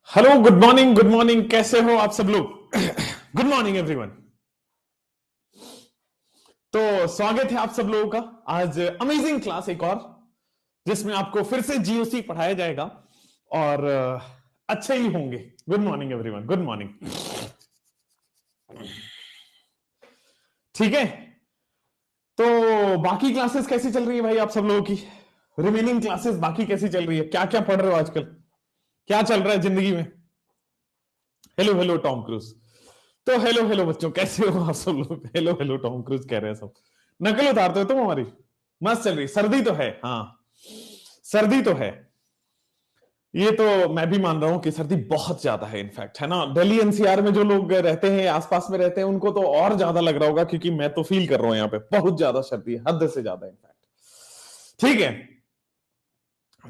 Hello, good morning, good morning. कैसे हो आप सब लोग? Good morning everyone. तो स्वागत है आप सब लोगों का आज अमेजिंग क्लास एक और, जिसमें आपको फिर से जीओसी पढ़ाया जाएगा और अच्छे ही होंगे। Good morning everyone, good morning. ठीक है, तो बाकी क्लासेस कैसी चल रही है भाई आप सब लोगों की? रिमेनिंग क्लासेस बाकी कैसी चल रही है? क्या क्या पढ़ रहे हो आजकल? क्या चल रहा है जिंदगी में? Hello hello Tom cruise. तो हेलो हेलो बच्चों, कैसे हो आप सब लोग? हेलो हेलो टॉम क्रूज कह रहे हैं सब। नकल उतारते हो तुम हमारी? मस्त चल रही। सर्दी तो है, हाँ सर्दी तो है। ये तो मैं भी मान रहा हूं कि सर्दी बहुत ज्यादा है इनफैक्ट, है ना। दिल्ली एनसीआर में जो लोग रहते हैं, आसपास में रहते हैं, उनको तो और ज्यादा लग रहा होगा, क्योंकि मैं तो फील कर रहा हूं यहाँ पे बहुत ज्यादा सर्दी है, हद से ज्यादा इनफैक्ट। ठीक है,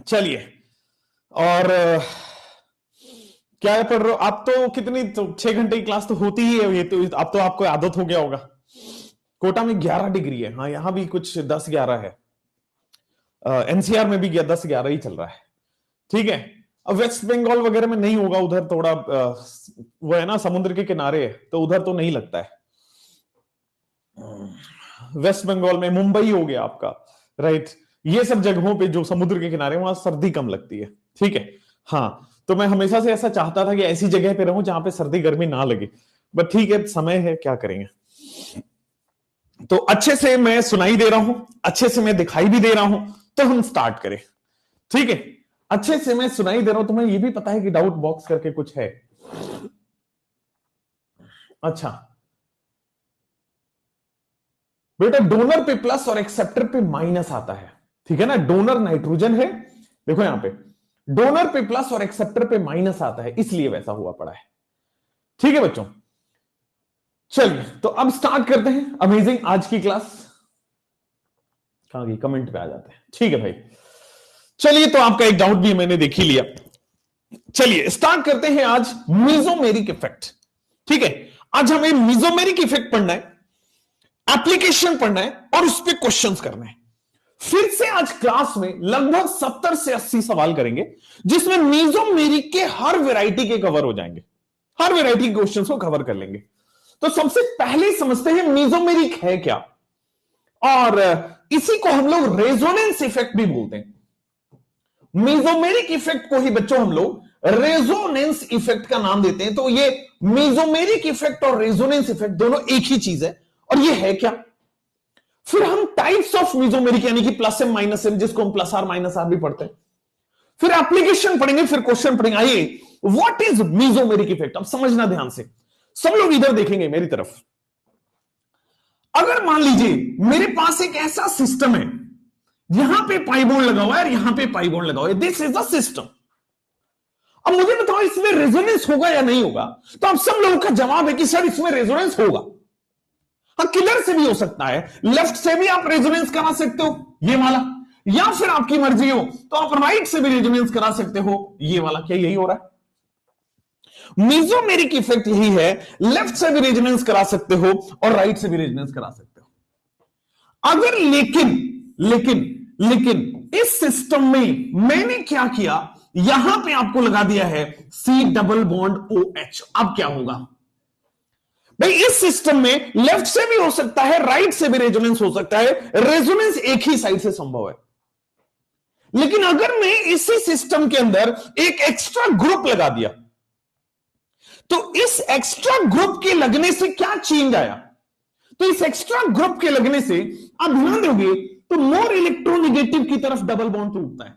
चलिए। और क्या पढ़ रहे हो आप? तो कितनी, तो 6 घंटे की क्लास तो होती ही है ये तो। अब तो आपको आदत हो गया होगा। कोटा में 11 डिग्री है, हाँ यहां भी कुछ 10-11 है। एनसीआर में भी 10-11 ही चल रहा है। ठीक है, अब वेस्ट बंगाल वगैरह में नहीं होगा, उधर थोड़ा वो है ना, समुद्र के किनारे है, तो उधर तो नहीं लगता है। वेस्ट बंगाल में मुंबई हो गया आपका, राइट। ये सब जगहों पे जो समुद्र के किनारे, वहां सर्दी कम लगती है। ठीक है, हाँ। तो मैं हमेशा से ऐसा चाहता था कि ऐसी जगह पे रहूं जहां पे सर्दी गर्मी ना लगे, बट ठीक है, समय है, क्या करेंगे। तो अच्छे से मैं सुनाई दे रहा हूं, अच्छे से मैं दिखाई भी दे रहा हूं, तो हम स्टार्ट करें। ठीक है, अच्छे से मैं सुनाई दे रहा हूं, तुम्हें ये भी पता है कि डाउट बॉक्स करके कुछ है? अच्छा बेटा, डोनर पे प्लस और एक्सेप्टर पे माइनस आता है, ठीक है ना। डोनर नाइट्रोजन है, देखो यहां पे डोनर पे प्लस और एक्सेप्टर पे माइनस आता है, इसलिए वैसा हुआ पड़ा है। ठीक है बच्चों, चलिए तो अब स्टार्ट करते हैं अमेजिंग आज की क्लास। कहां गई? कमेंट पे आ जाते हैं। ठीक है भाई, चलिए तो आपका एक डाउट भी मैंने देख ही लिया। चलिए स्टार्ट करते हैं आज मीजोमेरिक इफेक्ट। ठीक है, आज हमें मीजोमेरिक इफेक्ट पढ़ना है, एप्लीकेशन पढ़ना है और उस पर क्वेश्चंस करना है। फिर से आज क्लास में लगभग 70 से 80 सवाल करेंगे, जिसमें मीजोमेरिक के हर वैरायटी के कवर हो जाएंगे, हर वैरायटी के क्वेश्चंस को कवर कर लेंगे। तो सबसे पहले समझते हैं मीजोमेरिक है क्या, और इसी को हम लोग रेजोनेंस इफेक्ट भी बोलते हैं। मीजोमेरिक इफेक्ट को ही बच्चों हम लोग रेजोनेंस इफेक्ट का नाम देते हैं। तो ये मीजोमेरिक इफेक्ट और रेजोनेंस इफेक्ट दोनों एक ही चीज है, और ये है क्या। फिर हम टाइप्स ऑफ मीजोमेरिक, यानी कि प्लस एम माइनस एम, जिसको हम प्लस आर माइनस आर भी पढ़ते हैं। फिर एप्लीकेशन पढ़ेंगे, फिर क्वेश्चन पढ़ेंगे। आइए, व्हाट इज मीजोमेरिक इफेक्ट, अब समझना ध्यान से। सब लोग इधर देखेंगे मेरी तरफ। अगर मान लीजिए मेरे पास एक ऐसा सिस्टम है, यहां पे पाई बॉन्ड लगा हुआ है और यहां पे पाई बॉन्ड लगा हुआ है, दिस इज द सिस्टम। अब मुझे बताओ इसमें रेजोनेंस होगा या नहीं होगा? तो अब सब लोगों का जवाब है कि सर इसमें रेजोनेंस होगा। हाँ, किधर से भी हो सकता है, लेफ्ट से भी आप रेजोनेंस करा सकते हो ये वाला, या फिर आपकी मर्जी हो तो आप राइट से भी रेजोनेंस करा सकते हो ये वाला। क्या यही हो रहा है? मीजोमेरिक इफेक्ट यही है, लेफ्ट से भी रेजोनेंस करा सकते हो और राइट से भी रेजोनेंस करा सकते हो। अगर लेकिन लेकिन लेकिन इस सिस्टम में मैंने क्या किया, यहां पे आपको लगा दिया है C double bond O H. अब क्या होगा भाई, इस सिस्टम में लेफ्ट से भी हो सकता है, राइट से भी रेजोनेंस हो सकता है, रेजोनेंस एक ही साइड से संभव है। लेकिन अगर मैं इसी सिस्टम के अंदर एक एक्स्ट्रा ग्रुप लगा दिया, तो इस एक्स्ट्रा ग्रुप के लगने से क्या चेंज आया? तो इस एक्स्ट्रा ग्रुप के लगने से आप ध्यान दोगे तो मोर इलेक्ट्रोनिगेटिव की तरफ डबल बॉन्ड टूटता है,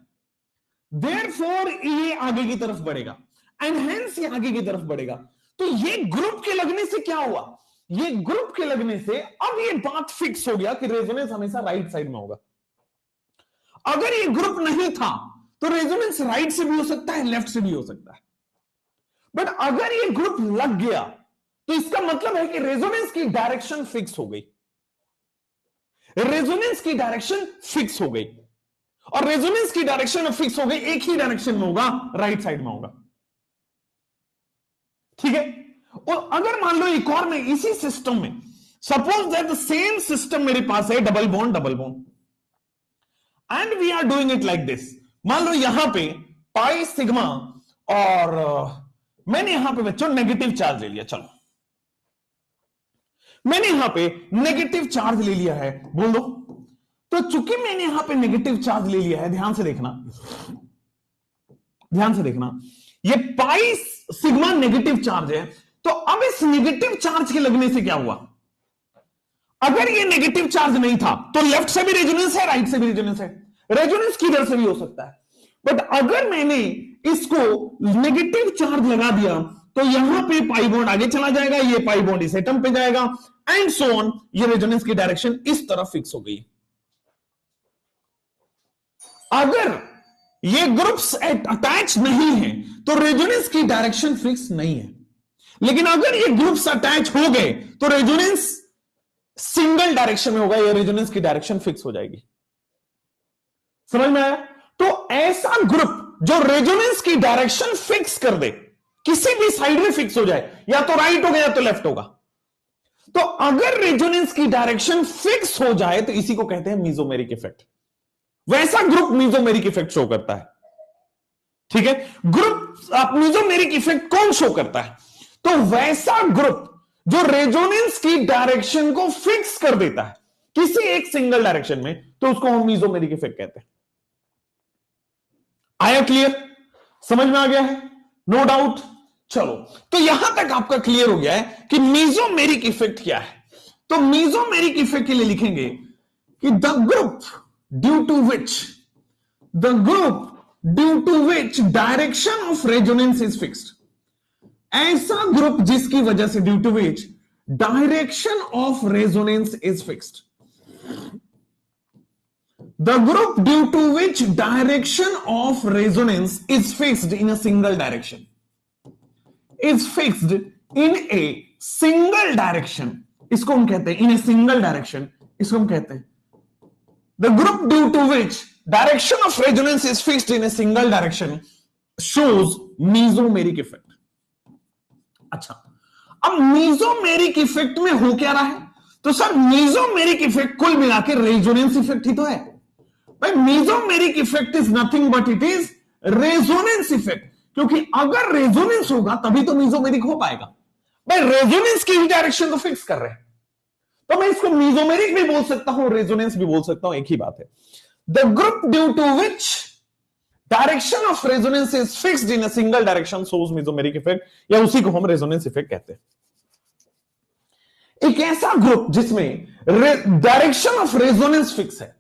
देयरफॉर ये आगे की तरफ बढ़ेगा, एंड हेंस ये आगे की तरफ बढ़ेगा। तो ये ग्रुप के लगने से क्या हुआ? ये ग्रुप के लगने से अब ये बात फिक्स हो गया कि रेजोनेंस हमेशा राइट साइड में होगा। अगर ये ग्रुप नहीं था तो रेजोनेंस राइट से भी हो सकता है, लेफ्ट से भी हो सकता है। बट अगर ये ग्रुप लग गया तो इसका मतलब है कि रेजोनेंस की डायरेक्शन फिक्स हो गई, रेजोनेंस की डायरेक्शन फिक्स हो गई, और रेजोनेंस की डायरेक्शन फिक्स हो गई, एक ही डायरेक्शन में होगा, राइट साइड में होगा। ठीक है। और अगर मान लो एक और में इसी सिस्टम में, suppose that the same system मेरे पास है, double bond and we are doing it like this. मान लो यहां पे पाई सिग्मा, और मैंने यहां पे बच्चों नेगेटिव चार्ज ले लिया, चलो मैंने यहां पे नेगेटिव चार्ज ले लिया है, बोल दो। तो चूंकि मैंने यहां पे नेगेटिव चार्ज ले लिया है, ध्यान से देखना, ध्यान से देखना, ये पाई सिग्मा नेगेटिव चार्ज है, तो अब इस नेगेटिव चार्ज के लगने से क्या हुआ? अगर ये नेगेटिव चार्ज नहीं था तो लेफ्ट से भी रेजोनेंस है, राइट से भी रेजोनेंस है, रेजोनेंस किधर से भी हो सकता है। बट अगर मैंने इसको नेगेटिव चार्ज लगा दिया तो यहां पे पाई बॉन्ड आगे चला जाएगा, ये पाई बॉन्ड इस एटम पे जाएगा, एंड सो ऑन, ये रेजोनेंस की डायरेक्शन इस तरफ फिक्स हो गई। अगर ये ग्रुप्स अटैच नहीं है तो रेजोनेंस की डायरेक्शन फिक्स नहीं है, लेकिन अगर ये ग्रुप्स अटैच हो गए तो रेजोनेंस सिंगल डायरेक्शन में होगा, ये रेजोनेंस की डायरेक्शन फिक्स हो जाएगी। समझ में आया? तो ऐसा ग्रुप जो रेजोनेंस की डायरेक्शन फिक्स कर दे, किसी भी साइड में फिक्स हो जाए, या तो राइट होगा या तो लेफ्ट होगा, तो अगर रेजोनेंस की डायरेक्शन फिक्स हो जाए तो इसी को कहते हैं मीजोमेरिक इफेक्ट। वैसा ग्रुप मीजोमेरिक इफेक्ट शो करता है। ठीक है, ग्रुप मीजोमेरिक इफेक्ट कौन शो करता है? तो वैसा ग्रुप जो रेजोनेंस की डायरेक्शन को फिक्स कर देता है किसी एक सिंगल डायरेक्शन में, तो उसको हम मीजोमेरिक इफेक्ट कहते हैं। आया क्लियर? समझ में आ गया है? No doubt. चलो, तो यहां तक आपका क्लियर हो गया है कि मीजोमेरिक इफेक्ट क्या है। तो मीजोमेरिक इफेक्ट के लिए लिखेंगे कि the group due to which direction of resonance is fixed. ऐसा ग्रुप जिसकी वजह से due to which direction of resonance is fixed. The group due to which direction of resonance is fixed in a single direction is fixed in a single direction, इसको हम कहते हैं in a single direction, इसको हम कहते हैं the group due to which direction of resonance is fixed in a single direction shows mesomeric effect। अच्छा, अब मेसोमेरिक इफेक्ट में हो क्या रहा है? तो सर मेसोमेरिक इफेक्ट कुल मिला के रेजोनेंस इफेक्ट ही तो है भाई। Mesomeric effect is nothing but it is resonance effect, क्योंकि अगर रेजोनेंस होगा तभी तो मेसोमेरिक हो पाएगा भाई। रेजोनेंस की ही डायरेक्शन तो फिक्स कर रहे हैं, तो मैं इसको मेसोमेरिक भी बोल सकता हूं, रेजोनेंस भी बोल सकता हूं, एक ही बात है। The group due to which direction of resonance is fixed in a single direction shows mesomeric effect, या उसी को हम रेजोनेंस इफेक्ट कहते हैं। एक ऐसा ग्रुप जिसमें डायरेक्शन ऑफ रेजोनेंस फिक्स है,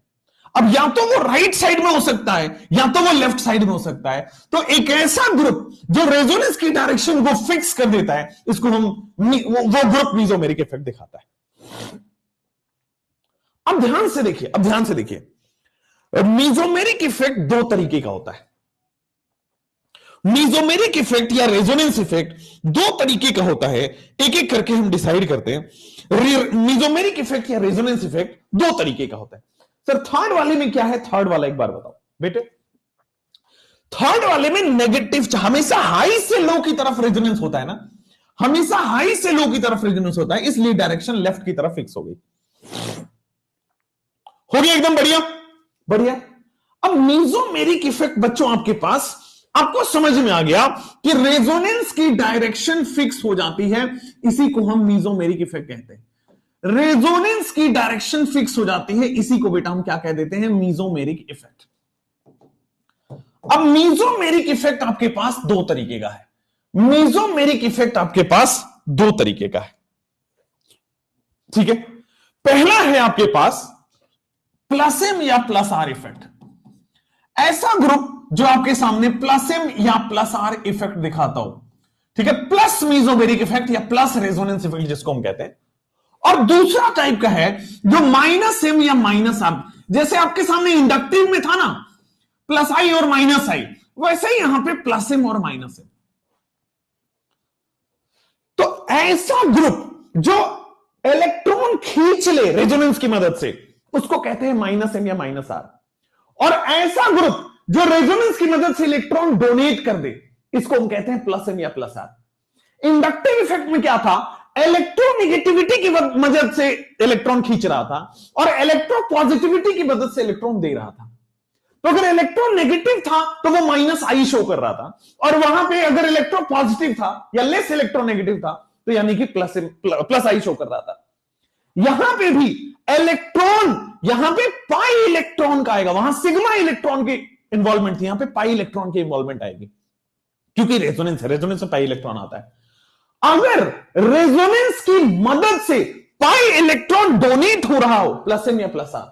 अब या तो वो राइट साइड में हो सकता है या तो वो लेफ्ट साइड में हो सकता है, तो एक ऐसा ग्रुप जो रेजोनेंस की डायरेक्शन को फिक्स कर देता है, इसको हम वो ग्रुप मेसोमेरिक इफेक्ट दिखाता है। अब ध्यान से देखिए, मेसोमेरिक इफेक्ट दो तरीके का होता है। मेसोमेरिक इफेक्ट या रेजोनेंस इफेक्ट दो तरीके का होता है, एक एक करके हम डिसाइड करते हैं। मेसोमेरिक इफेक्ट या रेजोनेंस इफेक्ट दो तरीके का होता है। सर थर्ड वाले में क्या है? थर्ड वाला एक बार बताओ बेटे। थर्ड वाले में नेगेटिव, हमेशा हाई से लो की तरफ रेजोनेंस होता है ना, हमेशा हाई से लो की तरफ रेजोनेंस होता है, इसलिए डायरेक्शन लेफ्ट की तरफ फिक्स हो गई। हो गया एकदम बढ़िया बढ़िया। अब मेसोमेरिक इफेक्ट बच्चों आपके पास, आपको समझ में आ गया कि रेजोनेंस की डायरेक्शन फिक्स हो जाती है, इसी को हम मेसोमेरिक इफेक्ट कहते हैं। रेजोनेंस की डायरेक्शन फिक्स हो जाती है, इसी को बेटा हम क्या कह देते हैं? Mesomeric effect. अब मेसोमेरिक इफेक्ट आपके पास दो तरीके का है। मेसोमेरिक इफेक्ट आपके पास दो तरीके का है, ठीक है। पहला है आपके पास प्लस एम या प्लस आर इफेक्ट। ऐसा ग्रुप जो आपके सामने प्लस एम या प्लस आर इफेक्ट दिखाता हो, ठीक है, प्लस मेसोमेरिक इफेक्ट या प्लस रेजोनेंस इफेक्ट जिसको हम कहते हैं। और दूसरा टाइप का है जो माइनस एम या माइनस आर, जैसे आपके सामने इंडक्टिव में था ना प्लस आई और माइनस आई, वैसे ही यहां पे प्लस एम और माइनस एम। ऐसा ग्रुप जो इलेक्ट्रॉन खींच ले रेजोनेंस की मदद से उसको कहते हैं माइनस एम या माइनस आर, और ऐसा ग्रुप जो रेजोनेंस की मदद से इलेक्ट्रॉन डोनेट कर दे इसको हम कहते हैं प्लस एम या प्लस आर। इंडक्टिव इफेक्ट में क्या था, इलेक्ट्रोनेगेटिविटी की मदद से इलेक्ट्रॉन खींच रहा था और इलेक्ट्रोपॉजिटिविटी की मदद से इलेक्ट्रॉन दे रहा था। तो अगर इलेक्ट्रॉन नेगेटिव था तो वो माइनस आई शो कर रहा था, और वहां पे अगर इलेक्ट्रॉन पॉजिटिव था या लेस इलेक्ट्रोनेगेटिव था तो यानी कि प्लस आई शो कर रहा था। यहां पे भी इलेक्ट्रॉन, यहां पे पाई इलेक्ट्रॉन का आएगा, वहां सिग्मा इलेक्ट्रॉन की इन्वॉल्वमेंट थी, यहां पे पाई इलेक्ट्रॉन की इन्वॉल्वमेंट आएगी क्योंकि रेजोनेंस है, रेजोनेंस में पाई इलेक्ट्रॉन आता है। अगर रेजोनेंस की मदद से पाई इलेक्ट्रॉन डोनेट हो रहा हो प्लस एम या प्लस आर,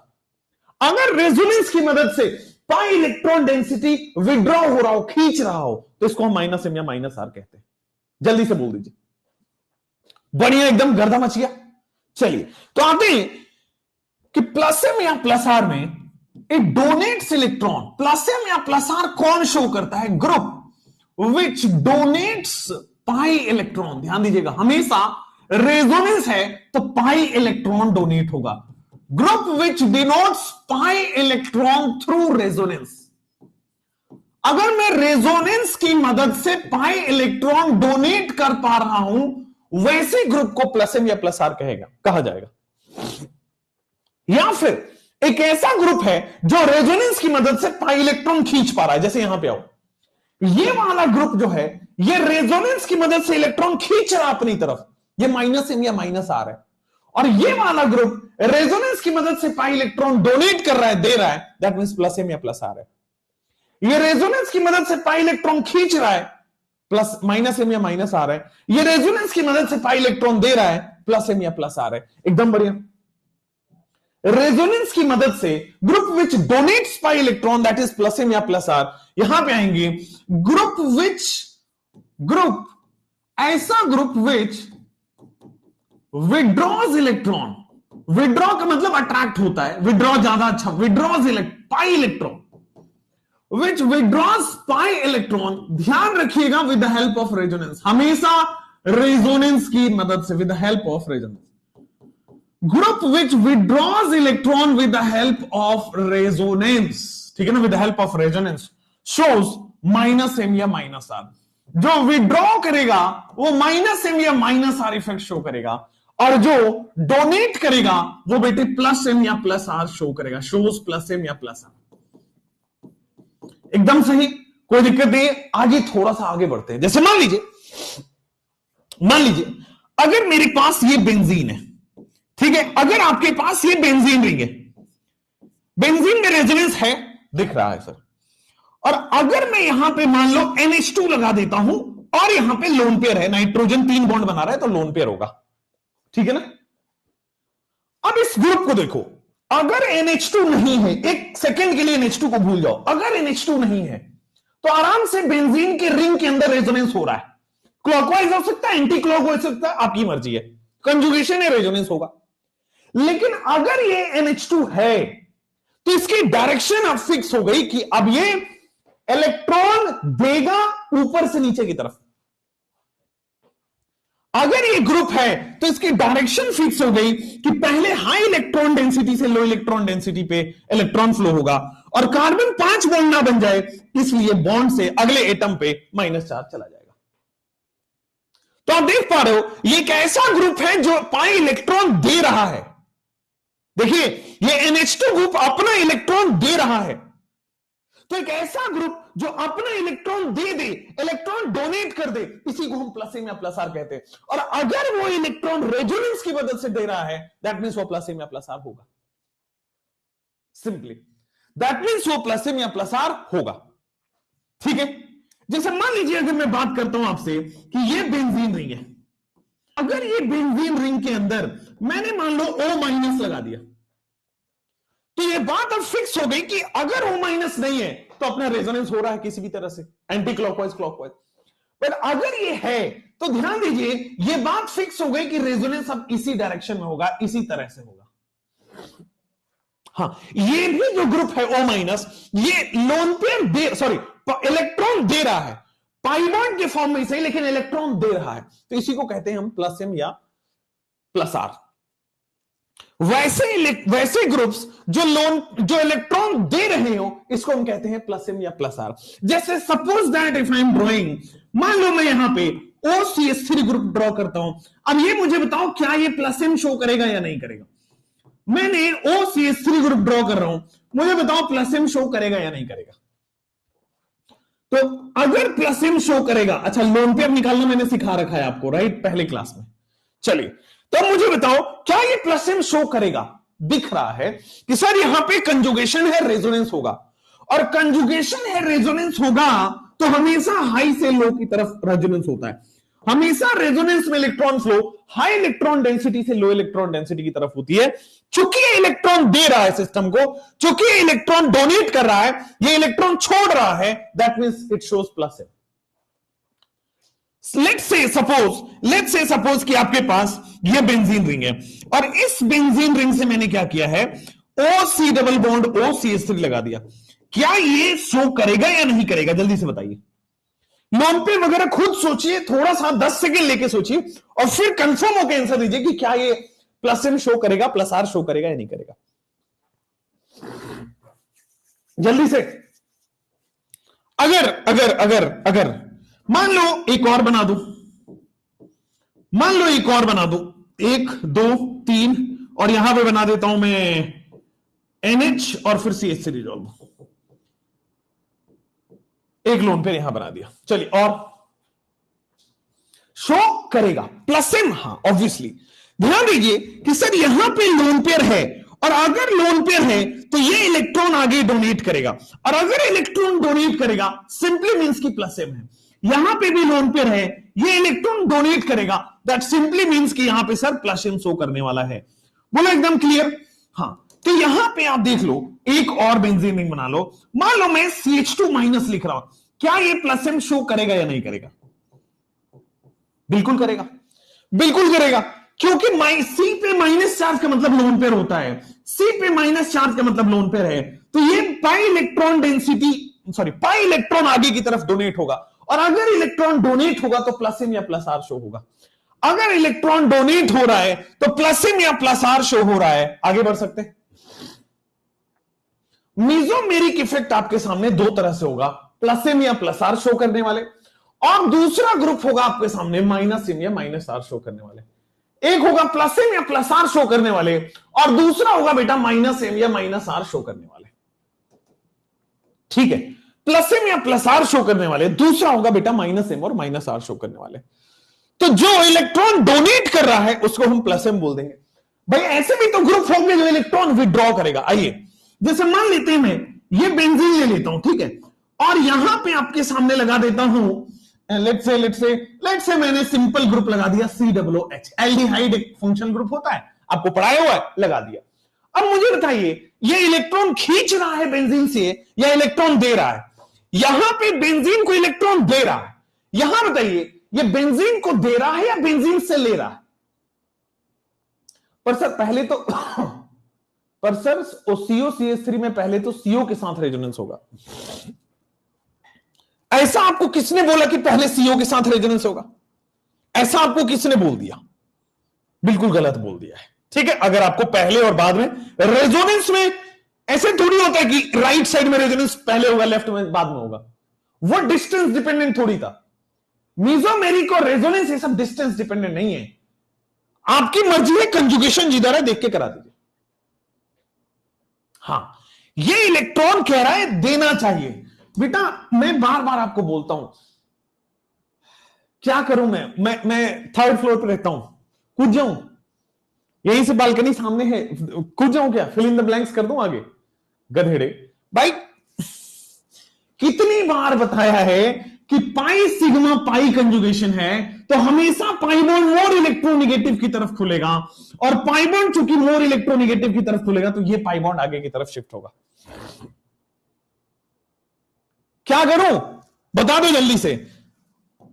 अगर रेजोनेंस की मदद से पाई इलेक्ट्रॉन डेंसिटी विड्रॉ हो रहा हो, खींच रहा हो, तो इसको हम माइनस एम या माइनस आर कहते हैं। जल्दी से बोल दीजिए, बढ़िया, एकदम गर्दा मच गया। चलिए तो आते हैं कि प्लस एम या प्लस आर में it donates electron. Plus M या प्लस आर कौन शो करता है, group which donates pi electron. ध्यान दीजिएगा, हमेशा रेजोनेंस है तो पाई इलेक्ट्रॉन डोनेट होगा। Group which denotes pi electron through resonance, अगर मैं रेजोनेंस की मदद से पाई इलेक्ट्रॉन डोनेट कर पा रहा हूं वैसे ग्रुप को प्लस एम या प्लस आर कहा जाएगा। या फिर एक ऐसा ग्रुप है जो रेजोनेंस की मदद से पाई इलेक्ट्रॉन खींच पा रहा है, जैसे यहां पे आओ, ये वाला ग्रुप जो है ये रेजोनेंस की मदद से इलेक्ट्रॉन खींच रहा अपनी तरफ, ये माइनस एम या माइनस आर है। और ये वाला ग्रुप रेजोनेंस की मदद से पाई इलेक्ट्रॉन डोनेट कर रहा है, दे रहा है, दैट मींस प्लस एम या प्लस आर है। ये रेजोनेंस की मदद से पाई इलेक्ट्रॉन खींच रहा है, प्लस माइनस एम या माइनस आर है। ये रेजोनेंस की मदद से पाई इलेक्ट्रॉन दे रहा है, प्लस एम या प्लस आर है। एकदम बढ़िया। रेजोनेंस की मदद से group which donates pi electron, that is plus M या प्लस आर। यहां पे आएंगे ग्रुप ऐसा group which withdraws electron. Withdraw का मतलब अट्रैक्ट होता है, विड्रॉ ज्यादा अच्छा, withdraws pi electron, which withdraws pi electron. ध्यान रखिएगा, with the help of resonance, हमेशा रेजोनेंस की मदद से, with the help of resonance. Group which withdraws electron with the help of resonance, ठीक है ना, with the help of resonance shows minus M या माइनस आर। जो विड्रॉ करेगा वो माइनस एम या माइनस आर इफेक्ट शो करेगा, और जो डोनेट करेगा वो बेटे प्लस एम या प्लस आर शो करेगा, शोज प्लस एम या प्लस आर। एकदम सही, कोई दिक्कत नहीं। आगे थोड़ा सा आगे बढ़ते हैं। जैसे मान लीजिए अगर मेरे पास ये बेंजीन है, ठीक है, अगर आपके पास ये बेंजीन रिंग है, बेंजीन में रेजोनेंस है, दिख रहा है सर, और अगर मैं यहां पे मान लो NH2 लगा देता हूं और यहां पे लोन पेयर है, नाइट्रोजन 3 बॉन्ड बना रहा है तो लोन पेयर होगा, ठीक है ना। अब इस ग्रुप को देखो, अगर NH2 नहीं है, एक सेकंड के लिए NH2 को भूल जाओ, अगर NH2 नहीं है तो आराम से बेंजीन के रिंग के अंदर रेजोनेंस हो रहा है। क्लॉकवाइज हो सकता है, एंटी क्लॉकवाइज हो सकता है, आपकी मर्जी है, कंजुगेशन है, रेजोनेंस होगा। लेकिन अगर ये NH2 है तो इसकी डायरेक्शन अब फिक्स हो गई कि अब ये इलेक्ट्रॉन देगा ऊपर से नीचे की तरफ। अगर ये ग्रुप है तो इसकी डायरेक्शन फिक्स हो गई कि पहले हाई इलेक्ट्रॉन डेंसिटी से लो इलेक्ट्रॉन डेंसिटी पे इलेक्ट्रॉन फ्लो होगा, और कार्बन 5 बॉन्ड ना बन जाए, इसलिए बॉन्ड से अगले एटम पे माइनस चार्ज चला जाएगा। तो आप देख पा रहे हो ये एक ऐसा ग्रुप है जो पाई इलेक्ट्रॉन दे रहा है। देखिए ये NH2 ग्रुप अपना इलेक्ट्रॉन दे रहा है, तो एक ऐसा ग्रुप जो अपना इलेक्ट्रॉन दे दे, इलेक्ट्रॉन डोनेट कर दे, इसी को हम प्लस एम या प्लस आर कहते हैं। और अगर वो इलेक्ट्रॉन रेजोनेंस की मदद से दे रहा है, दैट मींस वो प्लस एम या प्लस आर होगा। सिंपली दैट मींस वो प्लस एम या प्लस आर होगा, ठीक है। जैसे मान लीजिए अगर मैं बात करता हूं आपसे कि ये बेंजीन रिंग है, अगर ये बेंजीन रिंग के अंदर मैंने मान लो O- लगा दिया, तो ये बात अब फिक्स हो गई कि अगर O- नहीं है तो अपना रेजोनेंस हो रहा है किसी भी तरह से, एंटी क्लॉकवाइज क्लॉकवाइज। पर अगर ये है तो ध्यान दीजिए ये बात फिक्स हो गई कि रेजोनेंस अब इसी डायरेक्शन में होगा, इसी तरह से होगा। हाँ, ये भी जो ग्रुप है O-, ये लोन पेयर इलेक्ट्रॉन दे रहा है, पाई बॉन्ड के फॉर्म में सही, लेकिन इलेक्ट्रॉन दे रहा है, तो इसी को कहते हैं हम प्लस एम या प्लस आर। वैसे ग्रुप्स जो इलेक्ट्रॉन दे रहे हो, इसको हम कहते हैं प्लस एम या प्लस आर। जैसे suppose that if I am drawing, मान लो मैं यहां पे OCH3 ग्रुप ड्रॉ करता हूं। अब ये मुझे बताओ क्या ये प्लस एम शो करेगा या नहीं करेगा। मैंने OCH3 ग्रुप ड्रॉ कर रहा हूं, मुझे बताओ प्लस एम शो करेगा या नहीं करेगा। तो अगर प्लस एम शो करेगा, अच्छा लोन पेयर निकालना मैंने सिखा रखा है आपको, राइट, पहले क्लास में। चलिए तो मुझे बताओ क्या ये प्लस एम शो करेगा। दिख रहा है कि सर यहां पे कंजुगेशन है, रेजोनेंस होगा, और कंजुगेशन है, रेजोनेंस होगा तो हमेशा हाई से लो की तरफ रेजोनेंस होता है। हमेशा रेजोनेंस में electron flow high electron density से लो इलेक्ट्रॉन डेंसिटी की तरफ होती है। चूंकि ये इलेक्ट्रॉन दे रहा है सिस्टम को, चूंकि ये इलेक्ट्रॉन डोनेट कर रहा है, ये इलेक्ट्रॉन छोड़ रहा है, that means it shows plus M. Let's say suppose कि आपके पास ये बेंजीन रिंग है, और इस बेंजीन रिंग से मैंने क्या किया है, OC डबल बॉन्ड OCH3 लगा दिया। क्या ये शो करेगा या नहीं करेगा, जल्दी से बताइए। लोन पे वगैरह खुद सोचिए, थोड़ा सा 10 सेकेंड लेके सोचिए, और फिर कंफर्म होकर आंसर दीजिए कि क्या ये प्लस एम शो करेगा, प्लस आर शो करेगा या नहीं करेगा। जल्दी से। अगर मान लो एक और बना दो, 1 2 3, और यहां पे बना देता हूं मैं NH और फिर CH3 रिजॉल्व। एक लोन पेयर यहां बना दिया। चलिए, और शो करेगा प्लस एम, हां ऑब्वियसली। ध्यान दीजिए कि सर यहां पे लोन पेयर है, और अगर लोन पेयर है तो ये इलेक्ट्रॉन आगे डोनेट करेगा, और अगर इलेक्ट्रॉन डोनेट करेगा सिंपली मींस की प्लस एम है। यहां पे भी लोन पेयर है, ये इलेक्ट्रॉन डोनेट करेगा, दैट सिंपली मींस कि यहां पे सर प्लस एम शो करने वाला है। बोलो एकदम क्लियर। हाँ, तो यहां पे आप देख लो, एक और बेंजीन रिंग बना लो। मान लो मैं CH2 माइनस लिख रहा हूं, क्या ये प्लस एम शो करेगा या नहीं करेगा? बिल्कुल करेगा, बिल्कुल करेगा, क्योंकि C पे माइनस चार्ज का मतलब लोन पेयर होता है। C पे माइनस चार्ज का मतलब लोन पेयर है, तो ये पाई इलेक्ट्रॉन आगे की तरफ डोनेट होगा, और अगर इलेक्ट्रॉन डोनेट होगा तो प्लस एम या प्लस आर शो होगा। अगर इलेक्ट्रॉन डोनेट हो रहा है तो प्लस एम या प्लस आर शो हो रहा है। आगे बढ़ सकते हैं। मेसोमेरिक इफेक्ट आपके सामने दो तरह से होगा, प्लस एम या प्लस आर शो करने वाले, और दूसरा ग्रुप होगा आपके सामने माइनस एम या माइनस आर शो करने वाले। एक होगा प्लस एम या प्लस आर शो करने वाले, और दूसरा होगा बेटा माइनस एम या माइनस आर शो करने वाले। ठीक है, प्लस एम या प्लस आर शो करने वाले, दूसरा होगा बेटा माइनस एम और माइनस आर शो करने वाले। तो जो इलेक्ट्रॉन डोनेट कर रहा है उसको हम प्लस एम बोल देंगे। भाई ऐसे भी तो ग्रुप होंगे जो इलेक्ट्रॉन विड्रॉ करेगा। आइए, जैसे मान लेते हैं मैं ये बेंजीन ले लेता हूं, ठीक है, और यहां पे आपके सामने लगा देता हूं, लेट्स से मैंने सिंपल ग्रुप लगा दिया COOH। एल्डिहाइड एक फंक्शनल ग्रुप होता है, आपको पढ़ाया हुआ है, लगा दिया। अब मुझे बताइए ये इलेक्ट्रॉन खींच रहा है बेंजीन से या इलेक्ट्रॉन दे रहा है? यहां पे बेंजीन को इलेक्ट्रॉन दे रहा है। यहां बताइए ये बेंजीन को दे रहा है या बेंजीन से ले रहा है? पर सर पहले तो पर सर COCH3 में पहले तो CO के साथ रेजोनेंस होगा। ऐसा आपको किसने बोला कि पहले CO के साथ रेजोनेंस होगा? ऐसा आपको किसने बोल दिया? बिल्कुल गलत बोल दिया है। ठीक है, अगर आपको पहले और बाद में रेजोनेंस में ऐसे थोड़ी होता है कि राइट साइड में रेजोनेंस पहले होगा, लेफ्ट में बाद में होगा। वो डिस्टेंस डिपेंडेंट थोड़ी था। मेसोमेरिक और रेजोनेंस ये सब डिस्टेंस डिपेंडेंट नहीं है। आपकी मर्जी है, कंजुगेशन जिधर है देख के करा दीजिए। हां, ये इलेक्ट्रॉन कह रहा है देना चाहिए। बेटा मैं बार बार आपको बोलता हूं, क्या करूं मैं 3rd फ्लोर पे रहता हूं, कूद जाऊं, यहीं से बालकनी सामने है, कूद जाऊं क्या? फिल इन द ब्लैंक्स कर दूं आगे, गधेड़े। भाई कितनी बार बताया है कि पाई सिग्मा पाई कंजुगेशन है तो हमेशा पाई बॉन्ड मोर इलेक्ट्रोनेगेटिव की तरफ खुलेगा, और पाई बॉन्ड चूंकि मोर इलेक्ट्रोनेगेटिव की तरफ खुलेगा तो ये पाई बॉन्ड आगे की तरफ शिफ्ट होगा। क्या करूं बता दो जल्दी से।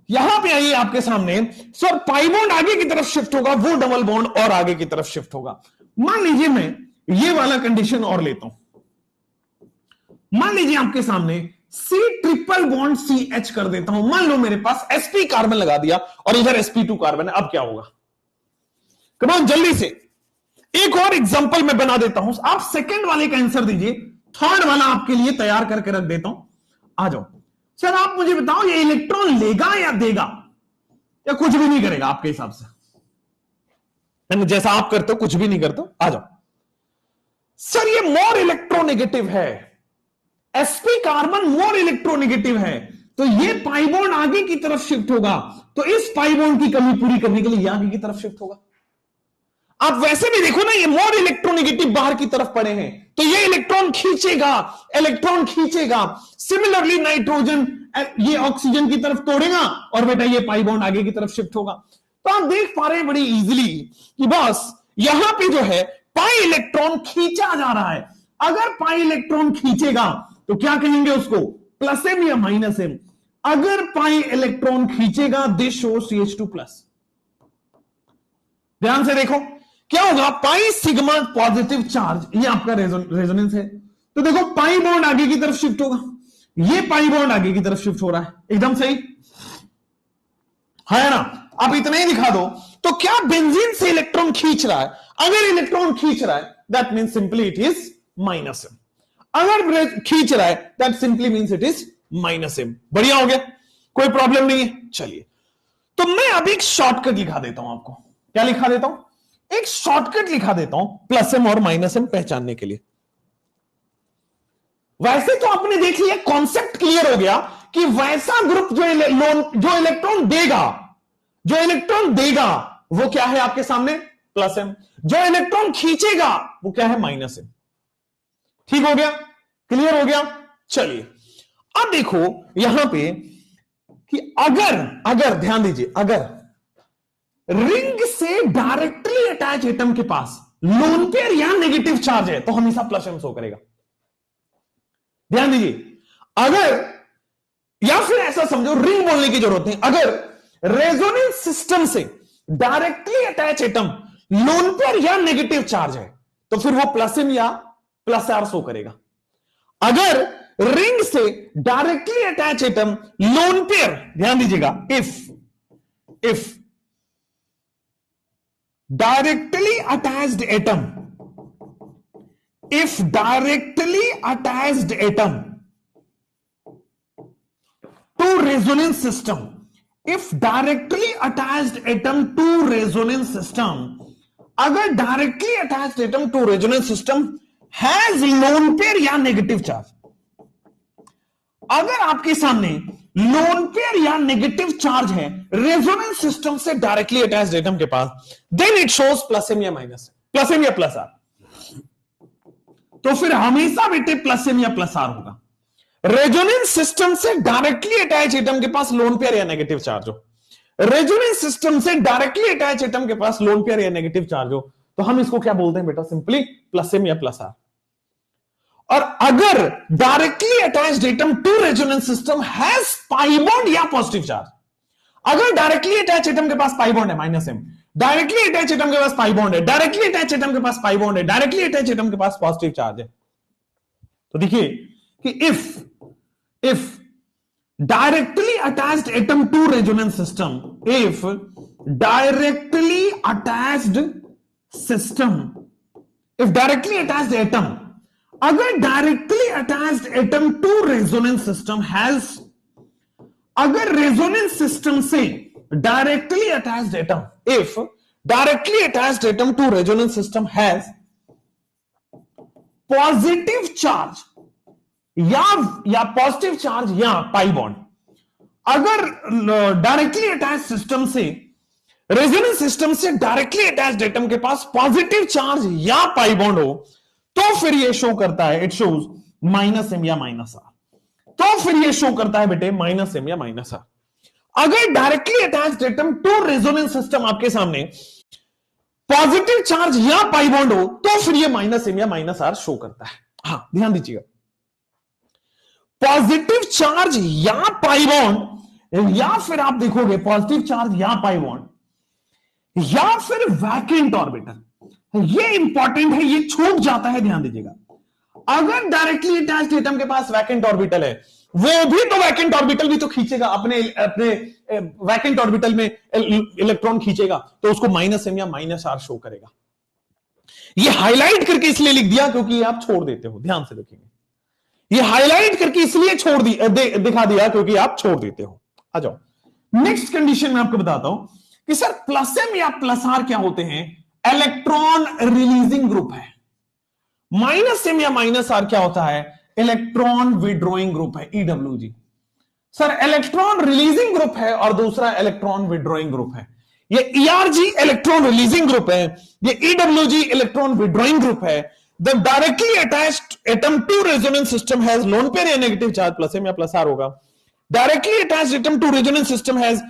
यहां पे आइए आपके सामने, सर पाई बॉन्ड आगे की तरफ शिफ्ट होगा, वो डबल बॉन्ड और आगे की तरफ शिफ्ट होगा। मान लीजिए मैं ये वाला कंडीशन और लेता हूं। मान लीजिए आपके सामने C ट्रिपल बॉन्ड CH कर देता हूं। मान लो मेरे पास sp कार्बन लगा दिया और इधर sp2 कार्बन है, अब क्या होगा? कम ऑन जल्दी से, एक और एग्जांपल मैं बना देता हूं, आप सेकंड वाले का आंसर दीजिए, थर्ड वाला आपके लिए तैयार करके रख देता हूं। आ जाओ सर, आप मुझे बताओ ये इलेक्ट्रॉन लेगा या देगा या कुछ भी नहीं करेगा आपके हिसाब से? जैसा आप करते हो कुछ भी नहीं करते हो। आ जाओ सर, ये मोर इलेक्ट्रोनेगेटिव है, sp कार्बन मोर इलेक्ट्रोनेगेटिव है, तो ये पाई बॉन्ड आगे की तरफ शिफ्ट होगा, तो इस पाई बॉन्ड की कमी पूरी करने के लिए ये आगे की तरफ शिफ्ट होगा। आप वैसे भी देखो ना, ये मोर इलेक्ट्रोनेगेटिव बाहर की तरफ पड़े हैं, तो ये इलेक्ट्रॉन खींचेगा, इलेक्ट्रॉन खींचेगा। सिमिलरली नाइट्रोजन ये ऑक्सीजन की तरफ तोड़ेगा और बेटा ये पाई बॉन्ड आगे की तरफ शिफ्ट होगा। तो आप देख पा रहे हैं बड़ी इजीली कि बस यहां पे जो है पाई इलेक्ट्रॉन खींचा जा रहा है। अगर पाई इलेक्ट्रॉन खींचेगा तो क्या कहेंगे उसको, प्लस एम या माइनस एम। अगर पाई इलेक्ट्रॉन खींचेगा दिस शो CH2+। ध्यान से देखो क्या होगा, पाई सिग्मा पॉजिटिव चार्ज, ये आपका रेजोनेंस है, तो देखो पाई बॉन्ड आगे की तरफ शिफ्ट होगा, ये पाई बॉन्ड आगे की तरफ शिफ्ट हो रहा है, एकदम सही है ना? आप इतना ही दिखा दो, तो क्या बेंजीन से इलेक्ट्रॉन खींच रहा है? अगर इलेक्ट्रॉन खींच रहा है that means simply it is minus M. अगर खींच रहा है that simply means it is minus M. बढ़िया हो गया, कोई प्रॉब्लम नहीं है। चलिए, तो मैं अभी एक शॉर्टकट लिखा देता हूं आपको। क्या लिखा देता हूं? एक शॉर्टकट लिखा देता हूं प्लस एम और माइनस एम पहचानने के लिए। वैसे तो आपने देख लिया, कॉन्सेप्ट क्लियर हो गया कि वैसा ग्रुप जो इलेक्ट्रॉन देगा वो क्या है आपके सामने, प्लस एम। जो इलेक्ट्रॉन खींचेगा वो क्या है, माइनस एम। ठीक हो गया, क्लियर हो गया। चलिए अब देखो यहां पे कि अगर ध्यान दीजिए, अगर रिंग से डायरेक्टली अटैच एटम के पास लोन पेयर या नेगेटिव चार्ज है तो हमेशा प्लस एम शो करेगा। ध्यान दीजिए, अगर, या फिर ऐसा समझो, रिंग बोलने की जरूरत नहीं, अगर रेजोनेंस सिस्टम से directly attach atom loan pair या नेगेटिव चार्ज है तो फिर वो प्लस एम या प्लस आर शो करेगा। अगर रिंग से directly attach atom lone pair, ध्यान दीजिएगा, if directly attached atom to resonance system, if directly attached atom to resonance system, अगर directly attached atom to resonance system has lone pair या negative charge, अगर आपके सामने lone pair या negative charge है resonance system से directly attached atom के पास, then it shows plus M या माइनस, प्लस एम या प्लस आर। तो फिर हमेशा बेटे प्लस एम या प्लस आर होगा। रेजोनेंस सिस्टम से डायरेक्टली अटैच एटम के पास लोन पेयर या नेगेटिव चार्ज हो, रेजोनेंस सिस्टम से डायरेक्टली अटैच एटम के पास लोन पेयर या नेगेटिव चार्ज हो, तो हम इसको क्या बोलते हैं बेटा, सिंपली प्लस एम या प्लस आर। और अगर directly attached atom to resonance system has pi bond या पॉजिटिव चार्ज, अगर डायरेक्टली अटैच एटम के पास पाई बॉन्ड है minus M, directly attach atom के पास पाई बॉन्ड है, डायरेक्टली अटैच एटम के पास पाई बॉन्ड है, डायरेक्टली अटैच एटम के पास पॉजिटिव चार्ज है, तो देखिए कि if directly attached atom to resonance system, if directly attached system, if directly attached atom, अगर directly attached atom to resonance system has, अगर रेजोनेंस सिस्टम से directly attached atom, if directly attached atom to resonance system has positive charge या positive charge या pi bond, अगर directly attached system से, resonance system से directly attached atom के पास positive charge या पाई बॉन्ड हो, तो फिर ये शो करता है, इट शोज माइनस एम या माइनस आर। तो फिर ये शो करता है बेटे माइनस एम या माइनस आर। अगर directly attached atom to resonance system आपके सामने पॉजिटिव चार्ज या पाई बॉन्ड हो, तो फिर ये माइनस एम या माइनस आर शो करता है। हाँ ध्यान दीजिएगा, पॉजिटिव चार्ज या पाई बॉन्ड, या फिर आप देखोगे पॉजिटिव चार्ज या पाई बॉन्ड, या फिर वैकेंट ऑर्बिटल, ये इंपॉर्टेंट है, ये छूट जाता है, ध्यान दीजिएगा। अगर डायरेक्टली अटैच्ड एटम के पास वैकेंट ऑर्बिटल है, वो भी तो वैकेंट ऑर्बिटल भी तो खींचेगा, अपने अपने वैकेंट ऑर्बिटल में इलेक्ट्रॉन खींचेगा, तो उसको माइनस एम या माइनस आर शो करेगा। ये हाईलाइट करके इसलिए लिख दिया क्योंकि आप छोड़ देते हो, ध्यान से देखेंगे, ये हाईलाइट करके इसलिए छोड़ दिखा दिया क्योंकि आप छोड़ देते हो। आ जाओ नेक्स्ट कंडीशन में आपको बताता हूं कि सर प्लस एम या प्लस आर क्या होते हैं, इलेक्ट्रॉन रिलीजिंग ग्रुप है। माइनस एम या माइनस आर क्या होता है, इलेक्ट्रॉन विड्रॉइंग ग्रुप है, EWG. Sir electron releasing group है और दूसरा इलेक्ट्रॉन विड्रॉइंग ग्रुप है। ये ईआरजी इलेक्ट्रॉन रिलीजिंग ग्रुप है, ये ईडब्ल्यूजी इलेक्ट्रॉन विड्रॉइंग ग्रुप है। The directly attached atom to resonance system has lone pair या नेगेटिव चार्ज, प्लस एम या प्लस आर होगा। Directly attached atom to resonance system has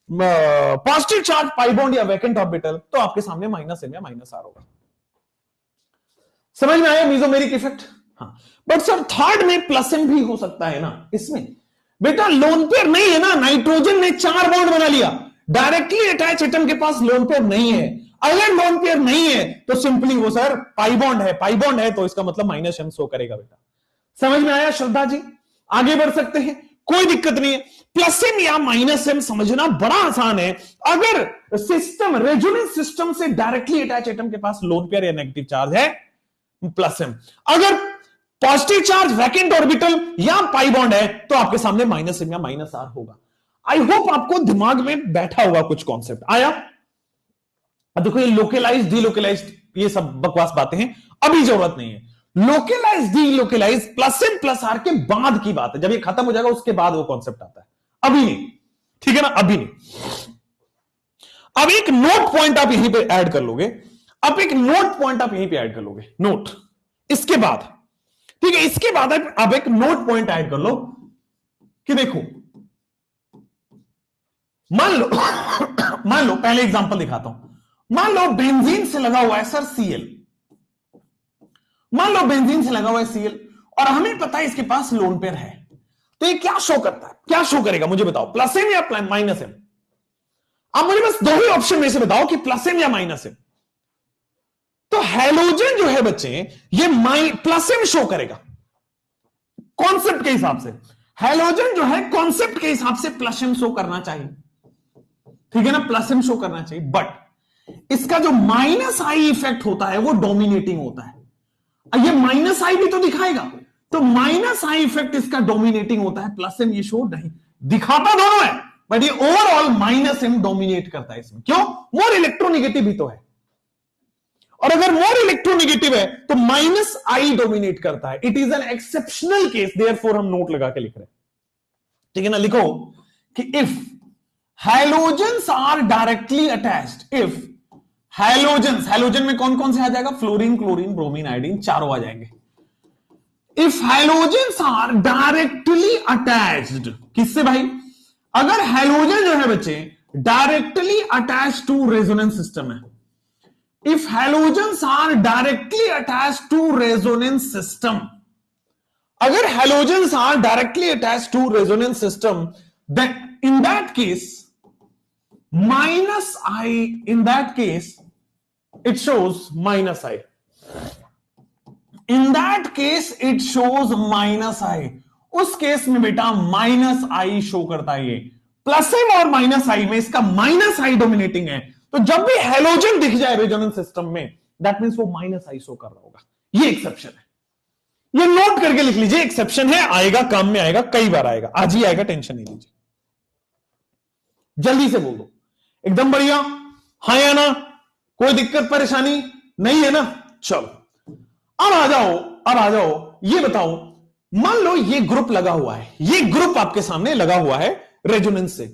positive charge pi bond या vacant orbital, तो आपके सामने minus M या minus R होगा। समझ में आया मेसोमेरिक इफेक्ट? हाँ, बट सर थर्ड में प्लस एम भी हो सकता है ना इसमें। बेटा लोन पेयर नहीं है ना, नाइट्रोजन ने 4 बॉन्ड बना लिया, डायरेक्टली अटैच एटम के पास लोन पेयर नहीं है। अगर लोन पेयर नहीं है तो सिंपली वो सर पाई बॉन्ड है, पाई बॉन्ड है तो इसका मतलब माइनस एम शो करेगा। बेटा समझ में आया श्रद्धा जी? आगे बढ़ सकते हैं, कोई दिक्कत नहीं है। प्लस एम या माइनस एम समझना बड़ा आसान है। अगर सिस्टम रेजोनेंस सिस्टम से डायरेक्टली अटैच एटम के पास लोन पेयर या नेगेटिव चार्ज है, प्लस एम। अगर पॉजिटिव चार्ज वैकेंट ऑर्बिटल या पाई बॉन्ड है तो आपके सामने माइनस एम या माइनस आर होगा। आई होप आपको दिमाग में बैठा होगा कुछ कॉन्सेप्ट आया। अब देखो ये लोकलाइज डीलोकलाइज ये सब बकवास बातें हैं, अभी जरूरत नहीं है। Localise delocalise plus M plus R के बाद की बात है, जब ये खत्म हो जाएगा उसके बाद वो कॉन्सेप्ट आता है, अभी नहीं। ठीक है ना, अभी नहीं। अब एक नोट पॉइंट आप यहीं पे ऐड कर लोगे, अब एक नोट पॉइंट आप यहीं पे ऐड कर लोगे, नोट इसके बाद। ठीक है, इसके बाद आप एक नोट पॉइंट ऐड कर लो कि देखो मान लो पहले एग्जांपल दिखाता हूं। मान लो बेंजीन से लगा हुआ है सर Cl, मान लो बेंजीन से लगा हुआ है Cl और हमें पता है इसके पास लोन पेयर है, तो ये क्या शो करता है, क्या शो करेगा मुझे बताओ, प्लस एम या माइनस एम? आप मुझे बस दो ही ऑप्शन में से बताओ कि प्लस एम या माइनस एम। तो हैलोजन जो है बच्चे ये प्लस एम शो करेगा कॉन्सेप्ट के हिसाब से। हैलोजन जो है कॉन्सेप्ट के हिसाब से प्लस एम शो करना चाहिए, ठीक है ना, प्लस एम शो करना चाहिए। बट इसका जो माइनस आई इफेक्ट होता है वो डोमिनेटिंग होता है। ये माइनस आई भी तो दिखाएगा, तो माइनस आई इफेक्ट इसका डोमिनेटिंग होता है, प्लस एम ये शो नहीं दिखाता, दोनों है बट ये ओवरऑल माइनस एम डोमिनेट करता है इसमें। क्यों? मोर इलेक्ट्रोनेगेटिव भी तो है, और अगर मोर इलेक्ट्रोनेगेटिव है तो माइनस आई डोमिनेट करता है। It is an exceptional case, therefore हम नोट लगा के लिख रहे हैं। ठीक है ना, लिखो कि if halogens are directly attached, if halogens, halogen में कौन कौन से आ जाएगा, फ्लोरीन, क्लोरीन, ब्रोमीन, आयोडीन, चारों आ जाएंगे। If halogens are directly attached, किससे भाई? अगर हैलोजन जो है बच्चे directly attached to resonance system है, if halogens are directly attached to resonance system, agar halogens are directly attached to resonance system, then in that case minus I, in that case it shows minus I, in that case it shows minus I। उस case में बेटा minus I show करता है। ये plus M और minus आई में इसका minus आई dominating है, तो जब भी हैलोजन दिख जाए रेजोनेंस सिस्टम में दैट मींस वो माइनस आई शो कर रहा होगा। ये एक्सेप्शन है, ये नोट करके लिख लीजिए, एक्सेप्शन है, आएगा, काम में आएगा, कई बार आएगा, आज ही आएगा, टेंशन नहीं लीजिए। जल्दी से बोल दो, एकदम बढ़िया, हाँ या ना, कोई दिक्कत परेशानी नहीं है ना? चलो अब आ जाओ, अब आ जाओ, ये बताओ, मान लो ये ग्रुप लगा हुआ है, ये ग्रुप आपके सामने लगा हुआ है रेजोनेंस से,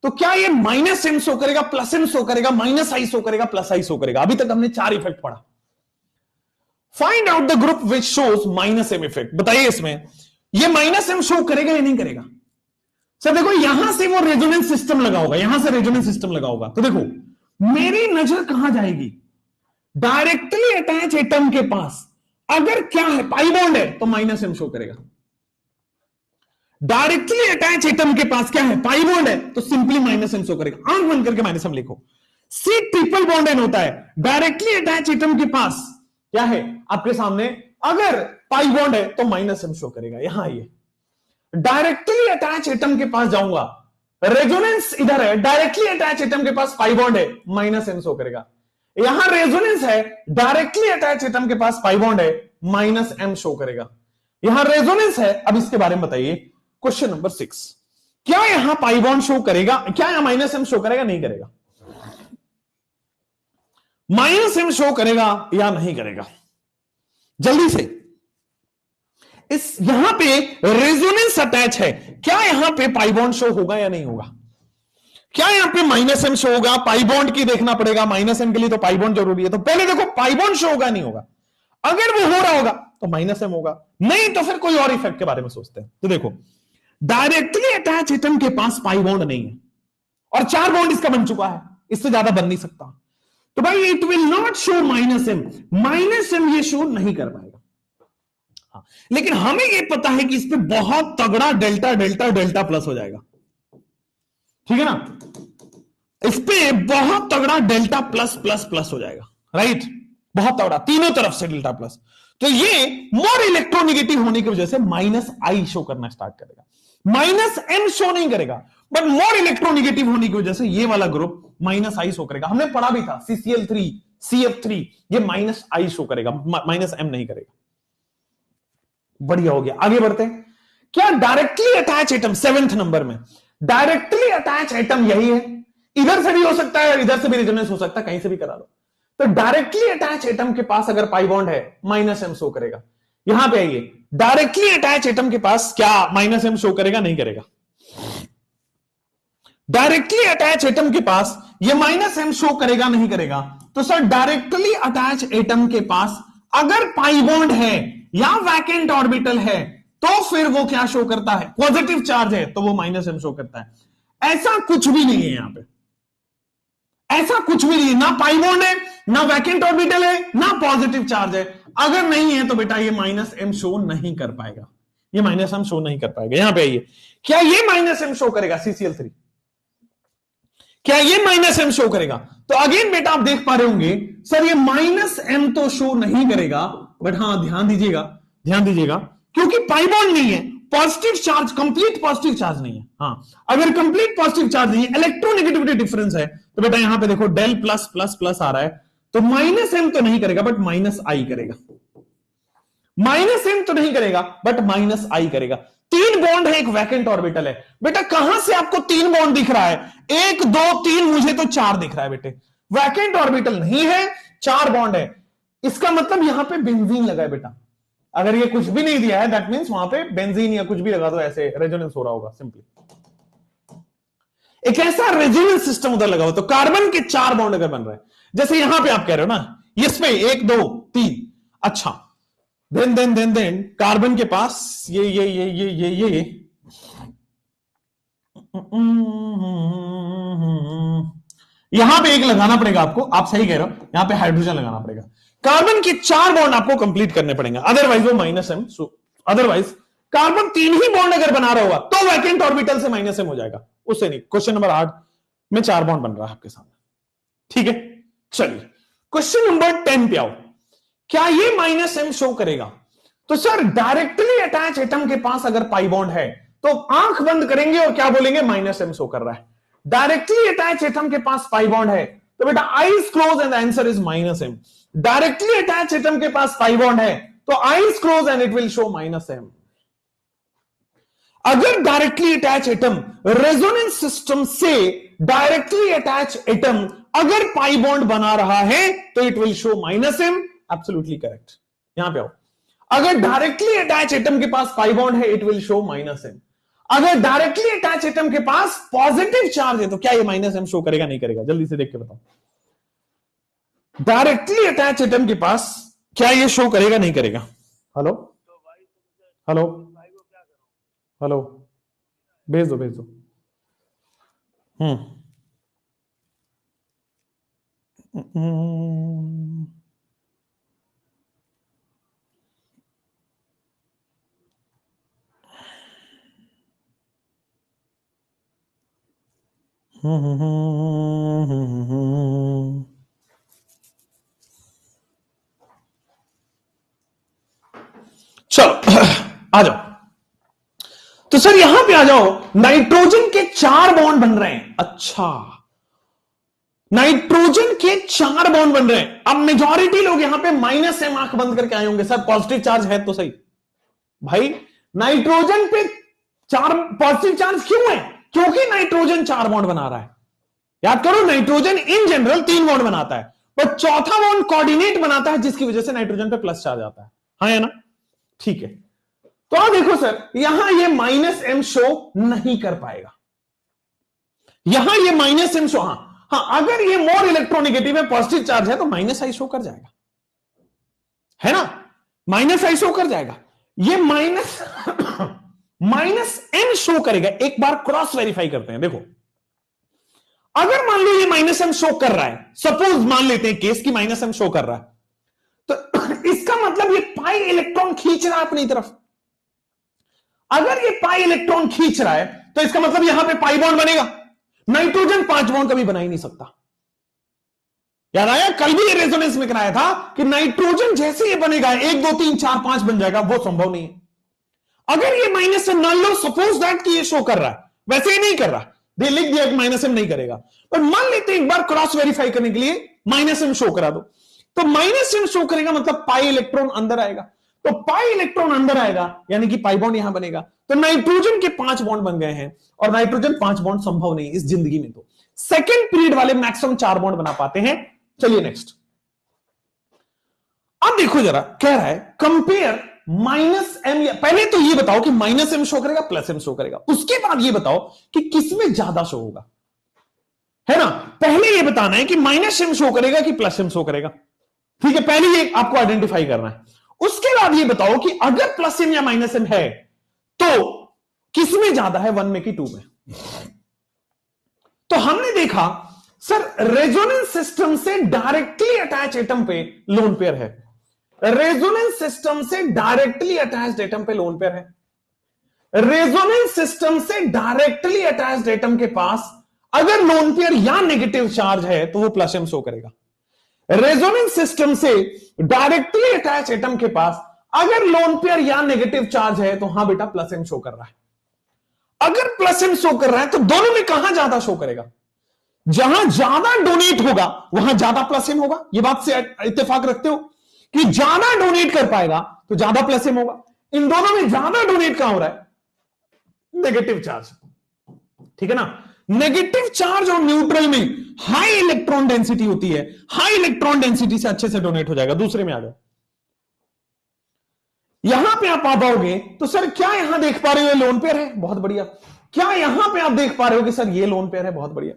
तो क्या ये माइनस एम शो करेगा, प्लस एम शो करेगा, माइनस आई शो करेगा, प्लस आई शो करेगा? अभी तक हमने 4 इफेक्ट पढ़ा। Find out the group which shows minus M effect. बताइए इसमें ये माइनस एम शो करेगा या नहीं करेगा? सर देखो यहां से वो रेजोनेंस सिस्टम लगा होगा, यहां से रेजोनेंस सिस्टम लगा होगा, तो देखो मेरी नजर कहां जाएगी, डायरेक्टली अटैच एटम के पास। अगर क्या है, पाई बॉन्ड है तो माइनस एम शो करेगा। डायरेक्टली अटैच एटम के पास क्या है, पाई बॉन्ड है, तो सिंपली माइनस एम शो करेगा। आंख बंद करके माइनस एम लिखो। सी ट्रिपल बॉन्ड एन होता है, डायरेक्टली अटैच एटम के पास क्या है आपके सामने, अगर पाई बॉन्ड है तो माइनस एम शो करेगा। यहां आइए, डायरेक्टली अटैच एटम के पास जाऊंगा, रेजोनेंस इधर है, डायरेक्टली अटैच एटम के पास पाई बॉन्ड है, माइनस एम शो करेगा। यहां रेजोनेंस है, डायरेक्टली अटैच एटम के पास पाई बॉन्ड है, माइनस एम शो करेगा। यहां रेजोनेंस है। अब इसके बारे में बताइए, क्वेश्चन नंबर 6, क्या यहां पाई बॉन्ड शो करेगा, क्या यहां माइनस एम शो करेगा, नहीं करेगा? माइनस एम शो करेगा या नहीं करेगा? जल्दी से। इस यहां पे रेजोनेंस अटैच है, क्या यहां पे पाई बॉन्ड शो होगा या नहीं होगा? क्या यहां पे माइनस एम शो होगा? पाई बॉन्ड की देखना पड़ेगा, माइनस एम के लिए तो पाई बॉन्ड जरूरी है। तो पहले देखो पाई बॉन्ड शो होगा नहीं होगा। अगर वो हो रहा होगा तो माइनस एम होगा, नहीं तो फिर कोई और इफेक्ट के बारे में सोचते हैं। तो देखो, डायरेक्टली अटैच एटम के पास पाई बॉन्ड नहीं है और 4 बॉन्ड इसका बन चुका है, इससे ज्यादा बन नहीं सकता। तो भाई it will not show minus M, minus M ये शो नहीं कर पाएगा। हाँ, लेकिन हमें ये पता है कि इस पे बहुत तगड़ा डेल्टा डेल्टा डेल्टा प्लस हो जाएगा, ठीक है ना? इस पे बहुत तगड़ा डेल्टा प्लस प्लस प्लस हो जाएगा, राइट? बहुत तगड़ा, तीनों तरफ से डेल्टा प्लस। तो ये मोर इलेक्ट्रोनिगेटिव होने की वजह से माइनस आई शो करना स्टार्ट करेगा, माइनस एम शो नहीं करेगा, बट मोर इलेक्ट्रोनिगेटिव होने की वजह से ये वाला ग्रुप माइनस आई शो करेगा। हमने पढ़ा भी था CCl3 CF3, ये माइनस आई शो करेगा, माइनस एम नहीं करेगा। बढ़िया हो गया, आगे बढ़ते हैं। क्या directly attach atom 7th number में, डायरेक्टली अटैच एटम यही है, इधर से भी हो सकता है, इधर से भी रेजोनेंस हो सकता है, कहीं से भी करा लो। तो डायरेक्टली अटैच एटम के पास अगर पाई बॉन्ड है, माइनस एम शो करेगा। यहां पे आइए, डायरेक्टली अटैच एटम के पास क्या माइनस एम शो करेगा, नहीं करेगा? डायरेक्टली अटैच एटम के पास ये माइनस एम शो करेगा, नहीं करेगा? तो सर डायरेक्टली अटैच एटम के पास अगर पाई बॉन्ड है या वैकेंट ऑर्बिटल है तो फिर वो क्या शो करता है? पॉजिटिव चार्ज है तो वो माइनस एम शो करता है। ऐसा कुछ भी नहीं है यहां पे, ऐसा कुछ भी नहीं है, ना पाई बॉन्ड है, ना वैकेंट ऑर्बिटल है, ना पॉजिटिव चार्ज है। अगर नहीं है तो बेटा ये माइनस एम शो नहीं कर पाएगा, ये माइनस एम शो नहीं कर पाएगा। यहां पे आइए, क्या ये माइनस एम शो करेगा CCl3? क्या ये माइनस एम शो करेगा? तो अगेन बेटा आप देख पा रहे होंगे सर ये माइनस एम तो शो नहीं करेगा, बट हाँ ध्यान दीजिएगा, ध्यान दीजिएगा, क्योंकि पाई बॉन्ड नहीं है, positive charge, complete positive charge नहीं है। हाँ, अगर कंप्लीट पॉजिटिव चार्ज नहीं है, इलेक्ट्रोनेगेटिविटी डिफरेंस है, तो बेटा यहां पे देखो डेल प्लस प्लस प्लस आ रहा है, तो माइनस एम तो नहीं करेगा बट माइनस आई करेगा। माइनस एम तो नहीं करेगा बट माइनस आई करेगा। 3 बॉन्ड है, एक वैकेंट ऑर्बिटल है। बेटा कहां से आपको 3 बॉन्ड दिख रहा है? 1 2 3, मुझे तो 4 दिख रहा है बेटे। वैकेंट ऑर्बिटल नहीं है, 4 बॉन्ड है, इसका मतलब यहां पे बेंजीन लगा है बेटा। अगर ये कुछ भी नहीं दिया है दैट मींस वहां पे बेंजीन या कुछ भी लगा दो, ऐसे रेजोनेंस हो रहा होगा सिंपली। एक ऐसा रेजोनेंस सिस्टम उधर लगा हो, तो कार्बन के 4 बॉन्ड अगर बन रहे हैं, जैसे यहां पे आप कह रहे हो ना, इसमें 1 2 3, अच्छा देन कार्बन के पास ये यहां पे एक लगाना पड़ेगा आपको, आप सही कह रहे हो, यहां पे हाइड्रोजन लगाना पड़ेगा। कार्बन के 4 बॉन्ड आपको कंप्लीट करने पड़ेंगे, अदरवाइज वो माइनस एम। अदरवाइज कार्बन 3 ही बॉन्ड अगर बना रहा होगा तो वैकेंट ऑर्बिटल से माइनस एम हो जाएगा, उससे नहीं। क्वेश्चन नंबर 8 में 4 बॉन्ड बन रहा है आपके सामने, ठीक है? चलिए क्वेश्चन नंबर 10 पे आओ, क्या ये माइनस एम शो करेगा? तो सर डायरेक्टली अटैच एटम के पास अगर पाई बॉन्ड है तो आंख बंद करेंगे और क्या बोलेंगे? माइनस एम शो कर रहा है। डायरेक्टली अटैच एटम के पास पाई बॉन्ड है तो बेटा eyes close and answer is minus M. Directly attach atom के पास पाई बॉन्ड है तो eyes close and it will show minus M. अगर directly attach atom resonance system से डायरेक्टली अटैच एटम अगर पाई बॉन्ड बना रहा है तो it will show minus M. Absolutely correct. यहां पे आओ, अगर डायरेक्टली अटैच एटम के पास पाई बॉन्ड है it will show minus M. अगर डायरेक्टली अटैच एटम के पास पॉजिटिव चार्ज है तो क्या ये माइनस एम शो करेगा, नहीं करेगा? जल्दी से देख के बताओ, डायरेक्टली अटैच एटम के पास क्या ये शो करेगा, नहीं करेगा? हेलो हेलो हेलो, भेज दो भेज दो। चलो आ जाओ, तो सर यहां पे आ जाओ, नाइट्रोजन के 4 बॉन्ड बन रहे हैं। अच्छा, नाइट्रोजन के 4 बॉन्ड बन रहे हैं। अब मेजॉरिटी लोग यहां पे -m आंख बंद करके आए होंगे, सर पॉजिटिव चार्ज है तो सही। भाई नाइट्रोजन पे 4 पॉजिटिव चार्ज क्यों है? क्योंकि नाइट्रोजन 4 बॉन्ड बना रहा है। याद करो, नाइट्रोजन इन जनरल 3 बॉन्ड बनाता है, पर चौथा बॉन्ड कोऑर्डिनेट बनाता है, जिसकी वजह से नाइट्रोजन पे प्लस चार्ज आता है। हाँ या ना? ठीक है, तो आप देखो सर, यहां ये -m शो नहीं कर पाएगा। यहां ये -m शो, हाँ अगर ये मोर इलेक्ट्रोनिगेटिव है, पॉजिटिव चार्ज है, तो -i शो कर जाएगा, है ना? -i शो कर जाएगा। ये -m शो करेगा। एक बार क्रॉस वेरीफाई करते हैं। देखो, अगर मान लो ये -m शो कर रहा है, सपोज मान लेते हैं केस की -m शो कर रहा है, तो इसका मतलब ये पाई इलेक्ट्रॉन खींच रहा है अपनी तरफ। अगर ये पाई इलेक्ट्रॉन खींच रहा है, तो इसका मतलब यहां पे पाई बॉन्ड बनेगा। नाइट्रोजन 5 बॉन्ड कभी बना ही नहीं सकता। याद आया? कल भी ये रेजोनेंस में कराया था कि नाइट्रोजन जैसे ये बनेगा 1 2 3 4 5 बन जाएगा, वो संभव नहीं है। अगर ये -m मान लो, सपोज दैट कि ये शो कर रहा है, वैसे ही नहीं कर रहा, दे लिख दिया कि -m नहीं करेगा, पर मान लेते एक बार क्रॉस वेरीफाई करने के लिए -m शो करा दो, तो -m शो करेगा, मतलब पाई इलेक्ट्रॉन अंदर आएगा। तो पाई इलेक्ट्रॉन अंदर आएगा, यानी कि पाई बॉन्ड यहां बनेगा। तो नाइट्रोजन के 5 बॉन्ड बन गए हैं, और नाइट्रोजन 5 बॉन्ड संभव नहीं इस जिंदगी में। तो सेकेंड पीरियड वाले मैक्सिमम 4 बॉन्ड बना पाते हैं। चलिए नेक्स्ट, अब देखो जरा, कह रहा है कंपेयर -m, पहले तो ये बताओ कि -m शो करेगा, +m शो करेगा, उसके बाद ये बताओ कि किसमें ज्यादा शो होगा, है ना? पहले ये बताना है कि -m शो करेगा कि +m शो करेगा। ठीक है, पहले ये आपको आइडेंटिफाई करना है। उसके बाद ये बताओ कि अगर +m या -m है तो किसमें ज्यादा है, 1 में कि 2 में। तो हमने देखा सर, रेजोनेंस सिस्टम से डायरेक्टली अटैच एटम पे लोन पेयर है। रेजोनेंस सिस्टम से डायरेक्टली अटैच्ड एटम पे लोन पेयर है। रेजोनेंस सिस्टम से डायरेक्टली अटैच्ड एटम के पास अगर लोन पेयर या नेगेटिव चार्ज है तो वो +m शो करेगा। रेजोनेंस सिस्टम से डायरेक्टली अटैच एटम के पास अगर लोन पेयर या नेगेटिव चार्ज है तो हां बेटा +m शो कर रहा है। अगर +m शो कर रहा है तो दोनों में कहां ज्यादा शो करेगा? जहां ज्यादा डोनेट होगा वहां ज्यादा +m होगा। यह बात से इत्तेफाक रखते हो कि ज्यादा डोनेट कर पाएगा तो ज्यादा +m होगा। इन दोनों में ज्यादा डोनेट कहां हो रहा है? Negative charge. ठीक है ना? नेगेटिव चार्ज और न्यूट्रल में हाई इलेक्ट्रॉन डेंसिटी होती है, हाई इलेक्ट्रॉन डेंसिटी से अच्छे से डोनेट हो जाएगा। दूसरे में आ जाओ, यहां पे आप आ पाओगे तो सर क्या यहां देख पा रहे हो लोन पेयर है, बहुत बढ़िया। क्या यहां पे आप देख पा रहे हो कि सर ये लोन पेयर है, बहुत बढ़िया।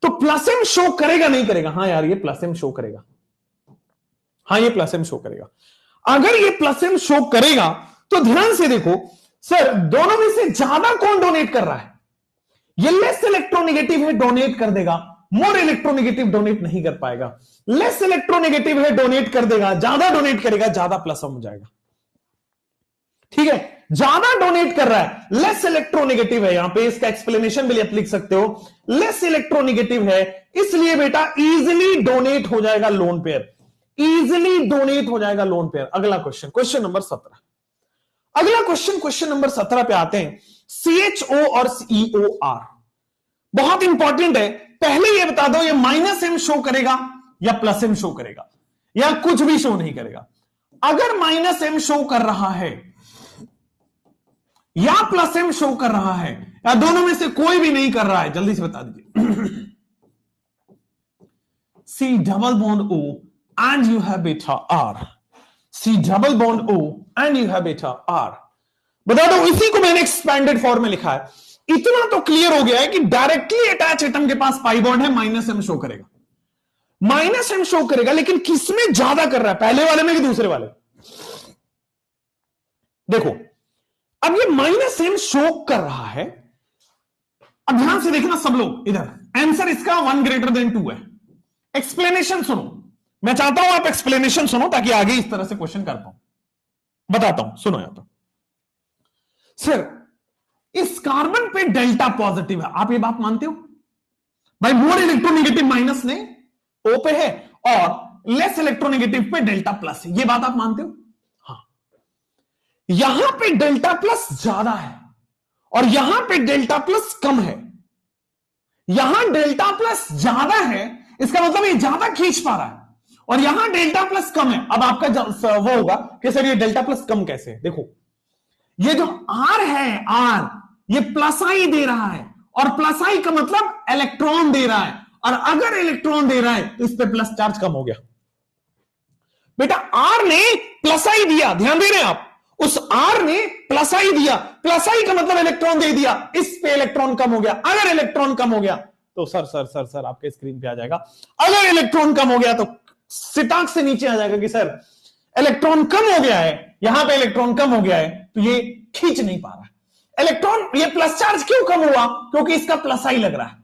तो +m शो करेगा नहीं करेगा? हाँ यार, ये +m शो करेगा। हाँ, ये +m शो करेगा। अगर ये +m शो करेगा तो ध्यान से देखो सर, दोनों में से ज्यादा कौन डोनेट कर रहा है? ये लेस इलेक्ट्रोनेगेटिव है, डोनेट कर देगा। मोर इलेक्ट्रोनेगेटिव डोनेट नहीं कर पाएगा। लेस इलेक्ट्रोनेगेटिव है, डोनेट कर देगा। ज्यादा डोनेट करेगा, ज्यादा +m हो जाएगा। ठीक है, ज्यादा डोनेट कर रहा है, लेस इलेक्ट्रोनेगेटिव है। यहां पे इसका एक्सप्लेनेशन भी आप लिख सकते हो, लेस इलेक्ट्रोनेगेटिव है, इसलिए बेटा इजीली डोनेट हो जाएगा लोन पेयर। इजीली डोनेट हो जाएगा लोन पेयर। अगला क्वेश्चन, क्वेश्चन नंबर 17। अगला क्वेश्चन नंबर 17 पे आते हैं। CHO और COR बहुत इंपॉर्टेंट है। पहले ये बता दो, ये -m शो करेगा या +m शो करेगा, या कुछ भी शो नहीं करेगा? अगर -m शो कर रहा है या +m शो कर रहा है, या दोनों में से कोई भी नहीं कर रहा है, जल्दी से बता दीजिए। C double bond O and you have beta R। C double bond O and you have beta R। बता दो, इसी को मैंने एक्सपैंडेड फॉर्म में लिखा है। इतना तो क्लियर हो गया है कि डायरेक्टली अटैच एटम के पास पाई बॉन्ड है, -m शो करेगा। -m शो करेगा, लेकिन किसमें ज्यादा कर रहा है, पहले वाले में कि दूसरे वाले? देखो, अब ये -m शो कर रहा है। अब ध्यान से देखना सब लोग, इधर आंसर इसका 1 > 2 है। एक्सप्लेनेशन सुनो, मैं चाहता हूं आप एक्सप्लेनेशन सुनो ताकि आगे इस तरह से क्वेश्चन कर पाऊं। बताता हूं, सुनो यहां पर। सर, इस कार्बन पे डेल्टा पॉजिटिव है, आप ये बात मानते हो? भाई मोर इलेक्ट्रोनेगेटिव माइनस ने O पे है और लेस इलेक्ट्रोनेगेटिव पे डेल्टा प्लस है, ये बात आप मानते हो? हाँ। यहां पे डेल्टा प्लस ज्यादा है और यहां पे डेल्टा प्लस कम है, यहां डेल्टा प्लस ज्यादा है, इसका मतलब ये ज्यादा खींच पा रहा है, और यहां डेल्टा प्लस कम है। अब आपका वो होगा कि सर ये डेल्टा प्लस कम कैसे है? देखो ये जो आर है, आर ये प्लस आई दे रहा है, और प्लस आई का मतलब इलेक्ट्रॉन दे रहा है, और अगर इलेक्ट्रॉन दे रहा है तो इस पे प्लस चार्ज कम हो गया। बेटा आर ने प्लस आई दिया, ध्यान दे रहे हैं आप, उस आर ने प्लस आई दिया, प्लस आई का मतलब इलेक्ट्रॉन दे दिया, इस पे इलेक्ट्रॉन कम हो गया। अगर इलेक्ट्रॉन कम हो गया तो सर आपके स्क्रीन पे आ जाएगा, अगर इलेक्ट्रॉन कम हो गया तो सिताक से नीचे आ जाएगा कि सर इलेक्ट्रॉन कम हो गया है, यहां पे इलेक्ट्रॉन कम हो गया है, तो ये खींच नहीं पा रहा इलेक्ट्रॉन। ये प्लस चार्ज क्यों कम हुआ? क्योंकि इसका प्लस आई लग रहा है,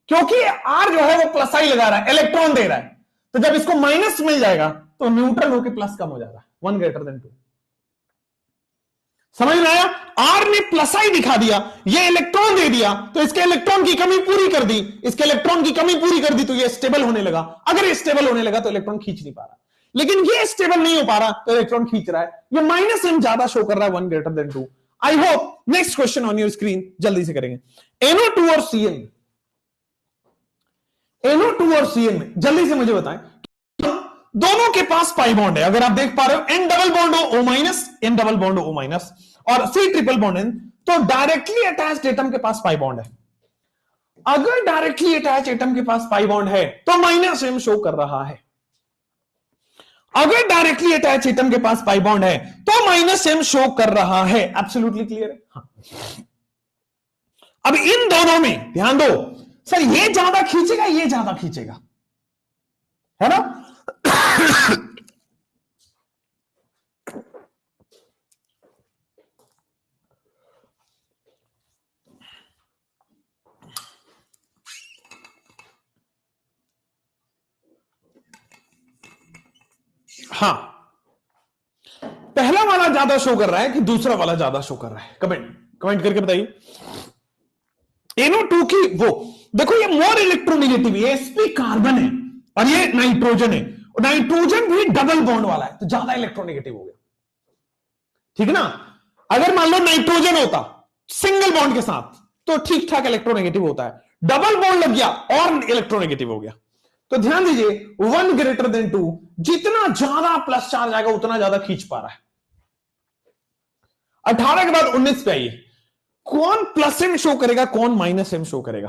क्योंकि आर जो है वो प्लस आई लगा रहा है, इलेक्ट्रॉन दे रहा है। तो जब इसको माइनस मिल जाएगा तो न्यूट्रल होकर प्लस कम हो जाएगा, 1 ग्रेटर देन 2। समझ में आया? आर ने प्लस आई दिखा दिया, ये इलेक्ट्रॉन दे दिया, तो इसके इलेक्ट्रॉन की कमी पूरी कर दी, इसके इलेक्ट्रॉन की कमी पूरी कर दी, तो ये स्टेबल होने लगा। अगर ये स्टेबल होने लगा तो इलेक्ट्रॉन खींच नहीं पा रहा, लेकिन ये स्टेबल नहीं हो पा रहा तो इलेक्ट्रॉन खींच रहा है। ये माइनस एम ज्यादा शो कर रहा है, 1 greater than 2। I hope next question on your screen जल्दी से करेंगे। NO2 और CN, NO2 और CN में जल्दी से मुझे बताएं, दोनों के पास पाई बॉन्ड है। अगर आप देख पा रहे हो N डबल बॉन्ड हो O minus, N double bond हो O माइनस, और C ट्रिपल बॉन्ड N, तो डायरेक्टली अटैच्ड एटम के पास पाई बॉन्ड है। अगर डायरेक्टली अटैच एटम के पास पाई बॉन्ड है तो माइनस एम शो कर रहा है, अगर डायरेक्टली अटैच एटम के पास पाई बॉन्ड है तो माइनस एम शो कर रहा है। एब्सोल्युटली क्लियर है? हाँ। अब इन दोनों में ध्यान दो, सर ये ज्यादा खींचेगा, ये ज्यादा खींचेगा, है ना? हाँ, पहला वाला ज्यादा शो कर रहा है कि दूसरा वाला ज्यादा शो कर रहा है? कमेंट करके बताइए। NO2 की वो देखो, ये मोर इलेक्ट्रोनेगेटिव, ये sp कार्बन है और ये नाइट्रोजन है, और नाइट्रोजन भी डबल बॉन्ड वाला है, तो ज्यादा इलेक्ट्रोनेगेटिव हो गया। ठीक है ना? अगर मान लो नाइट्रोजन होता सिंगल बॉन्ड के साथ तो ठीक ठाक इलेक्ट्रोनेगेटिव होता है, डबल बॉन्ड लग गया और इलेक्ट्रोनेगेटिव हो गया। तो ध्यान दीजिए 1 ग्रेटर देन 2, जितना ज्यादा प्लस चार्ज आएगा उतना ज्यादा खींच पा रहा है। 18 के बाद 19 पे आइए, कौन प्लस एम शो करेगा, कौन माइनस एम शो करेगा?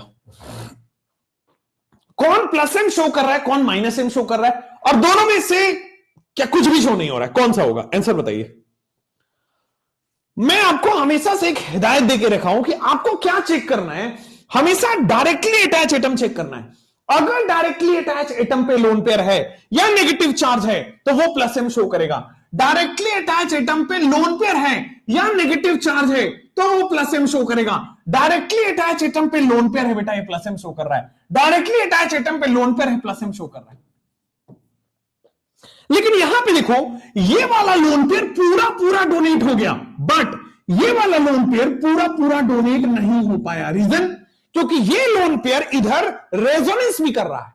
कौन प्लस एम शो कर रहा है, कौन माइनस एम शो कर रहा है? और दोनों में से क्या कुछ भी शो नहीं हो रहा है? कौन सा होगा? आंसर बताइए। मैं आपको हमेशा से एक हिदायत देके रखा हूं कि आपको क्या चेक करना है, हमेशा डायरेक्टली अटैच एटम चेक करना है। अगर डायरेक्टली अटैच एटम पे लोन पेयर है या नेगेटिव चार्ज है तो वो प्लस एम शो करेगा। डायरेक्टली अटैच एटम पे लोन पेयर है या नेगेटिव चार्ज है तो वो प्लस एम शो करेगा। डायरेक्टली अटैच एटम पे लोन पेयर है, बेटा ये प्लस एम शो कर रहा है। डायरेक्टली अटैच एटम पे लोन पेयर है, प्लस एम शो कर रहा है। लेकिन यहां पे देखो, ये वाला लोन पेयर पूरा पूरा डोनेट हो गया, बट ये वाला लोन पेयर पूरा पूरा डोनेट नहीं हो पाया। रीजन? क्योंकि ये लोन पेयर इधर रेजोनेंस भी कर रहा है,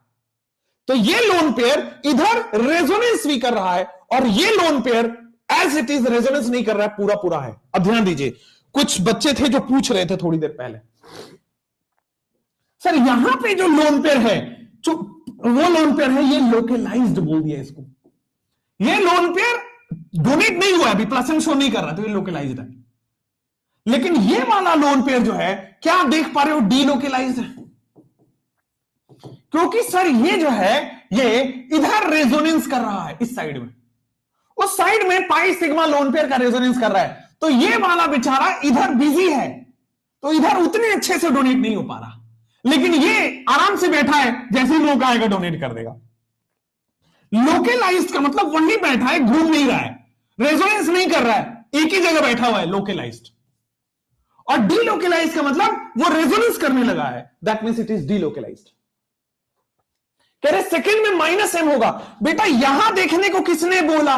तो ये लोन पेयर इधर रेजोनेंस भी कर रहा है, और ये lone pair as it is resonance नहीं कर रहा है, पूरा पूरा है। अब ध्यान दीजिए, कुछ बच्चे थे जो पूछ रहे थे थोड़ी देर पहले, सर यहां पे जो लोन पेयर है, जो वो लोन पेयर है, ये लोकलाइज्ड बोल दिया इसको। ये लोन पेयर डोनेट नहीं हुआ, अभी प्लस एम शो नहीं कर रहा, तो ये लोकलाइज्ड है। लेकिन ये वाला लोन पेयर जो है, क्या आप देख पा रहे हो, डीलोकलाइज्ड है। क्योंकि सर ये जो है, ये इधर रेजोनेंस कर रहा है इस साइड में, उस साइड में पाई सिग्मा लोन पेयर का रेजोनेंस कर रहा है, तो ये वाला बेचारा इधर बिजी है, तो इधर उतने अच्छे से डोनेट नहीं हो पा रहा। लेकिन ये आराम से बैठा है, जैसे ही मौका आएगा डोनेट कर देगा। लोकलाइज्ड का मतलब वहीं बैठा है, घूम नहीं रहा है, रेजोनेंस नहीं कर रहा है, एक ही जगह बैठा हुआ है, लोकलाइज्ड। और डीलोकलाइज्ड का मतलब वो रेजोनेंस करने लगा है, that means it is delocalised. कह रहे सेकंड में माइनस एम होगा। बेटा यहां देखने को किसने बोला?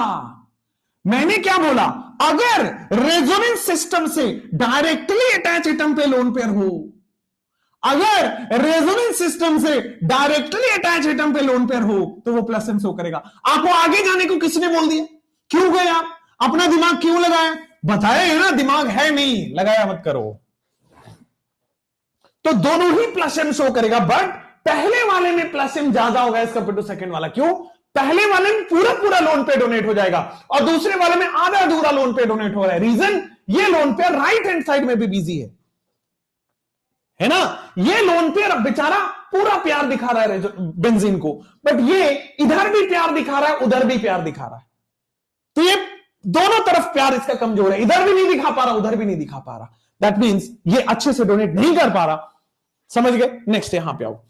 मैंने क्या बोला? अगर रेजोनेंस सिस्टम से डायरेक्टली अटैच एटम पे लोन पेयर हो, अगर रेजोनेंस सिस्टम से डायरेक्टली अटैच एटम पे लोन पेयर हो तो वो प्लस एम शो करेगा। आपको आगे जाने को किसने बोल दिया? क्यों गए आप? अपना दिमाग क्यों लगाया? बताया है ना, दिमाग है नहीं, लगाया मत करो। तो दोनों ही प्लस एम शो करेगा, बट पहले वाले में प्लस एम ज्यादा होगा एज कंपेयर टू सेकंड वाला। क्यों? पहले वाले में पूरा पूरा लोन पे डोनेट हो जाएगा और दूसरे वाले में आधा अधूरा लोन पे डोनेट हो रहा है। रीजन, ये लोन पे राइट हैंड साइड में भी बिजी है ना। ये लोन पे बेचारा पूरा प्यार दिखा रहा है बेंजीन को, बट ये इधर भी प्यार दिखा रहा है, उधर भी प्यार दिखा रहा है। तो ये दोनों तरफ प्यार इसका कमजोर है, इधर भी नहीं दिखा पा रहा, उधर भी नहीं दिखा पा रहा। दैट मीन्स ये अच्छे से डोनेट नहीं कर पा रहा। समझ गए? नेक्स्ट यहां पे आओ।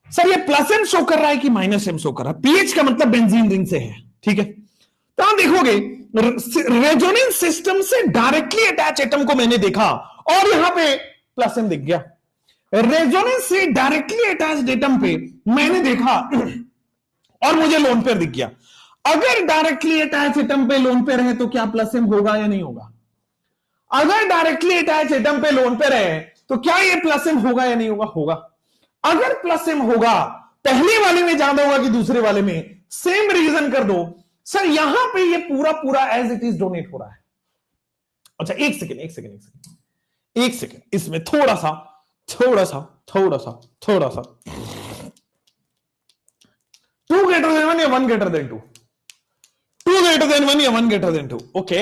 सर ये प्लस एम शो कर रहा है कि माइनस एम शो कर रहा है? पीएच का मतलब बेंजीन रिंग से है, ठीक है। तो आप देखोगे रेजोनेंस सिस्टम से डायरेक्टली अटैच एटम को मैंने देखा और यहां पे प्लस एम दिख गया। रेजोनेंस से डायरेक्टली अटैच एटम पे मैंने देखा और मुझे लोन पेयर दिख गया। अगर डायरेक्टली अटैच एटम पे लोन पेयर है तो क्या प्लस एम होगा या नहीं होगा? अगर डायरेक्टली अटैच एटम पे लोन पेयर है तो क्या ये प्लस एम होगा या नहीं होगा? होगा। अगर प्लस एम होगा, पहले वाले में ज्यादा होगा कि दूसरे वाले में? सेम रीजन कर दो। सर यहां पे ये पूरा पूरा एज इट इज डोनेट हो रहा है। अच्छा एक सेकेंड, इसमें थोड़ा सा 2 greater than 1 या 1 greater than 2? 2 greater than 1 या 1 greater than 2? ओके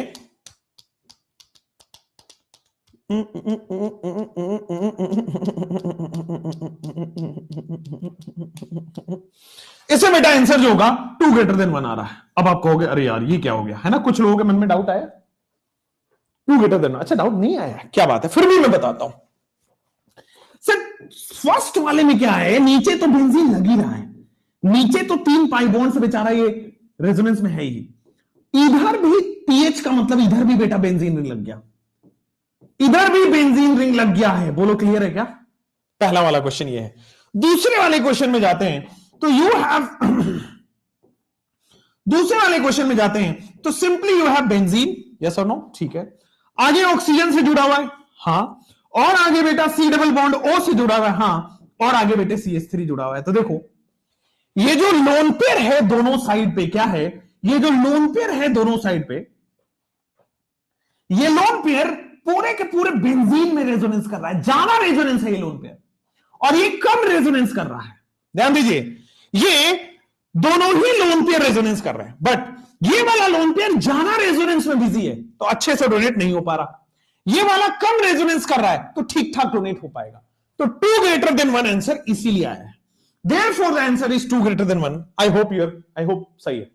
इससे बेटा आंसर जो होगा 2 greater than 1 आ रहा है। अब आप कहोगे अरे यार ये क्या हो गया, है ना? कुछ लोगों के मन में डाउट आया 2 greater than 1। अच्छा डाउट नहीं आया, क्या बात है, फिर भी मैं बताता हूं। सर फर्स्ट वाले में क्या है, नीचे तो बेंजीन लग ही रहा है, नीचे तो 3 पाई बॉन्ड से बेचारा ये रेजोनेंस में है ही। इधर भी पीएच का मतलब इधर भी बेटा बेंजीन रिंग लग गया, इधर भी बेंजीन रिंग लग गया है। बोलो क्लियर है क्या? पहला वाला क्वेश्चन ये है। दूसरे वाले क्वेश्चन में जाते हैं तो दूसरे वाले क्वेश्चन में जाते हैं तो simply you have benzene, yes और नो, ठीक है। आगे ऑक्सीजन से जुड़ा हुआ है, हाँ, और आगे बेटा सी डबल बॉन्ड ओ से जुड़ा हुआ है, हाँ, और आगे बेटे CH3 जुड़ा हुआ है। तो देखो ये जो लोन पेयर है दोनों साइड पे, क्या है, ये जो लोन पेयर है दोनों साइड पे, ये लोन पेयर पूरे के पूरे बेंजीन में रेजोनेंस कर रहा है, ज्यादा रेजोनेंस है ये लोन पेयर, और ये कम रेजोनेंस कर रहा है। ध्यान दीजिए, ये दोनों ही लोन पेयर रेजोनेंस कर रहे हैं, बट ये वाला लोन पेयर ज्यादा रेजोनेंस में बिजी है तो अच्छे से डोनेट नहीं हो पा रहा। ये वाला कम रेजोनेंस कर रहा है तो ठीक ठाक डोनेट हो पाएगा। तो 2 greater than 1 आंसर इसीलिए आया है। Therefore the answer is 2 greater than 1। I hope सही है,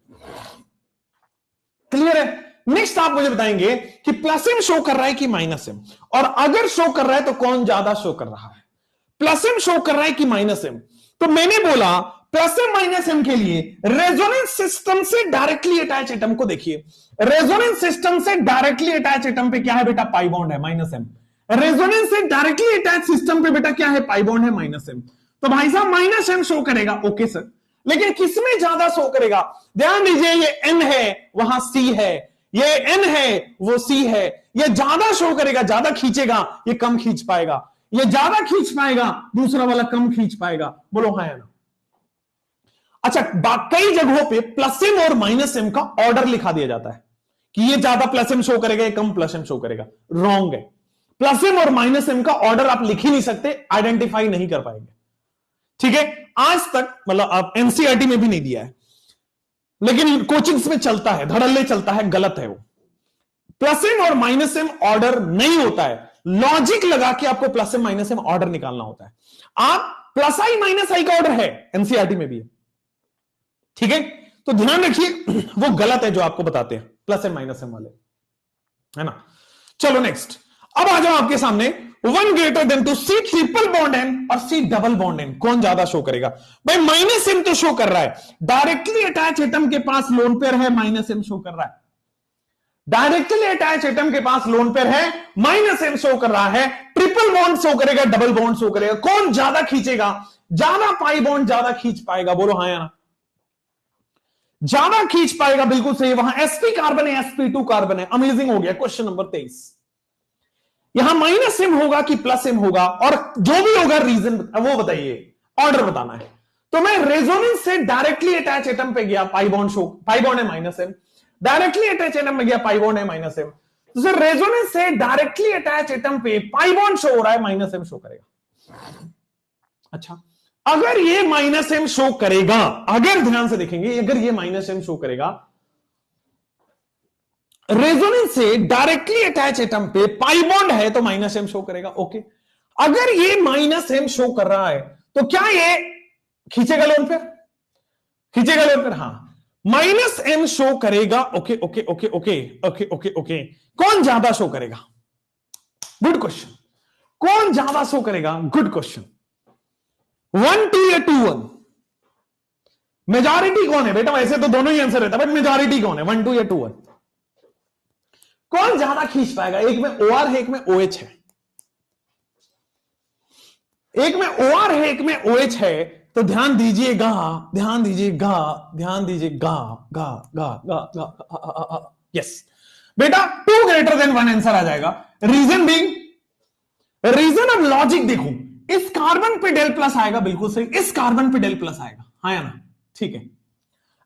क्लियर है। नेक्स्ट आप मुझे बताएंगे कि प्लस एम शो कर रहा है कि माइनस एम, और अगर शो कर रहा है तो कौन ज्यादा शो कर रहा है, प्लस एम शो कर रहा है कि माइनस एम? तो मैंने बोला प्लस एम माइनस एम के लिए रेजोनेंस सिस्टम से डायरेक्टली अटैच एटम को देखिए। रेजोनेंस सिस्टम से डायरेक्टली अटैच एटम पे क्या है बेटा? पाई बॉन्ड है, माइनस एम। रेजोनेंस से डायरेक्टली अटैच सिस्टम पे बेटा क्या है? पाई बॉन्ड है, माइनस एम। तो भाई साहब माइनस एम शो करेगा, ओके सर, लेकिन किसमें ज्यादा शो करेगा? ध्यान दीजिए, ये एन है, वहां सी है, ये एन है, वो सी है। ये ज्यादा शो करेगा, ज्यादा खींचेगा, ये कम खींच पाएगा, ये ज्यादा खींच पाएगा, दूसरा वाला कम खींच पाएगा। बोलो हाँ या ना? अच्छा, कई जगहों पे प्लस एम और माइनस एम का ऑर्डर लिखा दिया जाता है कि ये ज्यादा प्लस एम शो करेगा, ये कम प्लस एम शो करेगा। रॉन्ग है। प्लस एम और माइनस एम का ऑर्डर आप लिख ही नहीं सकते, आइडेंटिफाई नहीं कर पाएंगे, ठीक है। आज तक मतलब आप एनसीईआरटी में भी नहीं दिया है, लेकिन कोचिंग्स में चलता है, धड़ल्ले चलता है, गलत है वो। प्लस एम और माइनस एम ऑर्डर नहीं होता है, लॉजिक लगा के आपको plus M minus M order निकालना होता है। आप प्लस आई माइनस आई का ऑर्डर है, एनसीईआरटी में भी है, ठीक है। तो ध्यान रखिए वो गलत है जो आपको बताते हैं प्लस एम माइनस एम वाले, है ना। चलो नेक्स्ट, अब आ जाओ आपके सामने 1 greater than 2 C triple bond N और C डबल बॉन्ड एन, कौन ज्यादा शो करेगा? भाई माइनस एम तो शो कर रहा है, डायरेक्टली अटैच एटम के पास लोन पेयर है, माइनस एम शो कर रहा है। डायरेक्टली अटैच एटम के पास लोन पेयर है, माइनस एम शो कर रहा है। ट्रिपल बॉन्ड शो करेगा, डबल बॉन्ड शो करेगा, कौन ज्यादा खींचेगा? ज्यादा पाई बॉन्ड ज्यादा खींच पाएगा। बोलो हाँ या ना? ज्यादा खींच पाएगा, बिल्कुल सही। वहां sp कार्बन है, sp2 कार्बन है। अमेजिंग हो गया। क्वेश्चन नंबर 23, यहां माइनस एम होगा कि प्लस एम होगा, और जो भी होगा रीजन वो बताइए, ऑर्डर बताना है। तो मैं रेजोनेंस से डायरेक्टली अटैच एटम पे गया, पाई बॉन्ड है minus M. Directly attach atom में गया, पाई बॉन्ड है माइनस एम। तो सर रेजोनेंस से डायरेक्टली अटैच एटम पे पाई बॉन्ड शो हो रहा है, माइनस एम शो करेगा। अच्छा, अगर ये माइनस एम शो करेगा, अगर ध्यान से देखेंगे, अगर ये माइनस एम शो करेगा, रेजोनेंस से डायरेक्टली अटैच एटम पे पाई बॉन्ड है तो माइनस एम शो करेगा। ओके, अगर ये माइनस एम शो कर रहा है तो क्या ये खींचेगा लोन पेयर? खींचेगा लोन पेयर, हाँ, माइनस एम शो करेगा। Okay okay okay okay okay okay okay, कौन ज्यादा शो करेगा? गुड क्वेश्चन, कौन ज्यादा शो करेगा? Good question. 1-2 या 2-1? मेजॉरिटी कौन है बेटा? वैसे तो दोनों ही आंसर रहता है, बट मेजॉरिटी कौन है? 1-2 या 2-1? कौन ज्यादा खींच पाएगा? एक में OR है, एक में OH है। एक में OR है, एक में OH है, तो ध्यान दीजिएगा, ध्यान दीजिएगा, ध्यान दीजिएगा, गा गा गा गा, यस बेटा, 2 ग्रेटर देन 1 आंसर आ जाएगा। Reason being, reason of logic देखो, इस कार्बन पे डेल प्लस आएगा, बिल्कुल सही, इस कार्बन पे डेल प्लस आएगा, हाँ या ना? ठीक है,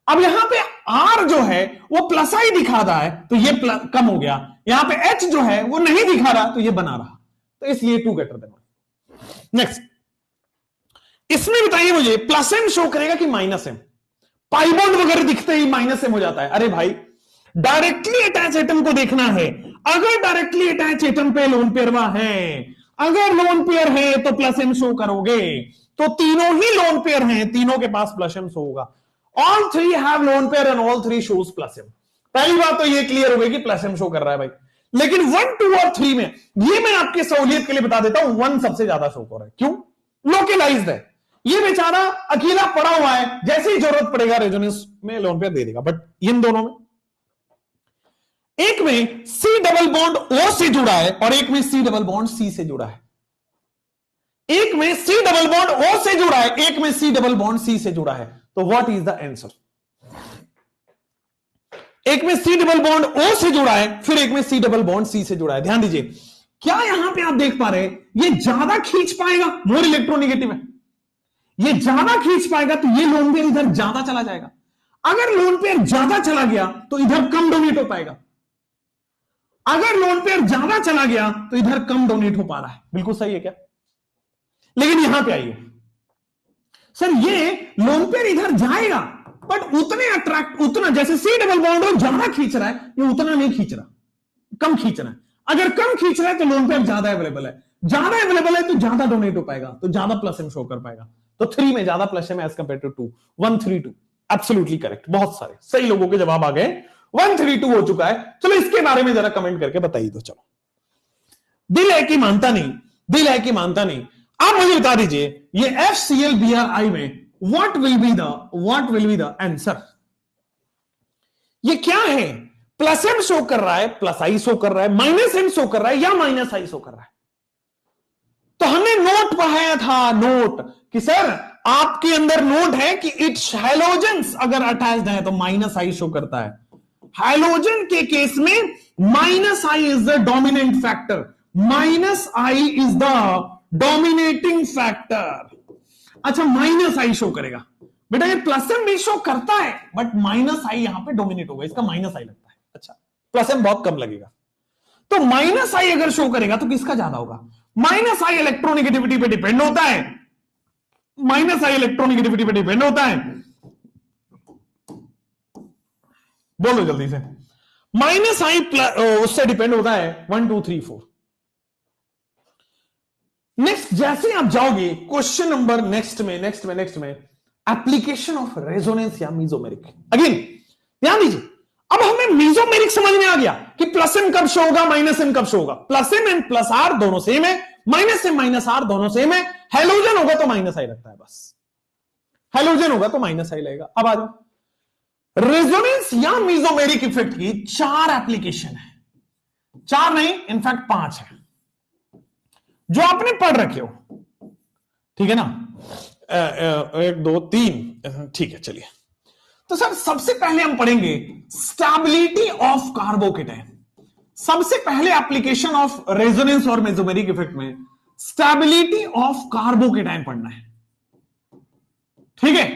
अब यहां पे R जो है वो प्लस आई दिखा रहा है तो ये कम हो गया, यहां पे H जो है वो नहीं दिखा रहा तो ये बना रहा, तो इसलिए 2 ग्रेटर देन 1। नेक्स्ट, इसमें बताइए मुझे, प्लस एम शो करेगा कि माइनस एम? पाई बॉन्ड वगैरह दिखते ही माइनस एम हो जाता है। अरे भाई, डायरेक्टली अटैच एटम को देखना है, अगर डायरेक्टली अटैच एटम पे लोन पेयर है, अगर लोन पेयर है तो प्लस एम शो करोगे, तो तीनों ही लोन पेयर हैं, तीनों के पास प्लस एम शो होगा। All 3 have lone pair and all 3 shows plus m। पहली बात तो ये क्लियर हो गई कि प्लस एम शो कर रहा है भाई, लेकिन 1, 2 और 3 में, ये मैं आपके सहूलियत के लिए बता देता हूं, 1 सबसे ज्यादा शो कर रहा है। क्यों? लोकलाइज्ड है, ये बेचारा अकेला पड़ा हुआ है, जैसे ही जरूरत पड़ेगा रेजोनेंस में लोन पेयर दे देगा। बट इन दोनों में, एक में C डबल बॉन्ड O से जुड़ा है और एक में C डबल बॉन्ड C से जुड़ा है। एक में C डबल बॉन्ड O से जुड़ा है, एक में C डबल बॉन्ड C से जुड़ा है, तो व्हाट इज द आंसर? एक में C डबल बॉन्ड O से जुड़ा है, फिर एक में C डबल बॉन्ड C से जुड़ा है। ध्यान दीजिए, क्या यहां पे आप देख पा रहे हैं, ये ज्यादा खींच पाएगा, मोर इलेक्ट्रोनेगेटिव है, ये ज्यादा खींच पाएगा तो ये लोन पेयर इधर ज्यादा चला जाएगा। अगर लोन पेयर ज्यादा चला गया तो इधर कम डोनेट हो पाएगा, अगर लोन पेयर ज्यादा चला गया तो इधर कम डोनेट हो पा रहा है। बिल्कुल सही है क्या? लेकिन यहां पे आइए सर, ये लोन पेयर इधर जाएगा बट उतना जैसे C डबल बॉन्ड ज्यादा खींच रहा है, ये उतना नहीं खींच रहा, कम खींच रहा है। अगर कम खींच रहा है तो लोन पेयर ज्यादा अवेलेबल है, ज्यादा अवेलेबल है तो ज्यादा डोनेट हो पाएगा, तो ज्यादा प्लस एम शो कर पाएगा। तो 3 में ज्यादा plus M as compare to 2, 1, 3, 2। Absolutely correct, बहुत सारे सही लोगों के जवाब आ गए, 1, 3, 2 हो चुका है। चलो इसके बारे में जरा कमेंट करके बताइए। तो चलो, दिल है कि मानता नहीं, दिल है कि मानता नहीं। आप मुझे बता दीजिए, ये FClBrI में what will be the answer? ये क्या है? प्लस एम शो कर रहा है, प्लस आई शो कर रहा है, माइनस एम शो कर रहा है, या माइनस आई शो कर रहा है? तो हमने नोट पढ़ाया था, नोट, कि सर आपके अंदर नोट है कि इट्स हैलोजेंस अगर अटैच्ड है तो माइनस आई शो करता है। हैलोजन के केस में minus I is the dominant factor, minus I is the dominating factor. अच्छा, माइनस आई शो करेगा बेटा, ये प्लस एम भी शो करता है बट माइनस आई यहां पे डोमिनेट होगा, इसका माइनस आई लगता है। अच्छा, प्लस एम बहुत कम लगेगा, तो माइनस आई अगर शो करेगा तो किसका ज्यादा होगा? माइनस आई इलेक्ट्रोनेगेटिविटी पे डिपेंड होता है, माइनस आई इलेक्ट्रोनेगेटिविटी पे डिपेंड होता है। बोलो जल्दी से, माइनस आई उससे डिपेंड होता है 1, 2, 3, 4। नेक्स्ट, जैसे आप जाओगे क्वेश्चन नंबर नेक्स्ट में एप्लीकेशन ऑफ रेजोनेंस या मीजोमेरिक। अगेन ध्यान दीजिए, अब हमें मीजोमेरिक समझ में आ गया कि प्लस एम कब शो होगा, माइनस एम कब शो होगा। Plus M and plus R दोनों सेम है, माइनस एम माइनस आर दोनों सेम है। हेलोजन होगा तो माइनस आई लगता है, बस हेलोजन होगा तो माइनस आई लगेगा। अब आ जाओ, रेजोनेंस या मीजोमेरिक इफेक्ट की 4 एप्लीकेशन है, 4 नहीं इनफैक्ट 5 है जो आपने पढ़ रखे हो, ठीक है ना? 1, 2, 3, ठीक है। चलिए, तो सर सबसे पहले हम पढ़ेंगे स्टेबिलिटी ऑफ कार्बोकेटाइन। सबसे पहले एप्लीकेशन ऑफ रेजोनेंस और मेसोमेरिक इफेक्ट में स्टेबिलिटी ऑफ कार्बोकेटाइन पढ़ना है, ठीक है।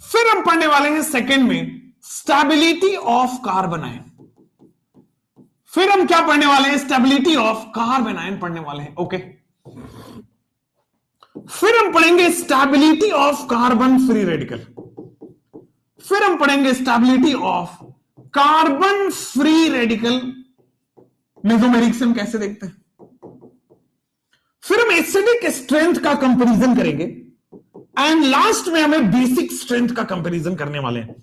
फिर हम पढ़ने वाले हैं सेकंड में स्टेबिलिटी ऑफ कार्बन आयन। फिर हम क्या पढ़ने वाले हैं? स्टेबिलिटी ऑफ कार्बन आयन पढ़ने वाले हैं, ओके। फिर हम पढ़ेंगे stability of carbon free radical, फिर हम पढ़ेंगे stability of carbon free radical, mesomeric से हम कैसे देखते हैं। फिर हम एसिडिक स्ट्रेंथ का कंपैरिजन करेंगे एंड लास्ट में हमें बेसिक स्ट्रेंथ का कंपैरिजन करने वाले हैं।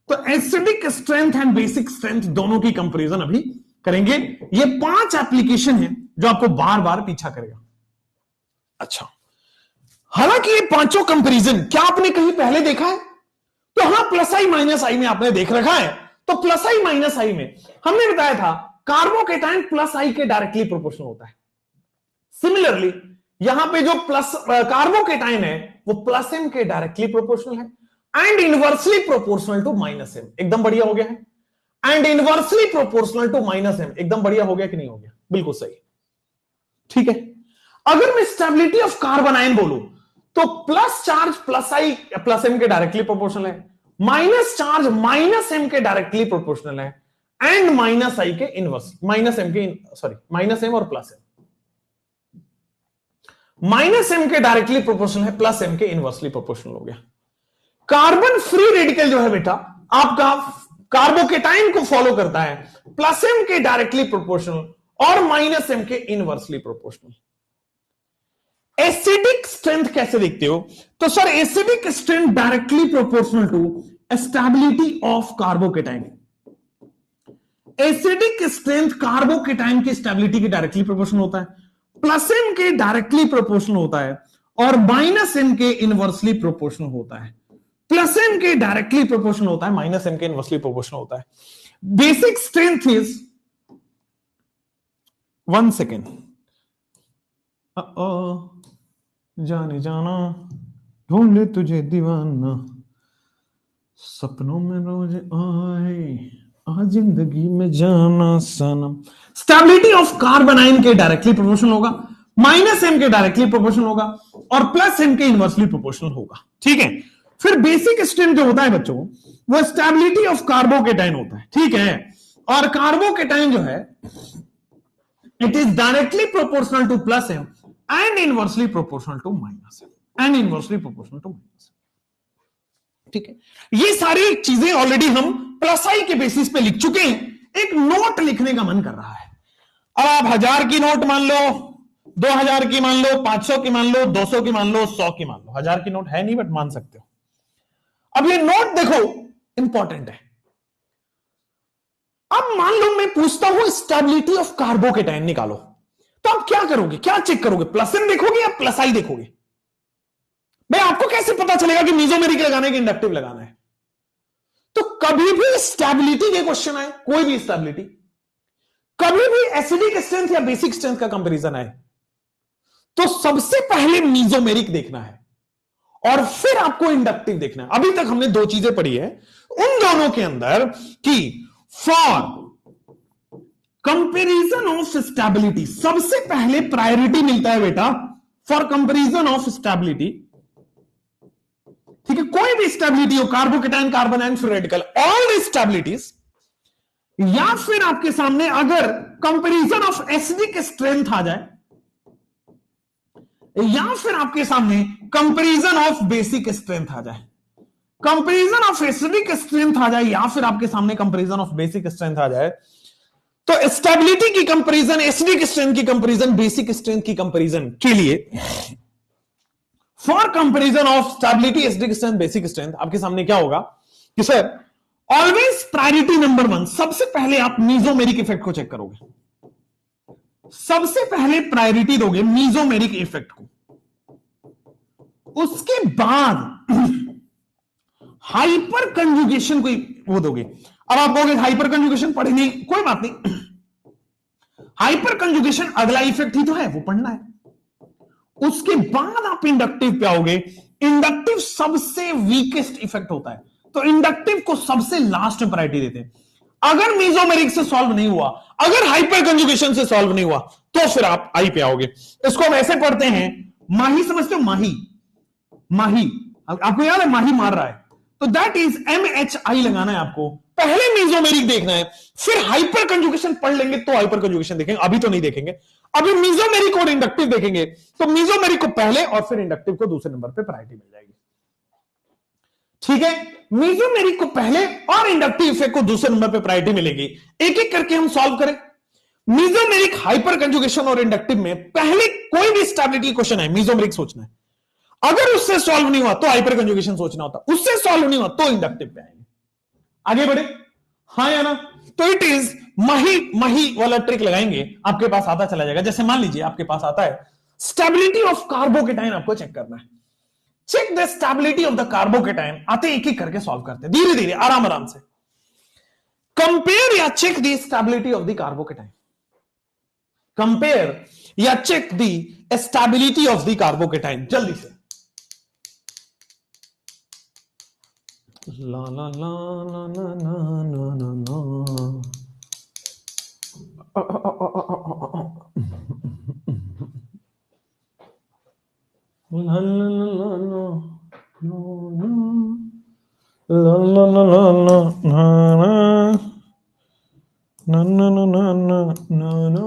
तो acidic strength and basic strength दोनों की कंपैरिजन अभी करेंगे। ये 5 एप्लीकेशन है जो आपको बार बार पीछा करेगा। अच्छा, हालांकि ये पांचों कंपैरिजन क्या आपने कहीं पहले देखा है? तो हाँ, प्लस आई माइनस आई में आपने देख रखा है। तो प्लस आई माइनस आई में हमने बताया था कार्बोकेटाइन प्लस आई के डायरेक्टली प्रोपोर्शनल होता है। सिमिलरली यहां पे जो प्लस कार्बोकेटाइन है वो प्लस एम के डायरेक्टली प्रोपोर्शनल है and inversely proportional to minus M. एकदम बढ़िया हो गया है। And inversely proportional to minus M, एकदम बढ़िया हो गया कि नहीं हो गया? बिल्कुल सही, ठीक है। अगर मैं स्टेबिलिटी ऑफ कार्बन आयन बोलूं तो प्लस चार्ज प्लस आई प्लस एम के डायरेक्टली प्रोपोर्शनल है, माइनस चार्ज माइनस एम के डायरेक्टली प्रोपोर्शनल है एंड माइनस आई के इनवर्स, माइनस एम के सॉरी माइनस एम और प्लस एम, माइनस एम के डायरेक्टली प्रोपोर्शनल है, प्लस एम के इनवर्सली प्रोपोर्शनल हो गया। कार्बन फ्री रेडिकल जो है बेटा आपका कार्बोकेटाइन को फॉलो करता है, प्लस एम के डायरेक्टली प्रोपोर्शनल और माइनस एम के इनवर्सली प्रोपोर्शनल। एसिडिक स्ट्रेंथ कैसे देखते हो? तो sir acidic strength directly proportional to stability of carbocation. Acidic strength carbocation की स्टेबिलिटी के डायरेक्टली प्रोपोर्शनल होता है, प्लस एम के डायरेक्टली प्रोपोर्शनल होता है और माइनस एम के इनवर्सली प्रोपोर्शनल होता है। प्लस एम के डायरेक्टली प्रोपोर्शनल होता है, माइनस एम के इनवर्सली प्रोपोर्शनल होता है। बेसिक स्ट्रेंथ इज 1 सेकेंड, जाने जाना ढूंढे तुझे दीवाना, सपनों में रोज आए आ जिंदगी में जाना सनम। स्टेबिलिटी ऑफ कार्बन आयन के डायरेक्टली प्रोपोर्शनल होगा, माइनस एम के डायरेक्टली प्रोपोर्शनल होगा और प्लस एम के इनवर्सली प्रोपोर्शनल होगा, ठीक है। फिर बेसिक स्ट्रेंथ जो होता है बच्चों वो स्टेबिलिटी ऑफ कार्बोकेटाइन होता है, ठीक है। और कार्बोकेटाइन जो है it is directly proportional to plus M and inversely proportional to minus M and inversely proportional to minus M, ठीक है। ये सारी चीजें ऑलरेडी हम प्लस आई के बेसिस पे लिख चुके हैं। एक नोट लिखने का मन कर रहा है। अब आप 1000 की नोट मान लो, 2000 की मान लो, 500 की मान लो, 200 की मान लो, 100 की मान लो। 1000 की नोट है नहीं बट मान सकते हो। अब ये नोट देखो इंपॉर्टेंट है। अब मान लो मैं पूछता हूं स्टेबिलिटी ऑफ कार्बोकेटाइन निकालो, तो आप क्या करोगे? क्या चेक करोगे? प्लस एम देखोगे या प्लस आई देखोगे? भाई आपको कैसे पता चलेगा कि मेसोमेरिक लगाना है कि इंडक्टिव लगाना है? तो कभी भी स्टेबिलिटी के क्वेश्चन आए, कोई भी स्टेबिलिटी, कभी भी एसिडिक स्ट्रेंथ या बेसिक स्ट्रेंथ का कंपैरिजन आए, तो सबसे पहले मेसोमेरिक देखना है और फिर आपको इंडक्टिव देखना है। अभी तक हमने 2 चीजें पढ़ी है उन दोनों के अंदर कि फॉर कंपैरिजन ऑफ स्टेबिलिटी सबसे पहले प्रायोरिटी मिलता है बेटा फॉर कंपैरिजन ऑफ स्टेबिलिटी, ठीक है। कोई भी स्टेबिलिटी हो, carbocation, carbon ion, free radical, all stabilities, या फिर आपके सामने अगर कंपैरिजन ऑफ एसिडिक स्ट्रेंथ आ जाए, या फिर आपके सामने कंपैरिजन ऑफ बेसिक स्ट्रेंथ आ जाए, कंपैरिजन ऑफ एसिडिक स्ट्रेंथ आ जाए, या फिर आपके सामने कंपैरिजन ऑफ बेसिक स्ट्रेंथ आ जाए, तो स्टेबिलिटी की कंपैरिजन, एसिडिक स्ट्रेंथ की कंपैरिजन, बेसिक स्ट्रेंथ की कंपैरिजन के लिए for comparison of stability, acidic strength, basic strength आपके सामने क्या होगा कि सर ऑलवेज प्रायोरिटी नंबर 1, सबसे पहले आप मेसोमेरिक इफेक्ट को चेक करोगे। सबसे पहले प्रायोरिटी दोगे मेसोमेरिक इफेक्ट को, उसके बाद हाइपर कंजुगेशन को वो दोगे। अब आप कहोगे हाइपर कंजुगेशन पढ़े नहीं, कोई बात नहीं, हाइपर कंजुगेशन अगला इफेक्ट ही तो है, वो पढ़ना है। उसके बाद आप इंडक्टिव पे आओगे। इंडक्टिव सबसे वीकेस्ट इफेक्ट होता है, तो इंडक्टिव को सबसे लास्ट में प्रायोरिटी देते हैं। अगर मेसोमेरिक से सॉल्व नहीं हुआ, अगर हाइपर कंजुगेशन से सॉल्व नहीं हुआ, तो फिर आप आई पे आओगे। इसको हम ऐसे पढ़ते हैं, माही समझते हो? माही, माही आपको याद है माही मार रहा है, तो दैट इज MHI लगाना है आपको। पहले मेसोमेरिक देखना है, फिर हाइपर कंजुगेशन पढ़ लेंगे तो हाइपर कंजुगेशन देखेंगे, अभी तो नहीं देखेंगे। अभी मीजोमेरिक और इंडक्टिव देखेंगे तो मीजोमेरिक को पहले और फिर इंडक्टिव को दूसरे नंबर पे प्रायोरिटी मिल जाएगी। ठीक है, मीजोमेरिक को पहले और इंडक्टिव इफेक्ट को दूसरे नंबर पे प्रायोरिटी मिलेगी। एक एक करके हम सॉल्व करें। मीजोमेरिक हाइपर कंजुगेशन और इंडक्टिव में पहले कोई भी स्टेबिलिटी क्वेश्चन है मीजोमेरिक सोचना है, अगर उससे सॉल्व नहीं हुआ तो हाइपर कंजुगेशन सोचना होता, उससे सॉल्व नहीं हुआ तो इंडक्टिव पे आएंगे। आगे बढ़े, हाँ या ना? तो इट इज मही वाला ट्रिक लगाएंगे, आपके पास आता चला जाएगा। जैसे मान लीजिए आपके पास आता है स्टेबिलिटी ऑफ कार्बोकेटाइन, आपको चेक करना है। Check the stability of the carbocation. आते एक एक करके सॉल्व करते हैं, धीरे धीरे आराम आराम से। कंपेयर या check the stability of the carbocation. Compare या check the stability of the carbocation. जल्दी से। ला ला ला ला ला ला ला ला। La la la la la la la la la la na na na na na na na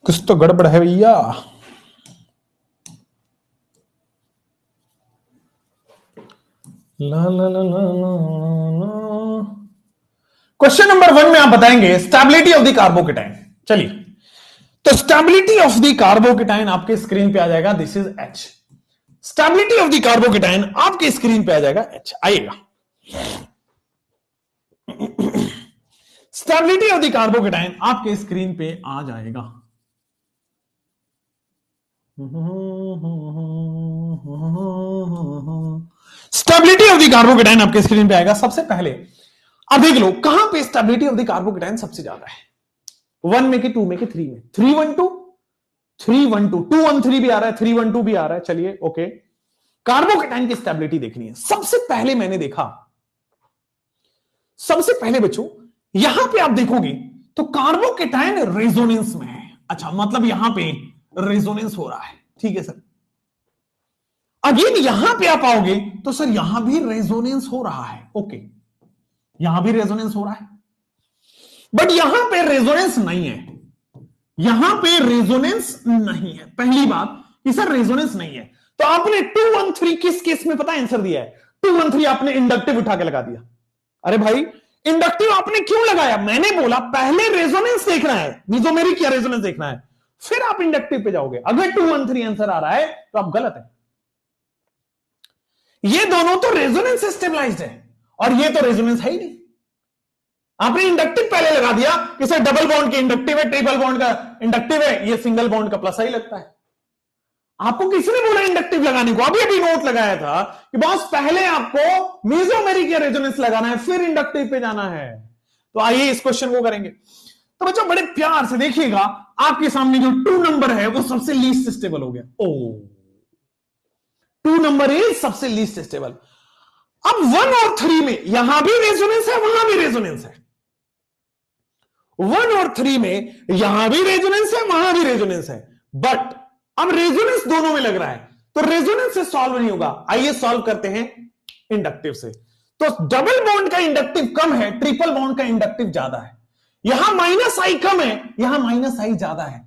कुछ तो गड़बड़ है भैया। ला ला ला ला ला। Question number 1 में आप बताएंगे स्टेबिलिटी ऑफ द कार्बोकेटाइन। चलिए, तो स्टेबिलिटी ऑफ द कार्बोकेटाइन आपके स्क्रीन पे आ जाएगा, this is H। Stability of the carbocation आपके स्क्रीन पे आ जाएगा H, आइएगा। स्टेबिलिटी ऑफ द कार्बोकेटाइन आपके स्क्रीन पे आ जाएगा। स्टेबिलिटी ऑफ द कार्बोकेटाइन आपके स्क्रीन पे आएगा। सबसे पहले अब देख लो कहां पे स्टेबिलिटी ऑफ द कार्बोकेटाइन सबसे ज्यादा है, 1 में कि 2 में कि 3 में? 312 312 213 भी आ रहा है, 312 भी आ रहा है। चलिए ओके, कार्बोकेटाइन की स्टेबिलिटी देखनी है। सबसे पहले मैंने देखा, सबसे पहले बच्चों यहां पे आप देखोगे तो कार्बोकेटाइन रेजोनेंस में है। अच्छा, मतलब यहां पे रेजोनेंस हो रहा है। ठीक है सर। अगेन यहां पे आप आओगे तो सर यहां भी रेजोनेंस हो रहा है। ओके, यहां भी रेजोनेंस हो रहा है, बट यहां पे रेजोनेंस नहीं है। यहां पे रेजोनेंस नहीं है। पहली बात कि सर रेजोनेंस नहीं है, तो आपने 213 किस केस में पता आंसर दिया है? 213 आपने इंडक्टिव उठा के लगा दिया। अरे भाई इंडक्टिव आपने क्यों लगाया? मैंने बोला पहले रेजोनेंस देखना है, मीजोमेरिक या रेजोनेंस देखना है, फिर आप इंडक्टिव पे जाओगे। अगर 213 आंसर आ रहा है तो आप गलत है। ये दोनों तो रेजोनेंस से स्टेबलाइज्ड है और ये तो रेजोनेंस है ही नहीं। आपने इंडक्टिव पहले लगा दिया कि सर डबल बॉन्ड के इंडक्टिव है, ट्रिपल बॉन्ड का इंडक्टिव है, ये सिंगल बॉन्ड का प्लस ही लगता है। आपको किसी ने बोला इंडक्टिव लगाने को? अभी अभी नोट लगाया था कि बॉस पहले आपको मीजोमेरिक या रेजोनेंस लगाना है, फिर इंडक्टिव पे जाना है। तो आइए इस क्वेश्चन को करेंगे। तो बच्चों बड़े प्यार से देखिएगा, आपके सामने जो 2 नंबर है वो सबसे लीस्ट स्टेबल हो गया। ओ 2 नंबर इज सबसे लीस्ट स्टेबल। अब 1 और 3 में यहां भी रेजोनेंस है, वहां भी रेजोनेंस है। 1 और 3 में यहां भी रेजोनेंस है, वहां भी रेजोनेंस है, बट अब रेजोनेंस दोनों में लग रहा है, तो रेजोनेंस से सॉल्व नहीं होगा। आइए सॉल्व करते हैं इंडक्टिव से। तो डबल बॉन्ड का इंडक्टिव कम है, ट्रिपल बॉन्ड का इंडक्टिव ज्यादा है। यहां माइनस आई कम है, यहां माइनस आई ज्यादा है,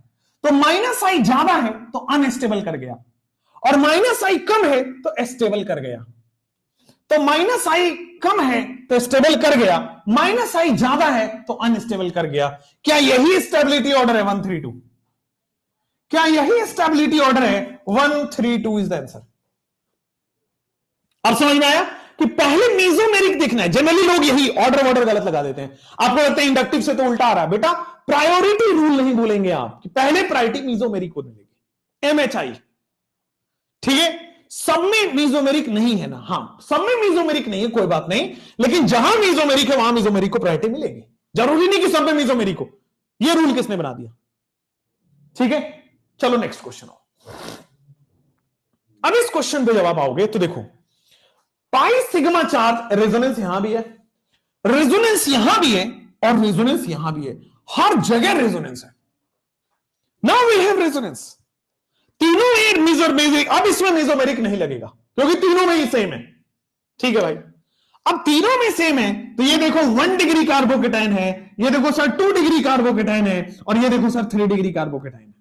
तो माइनस आई ज्यादा है तो अनस्टेबल कर गया, और माइनस आई कम है तो स्टेबल कर गया। तो माइनस आई कम है तो स्टेबल कर गया, माइनस आई ज्यादा है तो अनस्टेबल कर गया। क्या यही स्टेबिलिटी ऑर्डर है 132? क्या यही स्टेबिलिटी ऑर्डर है 132 इज द आंसर। अब समझ में आया कि पहले मेसोमेरिक देखना है। जनरली लोग यही ऑर्डर गलत लगा देते हैं। आपको लगता है इंडक्टिव से तो उल्टा आ रहा है। बेटा प्रायोरिटी रूल नहीं भूलेंगे आप कि पहले प्रायोरिटी मेसोमेरिक को मिलेगी, MHI। ठीक है, सब में मेसोमेरिक नहीं है ना? हां, सब में मेसोमेरिक नहीं है, कोई बात नहीं, लेकिन जहां मेसोमेरिक है वहां मेसोमेरिक को प्रायोरिटी मिलेगी। जरूरी नहीं कि सब में मेसोमेरिक हो। यह रूल किसने बना दिया? ठीक है, चलो नेक्स्ट क्वेश्चन आओ। अब इस क्वेश्चन पे जवाब आओगे तो देखो, पाई सिग्मा चार्ज रेजोनेंस यहां भी है, रेजोनेंस यहां भी है, और रेजोनेंस यहां भी है। हर जगह रेजोनेंस है। Now we have resonance. तीनों मेसोमेरिक। अब इसमें मेसोमेरिक नहीं लगेगा क्योंकि तीनों में ही सेम है। ठीक है भाई। अब तीनों में सेम है, तो ये देखो 1 डिग्री कार्बोकेटाइन है, ये देखो सर 2 डिग्री कार्बोकेटाइन है, और ये देखो सर 3 डिग्री कार्बोकेटाइन है।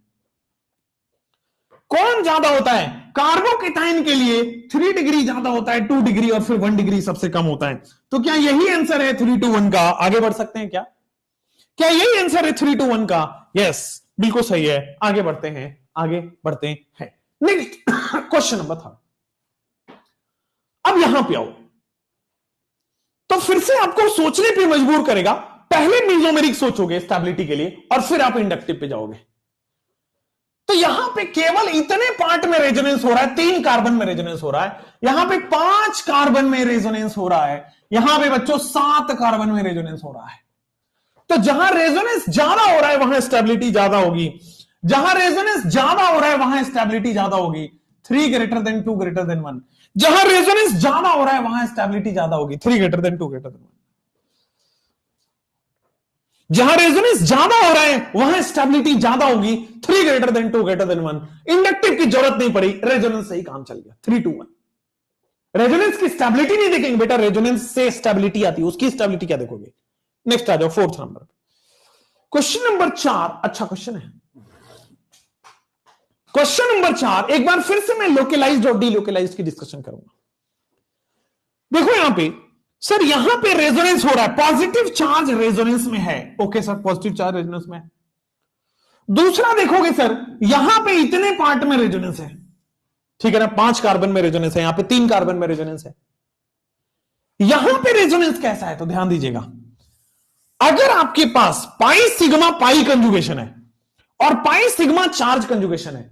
कौन ज्यादा होता है? कार्बोकेटाइन के लिए 3 डिग्री ज्यादा होता है 2 डिग्री, और फिर 1 डिग्री सबसे कम होता है। तो क्या यही आंसर है 3 to 1 का? आगे बढ़ सकते हैं क्या? क्या यही आंसर है 3 to 1 का? यस, बिल्कुल सही है। आगे बढ़ते हैं, आगे बढ़ते हैं। Next question number 3। अब यहां पे आओ, तो फिर से आपको सोचने पे मजबूर करेगा। पहले मेसोमेरिक सोचोगे स्टेबिलिटी के लिए, और फिर आप इंडक्टिव पे जाओगे। तो यहां पे केवल इतने पार्ट में रेजोनेंस हो रहा है, 3 कार्बन में रेजोनेंस हो रहा है, यहां पे 5 कार्बन में रेजोनेंस हो रहा है, यहां पे बच्चों 7 कार्बन में रेजोनेंस हो रहा है। तो जहां रेजोनेंस ज्यादा हो रहा है वहां स्टेबिलिटी ज्यादा होगी, जहां रेजोनेंस ज्यादा हो रहा है वहां स्टेबिलिटी ज्यादा होगी। 3 greater than 2 greater than 1। जहां रेजोनेंस ज्यादा हो रहा है वहां स्टेबिलिटी ज्यादा होगी। 3 greater than 2 greater than 1। जहां रेजोनेंस ज्यादा हो रहा है वहां स्टेबिलिटी ज्यादा होगी। 3 greater than 2 greater than 1। Inductive की जरूरत नहीं पड़ी, रेजोनेंस से ही काम चल गया। 3 to 1। रेजोनेंस की स्टेबिलिटी नहीं देखेंगे बेटा, रेजोनेंस से स्टेबिलिटी आती है, उसकी स्टेबिलिटी क्या देखोगे? नेक्स्ट आ जाओ 4th नंबर। क्वेश्चन नंबर 4 अच्छा क्वेश्चन है। क्वेश्चन नंबर 4 एक बार फिर से मैं लोकलाइज्ड और डीलोकलाइज्ड की डिस्कशन करूंगा। देखो यहां पे सर, यहां पे रेजोनेंस हो रहा है, पॉजिटिव चार्ज रेजोनेंस में है। Okay sir, positive charge resonance में है। दूसरा देखोगे सर, यहां पे इतने पार्ट में रेजोनेंस है, ठीक है ना, 5 कार्बन में रेजोनेंस है, यहां पे 3 कार्बन में रेजोनेंस है। यहां पे रेजोनेंस कैसा है? तो ध्यान दीजिएगा, अगर आपके पास पाई सिग्मा पाई कंजुगेशन है और पाई सिग्मा चार्ज कंजुगेशन है,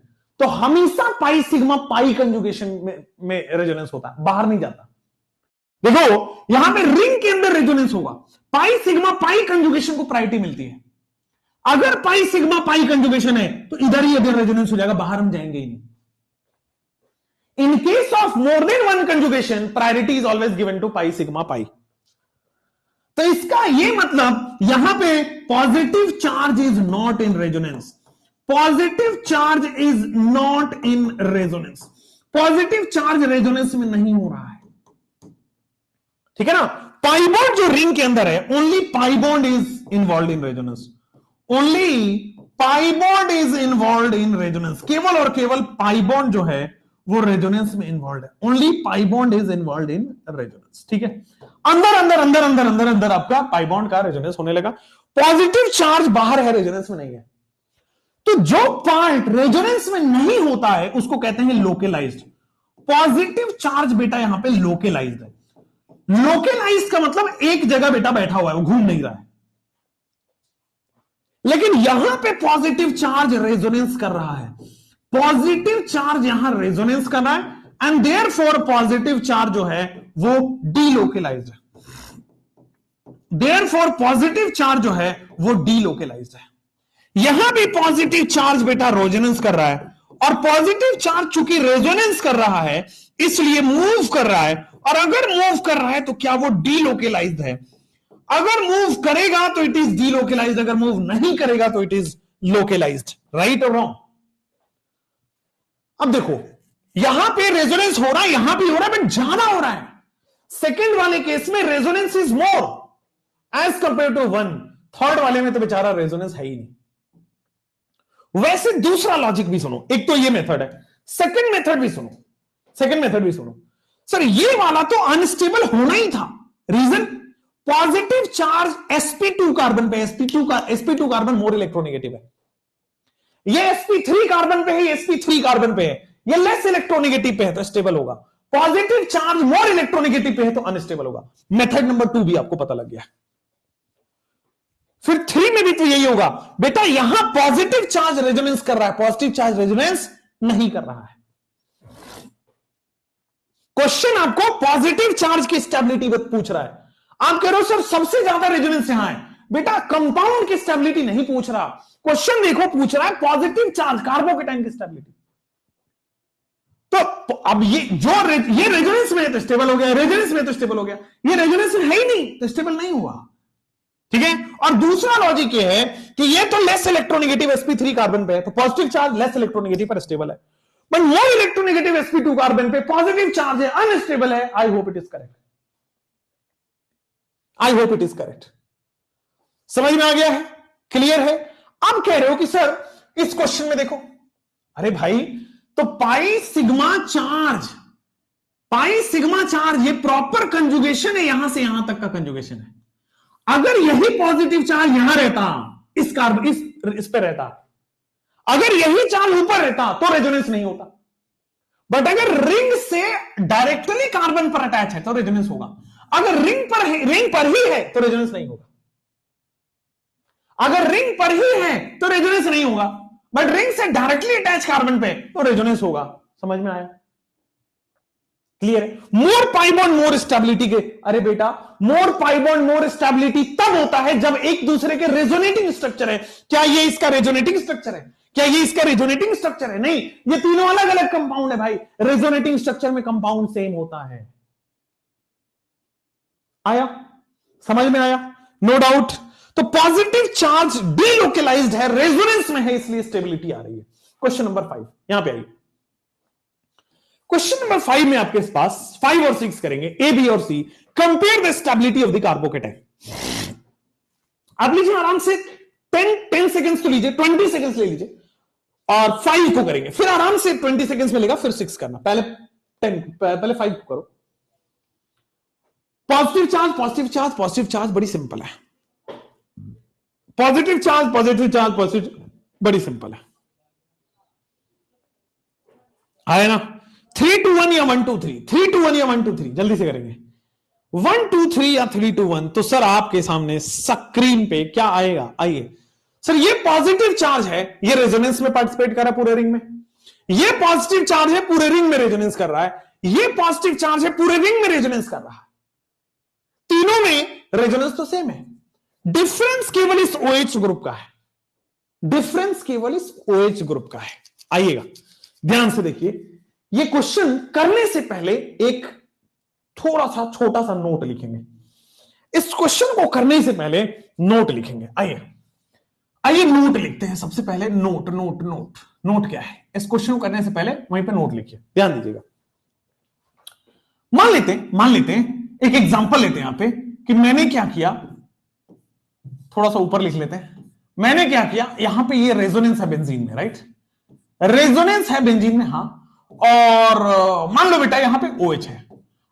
तो हमेशा पाई सिग्मा पाई कंजुगेशन में रेजोनेंस होता है, बाहर नहीं जाता। देखो यहां पे रिंग के अंदर रेजोनेंस होगा, पाई सिग्मा पाई कंजुगेशन को प्रायोरिटी मिलती है। अगर पाई सिग्मा पाई कंजुगेशन है तो इधर ही इधर रेजोनेंस हो जाएगा, बाहर हम जाएंगे ही नहीं। In case of more than 1 conjugation, priority is always given to pi sigma pi. तो इसका यह मतलब यहां पे positive charge is not in resonance, positive charge is not in resonance, positive charge resonance में नहीं हो रहा है, ठीक है ना। पाई बॉन्ड जो रिंग के अंदर है, only pi bond is involve in resonance, only pi bond is involve in resonance. केवल और केवल पाई बॉन्ड जो है वो रेजोनेंस में इन्वॉल्व है, only pi bond is involve in resonance, ठीक है। अंदर अंदर अंदर अंदर अंदर अंदर आपका पाई बॉन्ड का रेजोनेंस होने लगा, पॉजिटिव चार्ज बाहर है, रेजोनेंस में नहीं है। तो जो पार्ट रेजोनेंस में नहीं होता है उसको कहते हैं लोकलाइज्ड। पॉजिटिव चार्ज बेटा यहां पे लोकलाइज्ड है। लोकलाइज्ड का मतलब एक जगह बेटा बैठा हुआ है, वो घूम नहीं रहा है। लेकिन यहां पे पॉजिटिव चार्ज रेजोनेंस कर रहा है, पॉजिटिव चार्ज यहां रेजोनेंस कर रहा है, एंड देयरफॉर पॉजिटिव चार्ज जो है वो डीलोकलाइज्ड है। देयरफॉर पॉजिटिव चार्ज जो है वो डीलोकलाइज्ड है। यहां भी पॉजिटिव चार्ज बेटा रेजोनेंस कर रहा है, और पॉजिटिव चार्ज चूंकि रेजोनेंस कर रहा है इसलिए मूव कर रहा है, और अगर मूव कर रहा है तो क्या वो डीलोकलाइज्ड है? अगर मूव करेगा तो इट इज डीलोकलाइज्ड, अगर मूव नहीं करेगा तो इट इज लोकलाइज्ड। राइट और रॉन्ग? अब देखो यहां पे रेजोनेंस हो रहा है, यहां भी हो रहा है, बट ज्यादा हो रहा है। सेकंड वाले केस में resonance is more as compare to 1। Third वाले में तो बेचारा रेजोनेंस है ही नहीं। वैसे दूसरा लॉजिक भी सुनो, एक तो ये मेथड है, सेकंड मेथड भी सुनो, सेकंड मेथड भी सुनो। सर ये वाला तो अनस्टेबल होना ही था, reason positive charge sp2 carbon पे, sp2 कार्बन मोर इलेक्ट्रोनेगेटिव है, ये sp3 कार्बन पे है, sp3 कार्बन पे है, ये लेस इलेक्ट्रोनेगेटिव पे है तो स्टेबल होगा, पॉजिटिव चार्ज मोर इलेक्ट्रोनेगेटिव पे है तो अनस्टेबल होगा। मेथड नंबर 2 भी आपको पता लग गया। फिर 3 में भी तो यही होगा बेटा, यहां पॉजिटिव चार्ज रेजोनेंस कर रहा है, पॉजिटिव चार्ज रेजोनेंस नहीं कर रहा है। क्वेश्चन आपको पॉजिटिव चार्ज की स्टेबिलिटी पूछ रहा है, आप कह रहे हो सर सबसे ज्यादा रेजोनेंस यहां है, बेटा कंपाउंड की स्टेबिलिटी नहीं पूछ रहा, क्वेश्चन देखो पूछ रहा है पॉजिटिव चार्ज कार्बोकेटाइन की स्टेबिलिटी। तो अब ये रेजोनेंस में है तो स्टेबल हो गया, रेजोनेंस में तो स्टेबल हो गया, ये रेजोनेंस में है ही नहीं तो स्टेबल नहीं हुआ, ठीक है। और दूसरा लॉजिक ये है कि ये तो लेस इलेक्ट्रोनेगेटिव sp3 कार्बन पे है तो पॉजिटिव चार्ज लेस इलेक्ट्रोनेगेटिव पर स्टेबल है, but more electronegative sp2 carbon पे पॉजिटिव चार्ज है, अनस्टेबल है। I hope it is correct. I hope it is correct. समझ में आ गया है? क्लियर है? अब कह रहे हो कि सर इस क्वेश्चन में देखो, अरे भाई तो पाई सिग्मा चार्ज ये प्रॉपर कंजुगेशन है, यहां से यहां तक का कंजुगेशन है। अगर यही पॉजिटिव चार्ज यहां रहता, इस कार्बन इस पे रहता, अगर यही चार्ज ऊपर रहता तो रेजोनेंस नहीं होता। बट अगर रिंग से डायरेक्टली कार्बन पर अटैच है तो रेजोनेंस होगा। अगर रिंग पर ही है तो रेजोनेंस नहीं होगा। अगर रिंग पर ही है तो रेजोनेंस नहीं होगा, बट रिंग से डायरेक्टली अटैच कार्बन पे तो रेजोनेंस होगा। समझ में आया? क्लियर है? मोर पाई बॉन्ड मोर स्टेबिलिटी के, अरे बेटा मोर पाई बॉन्ड मोर स्टेबिलिटी तब होता है जब एक दूसरे के रेजोनेटिंग स्ट्रक्चर है। क्या ये इसका रेजोनेटिंग स्ट्रक्चर है? क्या ये इसका रेजोनेटिंग स्ट्रक्चर है? नहीं, ये तीनों अलग अलग कंपाउंड है भाई। रेजोनेटिंग स्ट्रक्चर में कंपाउंड सेम होता है। आया? समझ में आया? No doubt. तो पॉजिटिव चार्ज डीलोकलाइज्ड है, रेजोनेंस में है, इसलिए स्टेबिलिटी आ रही है। क्वेश्चन नंबर 5 यहां पे आइए। क्वेश्चन नंबर 5 में आपके पास 5 और 6 करेंगे, ए बी और C. Compare the stability of the carbocation. आप लीजिए आराम से 10 सेकेंड्स तो लीजिए, 20 सेकेंड्स ले लीजिए और 5 को करेंगे, फिर आराम से 20 सेकेंड्स मिलेगा, फिर 6 करना। पहले 5 को करो। पॉजिटिव चार्ज बड़ी सिंपल है। पॉजिटिव चार्ज बड़ी सिंपल है। आया ना? 3 to 1 या 1 to 3, 3 to 1 या 1 to 3, जल्दी से करेंगे। 1 to 3 या 3 to 1, तो सर आपके सामने स्क्रीन पे क्या आएगा? आइए सर, ये पॉजिटिव चार्ज है, ये रेजोनेंस में पार्टिसिपेट कर रहा है पूरे रिंग में। ये पॉजिटिव चार्ज है, पूरे रिंग में रेजोनेंस कर रहा है। ये पॉजिटिव चार्ज है, पूरे रिंग में रेजोनेंस कर रहा है। तीनों में रेजोनेंस तो सेम है, डिफरेंस केवल इस OH ग्रुप का है। डिफरेंस केवल इस OH ग्रुप का है। आइएगा ध्यान से देखिए, ये क्वेश्चन करने से पहले एक थोड़ा सा छोटा सा नोट लिखेंगे। इस क्वेश्चन को करने से पहले नोट लिखेंगे। आइए नोट लिखते हैं। सबसे पहले नोट क्या है? इस क्वेश्चन को करने से पहले वहीं पे नोट लिखिए, ध्यान दीजिएगा। मान लेते हैं एक एग्जांपल लेते हैं यहां पे कि मैंने क्या किया, थोड़ा सा ऊपर लिख लेते हैं। मैंने क्या किया, यहां पे ये रेजोनेंस है बेंजीन में, राइट? रेजोनेंस है बेंजीन में, हां। और मान लो बेटा यहां पे OH है।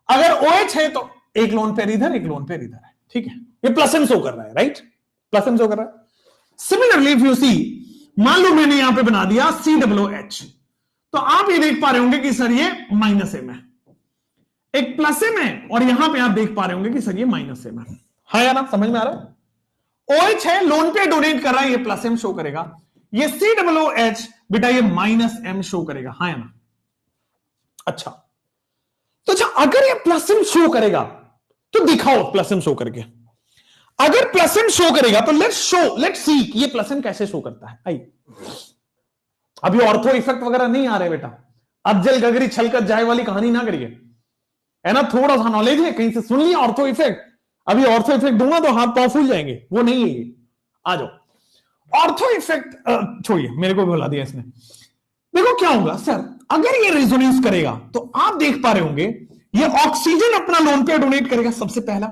अगर OH है तो एक लोन पेयर इधर, एक लोन पेयर इधर है, ठीक है? ये प्लस एम शो कर रहा है, राइट? प्लस एम शो कर रहा है। सिमिलरली इफ यू सी, मान लो मैंने यहां पे बना दिया COOH, तो आप ये देख पा रहे होंगे कि सर ये -M है, एक प्लस एम है, और यहां पे आप देख पा रहे होंगे कि सर ये -M है। हाँ या ना? समझ में आ रहा है? OH है, लोन पे डोनेट कर रहा है, ये प्लस एम शो करेगा। ये COOH बेटा ये -M शो करेगा। हाँ या ना? अच्छा, तो अच्छा अगर ये प्लस एम शो करेगा तो दिखाओ प्लस एम शो करके। अगर प्लस एम शो करेगा तो लेट्स सी ये प्लस एम कैसे शो करता है। आइए, अभी ऑर्थो इफेक्ट वगैरह नहीं आ रहे बेटा, अज्जल गगरी छलकत जाए वाली कहानी ना करिए, है ना? थोड़ा सा नॉलेज है, कहीं से सुन लिया ऑर्थो इफेक्ट, अभी ऑर्थो इफेक्ट दूंगा तो हाथ पांव फूल जाएंगे, वो नहीं है ये। आ जाओ ऑर्थो इफेक्ट छोड़िए, मेरे को भी बुला दिया इसने। देखो क्या होगा सर, अगर ये रेजोनेंस करेगा तो आप देख पा रहे होंगे ये ऑक्सीजन अपना लोन पेयर डोनेट करेगा। सबसे पहला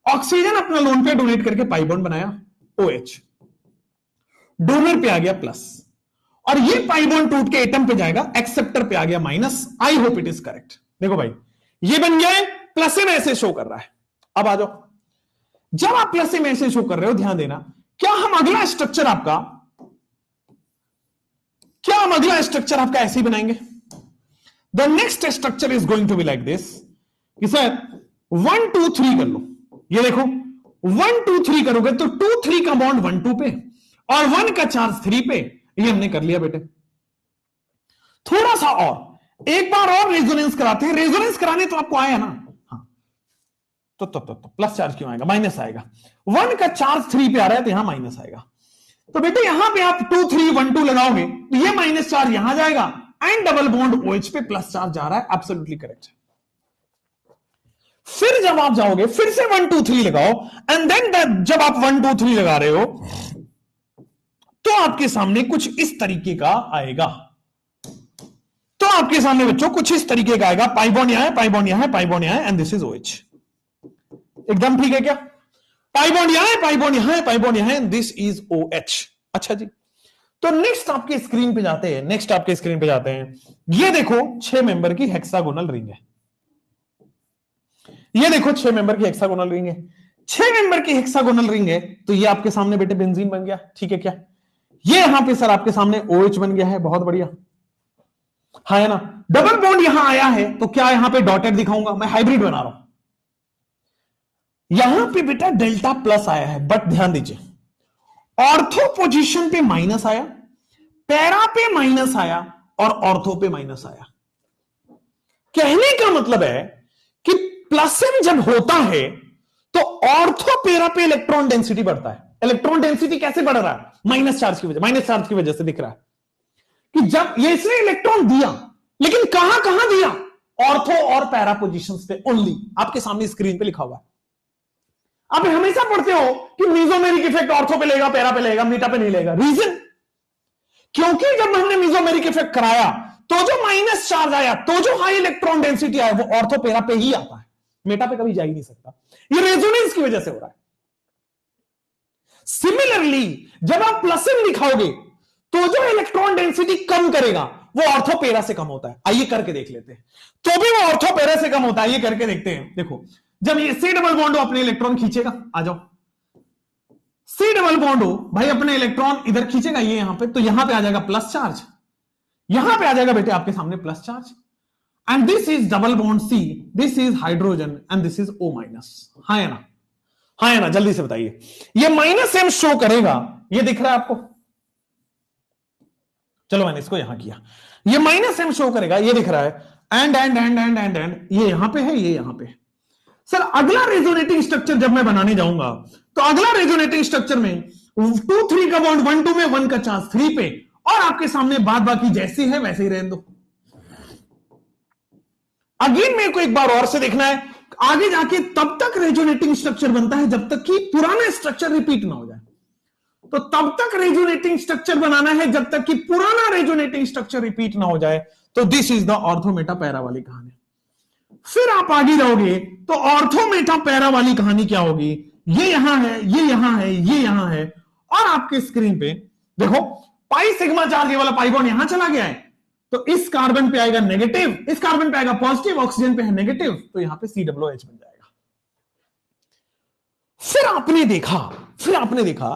ऑक्सीजन अपना लोन पेयर डोनेट करके पाई बॉन्ड बनाया, OH डोनर पे आ गया प्लस, और ये पाई बॉन्ड टूट के एटम पे जाएगा, एक्सेप्टर पे आ गया minus. I hope it is correct. देखो भाई ये बन गया है, प्लस एम ऐसे शो कर रहा है। अब आ जाओ, जब आप प्लस एम ऐसे शो कर रहे हो, ध्यान देना, क्या हम अगला स्ट्रक्चर आपका ऐसे ही बनाएंगे? The next structure is going to be like this कि सर 1 2 3 कर लो। ये देखो 1 2 3 करोगे तो 2 3 का बॉन्ड 1 2 पे और 1 का चार्ज 3 पे। ये हमने कर लिया बेटे। थोड़ा सा और एक बार और रेजोनेंस कराते हैं। रेजोनेंस कराने तो आपको आया ना, हाँ, तो प्लस चार्ज क्यों आएगा? माइनस आएगा। 1 का चार्ज 3 पे आ रहा है तो यहां माइनस आएगा। तो बेटे यहां पे आप 2 3 1 2 लगाओगे तो ये माइनस चार्ज यहां जाएगा एंड डबल बॉन्ड OH पे प्लस चार्ज जा रहा है। एब्सोल्युटली करेक्ट है। फिर जब आप जाओगे फिर से 1 2 3 लगाओ एंड देन जब आप 1 2 3 लगा रहे हो तो आपके सामने कुछ इस तरीके का आएगा। तो आपके सामने बच्चों कुछ इस तरीके का आएगा, पाई बॉन्ड यहां है, पाई बॉन्ड यहां है, पाई बॉन्ड यहां है, एंड दिस इज OH। एकदम ठीक है क्या? पाई बॉन्ड यहां है, पाई बॉन्ड यहां है, पाई बॉन्ड यहां है, दिस इज OH। अच्छा जी, तो नेक्स्ट आपके स्क्रीन पे जाते हैं, नेक्स्ट आपके स्क्रीन पे जाते हैं। ये देखो 6 मेंबर की हेक्सागोनल रिंग है, ये देखो 6 मेंबर की हेक्सागोनल रिंग है, 6 मेंबर की हेक्सागोनल रिंग है। तो ये आपके सामने बेटे बेंजीन बन गया, ठीक है क्या? ये यहां पे सर आपके सामने OH बन गया है, बहुत बढ़िया, हाँ है ना। डबल बॉन्ड यहां आया है तो क्या यहां पे डॉटेड दिखाऊंगा, मैं हाइब्रिड बना रहा हूं। यहां पे बेटा डेल्टा प्लस आया है, बट ध्यान दीजिए ऑर्थो पोजीशन पे माइनस आया, पैरा पे माइनस आया और ऑर्थो पे माइनस आया। कहने का मतलब है कि प्लस एम जब होता है तो ऑर्थो पैरा पे इलेक्ट्रॉन डेंसिटी बढ़ता है। इलेक्ट्रॉन डेंसिटी कैसे बढ़ रहा है? माइनस चार्ज की वजह, माइनस चार्ज की वजह से दिख रहा है कि जब ये इसने इलेक्ट्रॉन दिया, लेकिन कहां कहां दिया? ऑर्थो और पैरा पोजीशंस पे ओनली। आपके सामने स्क्रीन पे लिखा हुआ है। आप हमेशा पढ़ते हो कि मीजोमेरिक इफेक्ट ऑर्थो पे लेगा, पैरा पे लेगा, मीटा पे नहीं लेगा। रीजन, क्योंकि जब हमने मीजोमेरिक इफेक्ट कराया तो जो माइनस चार्ज आया, तो जो हाई इलेक्ट्रॉन डेंसिटी आया, वो ऑर्थो पैरा पे ही आता है, मेटा पे कभी जा ही नहीं सकता। ये रेजोनेंस की वजह से हो रहा है। सिमिलरली जब आप प्लस एम दिखाओगे तो जो इलेक्ट्रॉन डेंसिटी कम करेगा वो ऑर्थो पैरा से कम होता है। आइए करके देख लेते हैं, तो भी वो ऑर्थो पैरा से कम होता है। ये करके देखते हैं। देखो जब ये सी डबल बॉन्ड अपने इलेक्ट्रॉन खींचेगा, आ जाओ, सी डबल बॉन्ड हो भाई अपने इलेक्ट्रॉन इधर खींचेगा, ये यहां पे, तो यहां पे आ जाएगा प्लस चार्ज, यहां पे आ जाएगा बेटे आपके सामने plus charge. And this is double bond C, this is hydrogen and this is O minus. हाँ है ना, हाँ है ना, जल्दी से बताइए। ये माइनस एम शो करेगा, ये दिख रहा है आपको? चलो मैंने इसको यहां किया, ये माइनस एम शो करेगा, ये दिख रहा है। And and and and and and ये यहां पे है, ये यहां पे। सर अगला रेजोनेटिंग स्ट्रक्चर जब मैं बनाने जाऊंगा तो अगला रेजोनेटिंग स्ट्रक्चर में 2-3 का बॉन्ड 1-2 में, 1 का चांस 3 पे, और आपके सामने बात बाकी जैसी है वैसे ही रहने दो। अगेन मेरे को एक बार और से देखना है, आगे जाके तब तक रेजोनेटिंग स्ट्रक्चर बनता है जब तक कि पुराना स्ट्रक्चर रिपीट ना हो जाए। तो तब तक रेजोनेटिंग स्ट्रक्चर बनाना है जब तक कि पुराना रेजोनेटिंग स्ट्रक्चर रिपीट ना हो जाए। तो this is the ortho meta para वाली कहानी। फिर आप आगे जाओगे तो ऑर्थोमेटा पैरा वाली कहानी क्या होगी? ये यहां है, ये यहां है, ये यहां है, और आपके स्क्रीन पे देखो पाई सिग्मा चार्ज, ये वाला पाई बॉन्ड यहां चला गया है, तो इस कार्बन पे आएगा नेगेटिव, इस कार्बन पे आएगा पॉजिटिव, ऑक्सीजन पे है नेगेटिव, तो यहां पे COOH बन जाएगा। फिर आपने देखा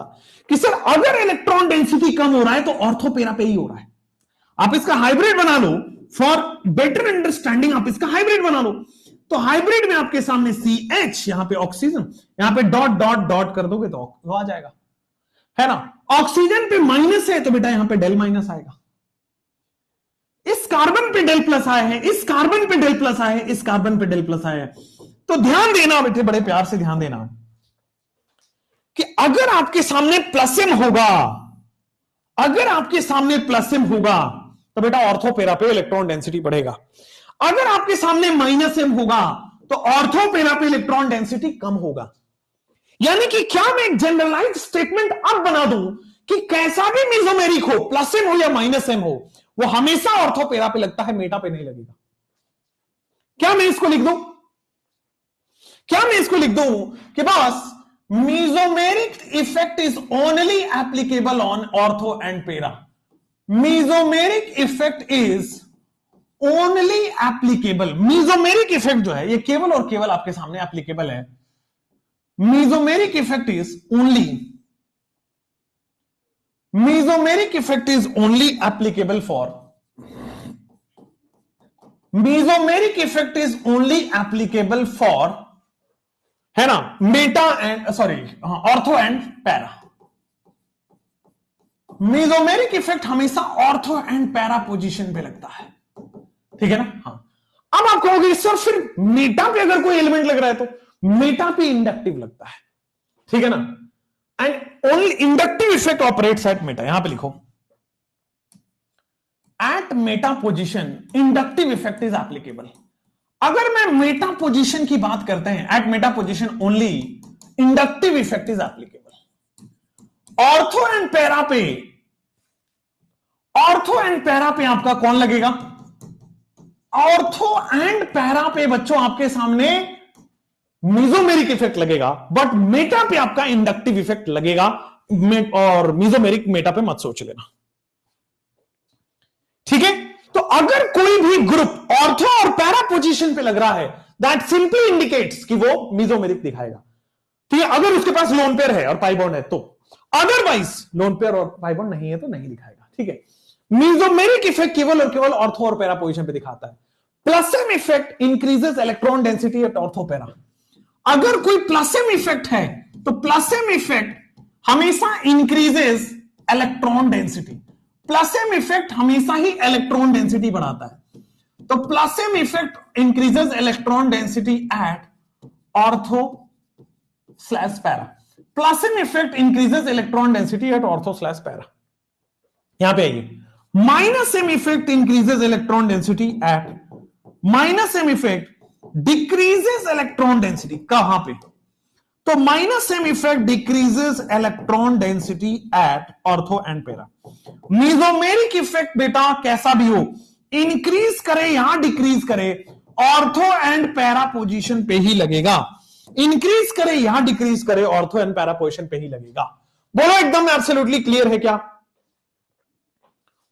कि सर अगर इलेक्ट्रॉन डेंसिटी कम हो रहा है तो ऑर्थो पैरा पे ही हो रहा है। आप इसका हाइब्रिड बना लो, फॉर बेटर अंडरस्टैंडिंग आप इसका हाइब्रिड बना लो। तो हाइब्रिड में आपके सामने CH, यहां पे ऑक्सीजन, यहां पे डॉट डॉट डॉट कर दोगे तो आ जाएगा, है ना। ऑक्सीजन पे माइनस है तो बेटा यहां पे डेल माइनस आएगा। इस कार्बन पे डेल प्लस आया है, इस कार्बन पे डेल प्लस आया है, इस कार्बन पे डेल प्लस आया है। तो ध्यान देना बेटे, बड़े प्यार से ध्यान देना कि अगर आपके सामने प्लस एम होगा, अगर आपके सामने प्लस एम होगा तो बेटा ऑर्थो पैरा पे इलेक्ट्रॉन डेंसिटी बढ़ेगा। अगर आपके सामने माइनस एम होगा तो ऑर्थो पैरा पे इलेक्ट्रॉन डेंसिटी कम होगा। यानी कि क्या मैं एक जनरलाइज स्टेटमेंट अब बना दूं कि कैसा भी मेसोमेरिक हो, प्लस एम हो या माइनस एम हो, वो हमेशा ऑर्थो पैरा पे लगता है, मेटा पे नहीं लगेगा। क्या मैं इसको लिख दूं? क्या मैं इसको लिख दूं कि बस mesomeric effect is only applicable on ortho and para. Mesomeric effect is only applicable, mesomeric effect जो है ये केवल और केवल आपके सामने एप्लीकेबल है। Mesomeric effect is only, mesomeric effect is only applicable for, mesomeric effect is only applicable for, है ना, Meta and sorry ortho and para. Mesomeric effect हमेशा ऑर्थो एंड पैरा पोजीशन पे लगता है, ठीक है ना। हाँ, अब आप कहोगे सर फिर मेटा पे अगर कोई एलिमेंट लग रहा है तो मेटा पे इंडक्टिव लगता है, ठीक है ना। And only inductive effect operates at meta. यहां पे लिखो at meta position inductive effect is applicable. अगर मैं मेटा पोजीशन की बात करते हैं, at meta position only inductive effect is applicable. Ortho and para पे, ऑर्थो एंड पैरा पे आपका कौन लगेगा? ऑर्थो एंड पैरा पे बच्चों आपके सामने मीजोमेरिक इफेक्ट लगेगा, बट मेटा पे आपका इंडक्टिव इफेक्ट लगेगा, और मीजोमेरिक मेटा पे मत सोच लेना, ठीक है। तो अगर कोई भी ग्रुप ऑर्थो और पैरा पोजीशन पे लग रहा है, दैट सिंपली इंडिकेट्स कि वो मीजोमेरिक दिखाएगा, ठीक है। अगर उसके पास लोन पेयर है और पाई बॉन्ड है तो, अदरवाइज लोन पेयर और पाई बॉन्ड नहीं है तो नहीं दिखाएगा, ठीक है। मीजोमेरिक इफेक्ट केवल और केवल ऑर्थो और पैरा पोजीशन पे दिखाता है। Plus M effect increases electron density at ortho para. अगर कोई प्लसम इफेक्ट है तो प्लसम इफेक्ट हमेशा increases electron density, plus M effect हमेशा ही इलेक्ट्रॉन डेंसिटी बढ़ाता है। तो plus M effect increases electron density at ortho slash para. Plus M effect increases electron density at ortho slash para. यहां पे आइए, minus M effect increases electron density at, minus M effect decreases electron density कहां पे, तो minus M effect decreases electron density at ortho and para. Mesomeric effect बेटा कैसा भी हो, इंक्रीज करे या डिक्रीज करे, ऑर्थो एंड पैरा पोजीशन पे ही लगेगा। इंक्रीज करे या डिक्रीज करे, ऑर्थो एंड पैरा पोजीशन पे ही लगेगा। बोलो एकदम एब्सोल्युटली क्लियर है क्या?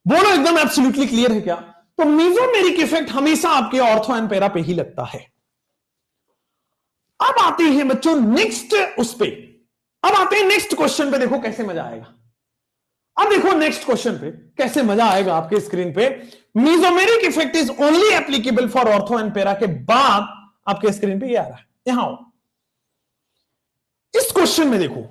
बोलो एकदम एब्सोल्युटली क्लियर है क्या? तो मीजोमेरिक इफेक्ट हमेशा आपके ऑर्थो एंड पैरा पे ही लगता है। अब आते हैं बच्चों नेक्स्ट उस पे, अब आते हैं नेक्स्ट क्वेश्चन पे। देखो कैसे मजा आएगा। अब देखो नेक्स्ट क्वेश्चन पे कैसे मजा आएगा आपके स्क्रीन पे। Mesomeric effect is only applicable for ortho and para के बाद आपके स्क्रीन पे ये आ रहा है। यहां आओ, इस क्वेश्चन में देखो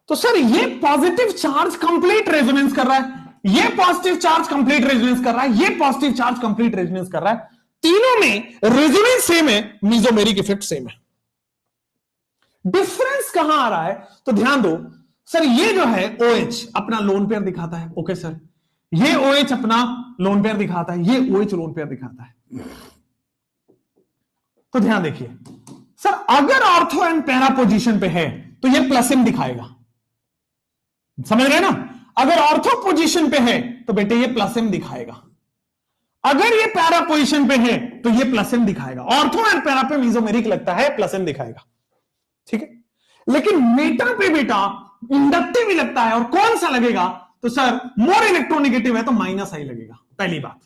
तो सर ये पॉजिटिव चार्ज कंप्लीट रेजोनेंस कर रहा है, ये पॉजिटिव चार्ज कंप्लीट रेजोनेंस कर रहा है, ये पॉजिटिव चार्ज कंप्लीट रेजोनेंस कर रहा है, तीनों में रेजोनेंस सेम है, मीजोमेरिक इफेक्ट सेम है। डिफरेंस कहां आ रहा है तो ध्यान दो सर, ये जो है OH अपना लोन पेयर दिखाता है, ओके सर, ये OH अपना लोन पेयर दिखाता है, ये OH लोन पेयर दिखाता है। तो ध्यान देखिए सर, अगर ऑर्थो एंड पैरा पोजीशन पे है तो ये प्लसम दिखाएगा, समझ रहे ना। अगर ऑर्थो पोजीशन पे है तो बेटे ये प्लसम दिखाएगा, अगर ये पैरा पोजीशन पे है तो ये प्लसम दिखाएगा। ऑर्थो एंड पैरा पे मीजोमेरिक लगता है, प्लसम दिखाएगा, ठीक है। लेकिन मेटा पे बेटा इंडक्टिव ही लगता है, और कौन सा लगेगा तो सर मोर इलेक्ट्रोनेगेटिव है तो माइनस आई लगेगा, पहली बात।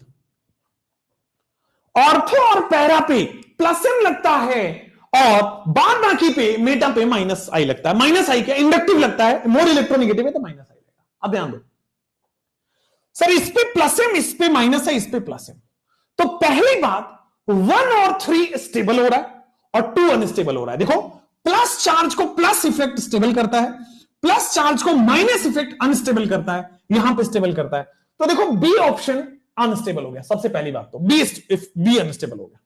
ऑर्थो और पैरा पे प्लसम लगता है और बाद बाकी पे मेटा पे माइनस आई लगता है। माइनस आई क्या, इंडक्टिव लगता है, मोर इलेक्ट्रोनेगेटिव है तो माइनस आई लगेगा। अब ध्यान दो सर, इस पे प्लसम, इस पे माइनस है, इस पे प्लसम। तो पहली बात 1 और 3 स्टेबल हो रहा है और 2 अनस्टेबल हो रहा है। देखो प्लस चार्ज को प्लस इफेक्ट स्टेबल करता है, प्लस चार्ज को माइनस इफेक्ट अनस्टेबल करता है, यहां पे स्टेबल करता है। तो देखो बी ऑप्शन अनस्टेबल हो गया, सबसे पहली बात तो बी अनस्टेबल हो गया।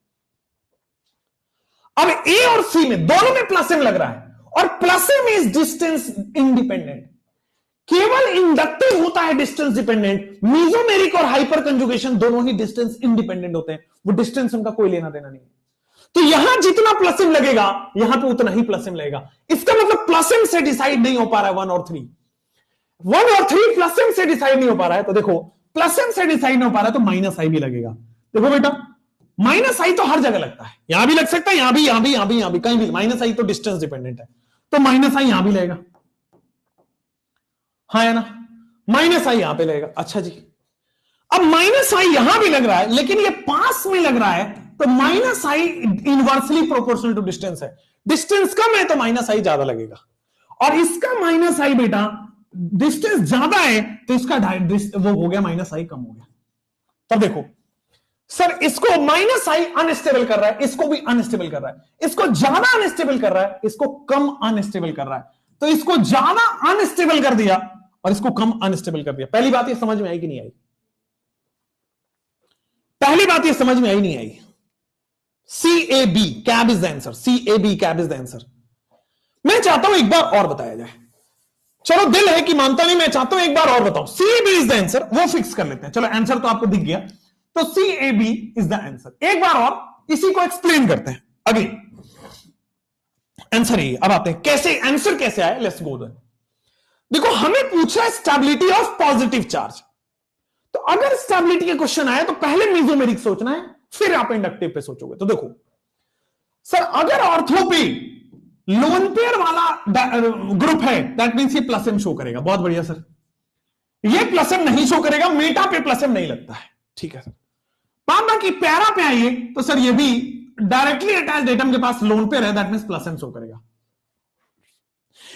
अब ए और सी में दोनों में प्लसम लग रहा है, और प्लसम इज डिस्टेंस इंडिपेंडेंट। केवल इंडक्टिव होता है डिस्टेंस डिपेंडेंट, मीजोमेरिक और हाइपर कंजुगेशन दोनों ही डिस्टेंस इंडिपेंडेंट होते हैं, वो डिस्टेंस उनका कोई लेना देना नहीं है। तो यहां जितना प्लसम लगेगा यहां पे उतना ही प्लसम लगेगा। इसका मतलब प्लसम से डिसाइड नहीं हो पा रहा है 1 और 3, 1 और 3 प्लसम से डिसाइड नहीं हो पा रहा है। तो देखो प्लसम से डिसाइड नहीं हो पा रहा है तो माइनस आई भी लगेगा। देखो बेटा माइनस आई तो हर जगह लगता है, यहां भी लग सकता है, यहां भी, यहां भी, यहां भी, यहां भी, कहीं भी। माइनस आई तो डिस्टेंस डिपेंडेंट है, तो माइनस आई यहां भी लगेगा, हाँ है ना, माइनस आई यहां पे लगेगा। अच्छा जी, अब माइनस आई यहां भी लग रहा है, लेकिन ये पास में लग रहा है, तो minus I inversely proportional to distance है। डिस्टेंस कम है तो माइनस आई ज्यादा लगेगा, और इसका माइनस आई बेटा डिस्टेंस ज्यादा है तो इसका वो हो गया माइनस आई कम हो गया। तब देखो सर, इसको माइनस आई अनस्टेबल कर रहा है, इसको भी अनस्टेबल कर रहा है, इसको ज्यादा अनस्टेबल कर रहा है, इसको कम अनस्टेबल कर रहा है। तो इसको ज्यादा अनस्टेबल कर दिया और इसको कम अनस्टेबल कर दिया। पहली बात ये समझ में आई कि नहीं आई? पहली बात ये समझ में आई नहीं आई? CAB cab is the answer, CAB cab is the answer. मैं चाहता हूं एक बार और बताया जाए, चलो दिल है कि मानता नहीं, मैं चाहता हूं एक बार और बताओ। CAB इज द आंसर, वो फिक्स कर लेते हैं। चलो आंसर तो आपको दिख गया, तो CAB इज द आंसर। एक बार और इसी को एक्सप्लेन करते हैं। अगली आंसर ये, अब आते हैं कैसे आंसर कैसे आए, लेट्स गो देन। देखो हमें पूछा है स्टेबिलिटी ऑफ पॉजिटिव चार्ज, तो अगर स्टेबिलिटी के क्वेश्चन आए तो पहले मीजोमेरिक सोचना है, फिर आप इंडक्टिव पे सोचोगे। तो देखो सर, अगर ऑर्थो पे लोन पेयर वाला ग्रुप है, दैट मीन्स ये प्लस एम शो करेगा। बहुत बढ़िया सर, ये प्लस एम नहीं शो करेगा, मेटा पे प्लस एम नहीं लगता है। ठीक है सर, माना कि पैरा पे आइए तो सर ये भी डायरेक्टली अटैच एटम के पास लोन पेयर है, that means plus M show करेगा।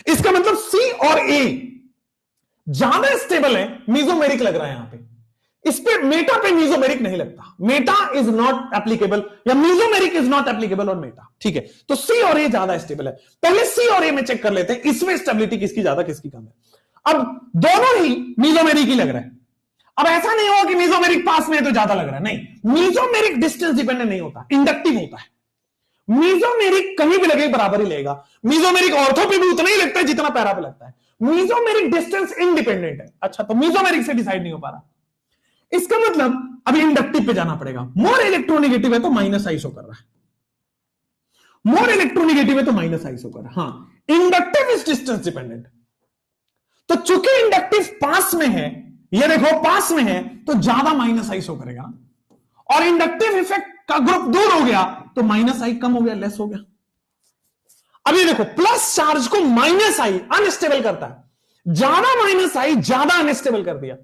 इसका मतलब सी और ए ज्यादा स्टेबल है, मीजोमेरिक लग रहा है यहां पे। इस पे मेटा पे मीजोमेरिक नहीं लगता, मेटा इज नॉट एप्लीकेबल या मीजोमेरिक इज नॉट एप्लीकेबल और मेटा। ठीक है, तो सी और ए ज्यादा स्टेबल है। पहले सी और ए में चेक कर लेते हैं, इसमें स्टेबिलिटी किसकी ज्यादा किसकी कम है। अब दोनों ही मीजोमेरिक ही लग रहा है। अब ऐसा नहीं होगा कि मीजोमेरिक पास में है तो ज्यादा लग रहा है, नहीं, मीजोमेरिक डिस्टेंस डिपेंडेंट नहीं होता, इंडक्टिव होता है। मीजोमेरिक कहीं भी लगे बराबर ही लेगा। मीजोमेरिक ऑर्थो पे भी उतना ही लगता है जितना पैरा पे लगता है। मीजोमेरिक डिस्टेंस इंडिपेंडेंट है। अच्छा, तो मीजोमेरिक से डिसाइड नहीं हो पा रहा, इसका मतलब अभी इंडक्टिव पे जाना पड़ेगा। मोर इलेक्ट्रोनेगेटिव है तो माइनस आई शो कर रहा है, मोर इलेक्ट्रोनेगेटिव है तो माइनस आई शो कर रहा है। हां, इंडक्टिव इज डिस्टेंस डिपेंडेंट। तो चूंकि इंडक्टिव पास में है, ये देखो पास में है, तो ज्यादा माइनस आई शो करेगा, और इंडक्टिव इफेक्ट का ग्रुप दूर हो गया तो माइनस आई कम हो गया, लेस हो गया। अब ये देखो, प्लस चार्ज को माइनस आई अनस्टेबल करता है, ज्यादा माइनस आई ज्यादा अनस्टेबल कर दिया।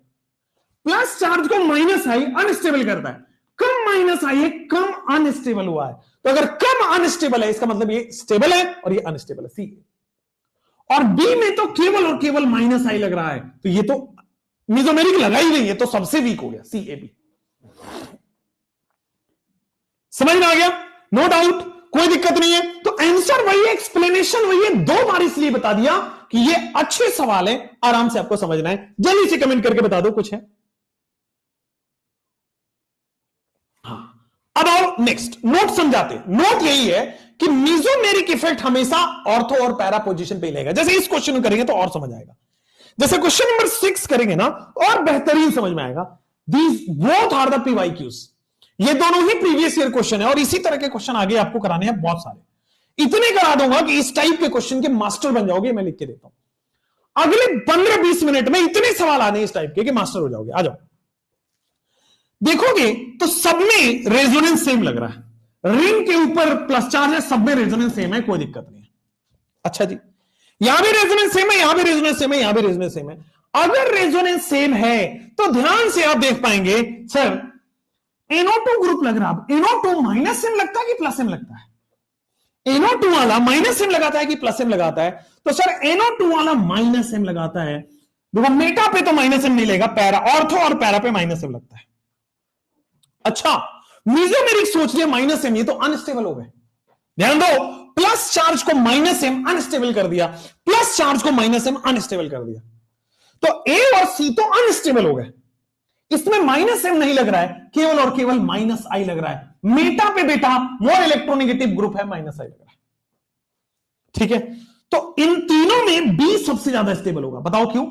प्लस चार्ज को माइनस आई अनस्टेबल करता है, कम माइनस आई है कम अनस्टेबल हुआ है। तो अगर कम अनस्टेबल है इसका मतलब ये स्टेबल है और ये अनस्टेबल है, सी। और बी में तो केवल और केवल माइनस आई लग रहा है, तो ये तो मीजोमेरिक लगा ही नहीं है, तो सबसे वीक हो गया, सी ए बी। समझ में आ गया? नो डाउट, कोई दिक्कत नहीं है। तो आंसर वही है, एक्सप्लेनेशन वही है। 2 बार इसलिए बता दिया कि ये अच्छे सवाल है, आराम से आपको समझना है। जल्दी से कमेंट करके बता दो कुछ है। हाँ, अब आओ नेक्स्ट नोट समझाते। नोट यही है कि मीजोमेरिक इफेक्ट हमेशा ऑर्थो और पैरा पोजीशन पे ही लेगा। जैसे इस क्वेश्चन में करेंगे तो और समझ आएगा, जैसे क्वेश्चन नंबर 6 करेंगे ना और बेहतरीन समझ में आएगा। These both are the PYQs, ये दोनों ही प्रीवियस ईयर क्वेश्चन है, और इसी तरह के क्वेश्चन आगे आपको कराने हैं बहुत सारे। इतने करा दूंगा कि इस टाइप के क्वेश्चन के मास्टर बन जाओगे, मैं लिख के देता हूं। अगले 15-20 मिनट में इतने सवाल आने इस टाइप के कि मास्टर हो जाओगे। आ जाओ, देखोगे तो सब में रेजोनेंस सेम लग रहा है, रिंग के ऊपर प्लस चार्ज है, सब में रेजोनेंस सेम है, कोई दिक्कत नहीं है। अच्छा जी, यहां भी रेजोनेंस सेम है, यहां भी रेजोनेंस सेम है, यहां भी रेजोनेंस सेम है। अगर रेजोनेंस सेम है तो ध्यान से आप देख पाएंगे सर NO2 ग्रुप लग रहा है। NO2 माइनस एम लगता है कि प्लस एम लगता है? NO2 वाला माइनस एम लगाता है कि प्लस एम लगाता है? तो सर NO2 वाला माइनस एम लगाता है। देखो मेटा पे तो माइनस एम नहीं लेगा, पैरा ऑर्थो और पैरा पे माइनस एम लगता है। अच्छा, मीजोमेरिक सोच लिया माइनस एम, ये तो अनस्टेबल हो गए। ध्यान दो, प्लस चार्ज को माइनस एम अनस्टेबल कर दिया, प्लस चार्ज को माइनस एम अनस्टेबल कर दिया, तो ए और सी तो अनस्टेबल हो गए। इसमें माइनस एम नहीं लग रहा है, केवल और केवल माइनस आई लग रहा है। मेटा पे बेटा मोर इलेक्ट्रोनेगेटिव ग्रुप है, माइनस आई लग रहा है। ठीक है, तो इन तीनों में बी सबसे ज्यादा स्टेबल होगा। बताओ क्यों?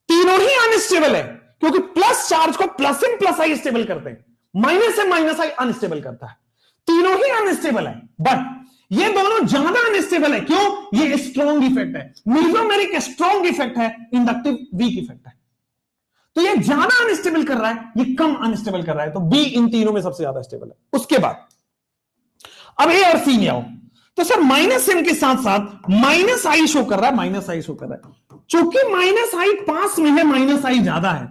तीनों ही अनस्टेबल है, क्योंकि प्लस चार्ज को प्लस एम प्लस आई स्टेबल करते हैं, माइनस एम माइनस आई अनस्टेबल करता है। तीनों ही अनस्टेबल है, बट ये दोनों ज्यादा अनस्टेबल है। क्यों? ये स्ट्रॉन्ग इफेक्ट है, मीजोमेरिक स्ट्रॉन्ग इफेक्ट है, इंडक्टिव वीक इफेक्ट है। तो ये ज्यादा अनस्टेबल कर रहा है, ये कम अनस्टेबल कर रहा है, तो बी इन तीनों में सबसे ज्यादा स्टेबल है। उसके बाद अब ए और सी में आओ, तो सर माइनस एम के साथ साथ माइनस आई शो कर रहा है, माइनस आई शो कर रहा है। चूंकि माइनस आई पास में है, माइनस आई ज्यादा है,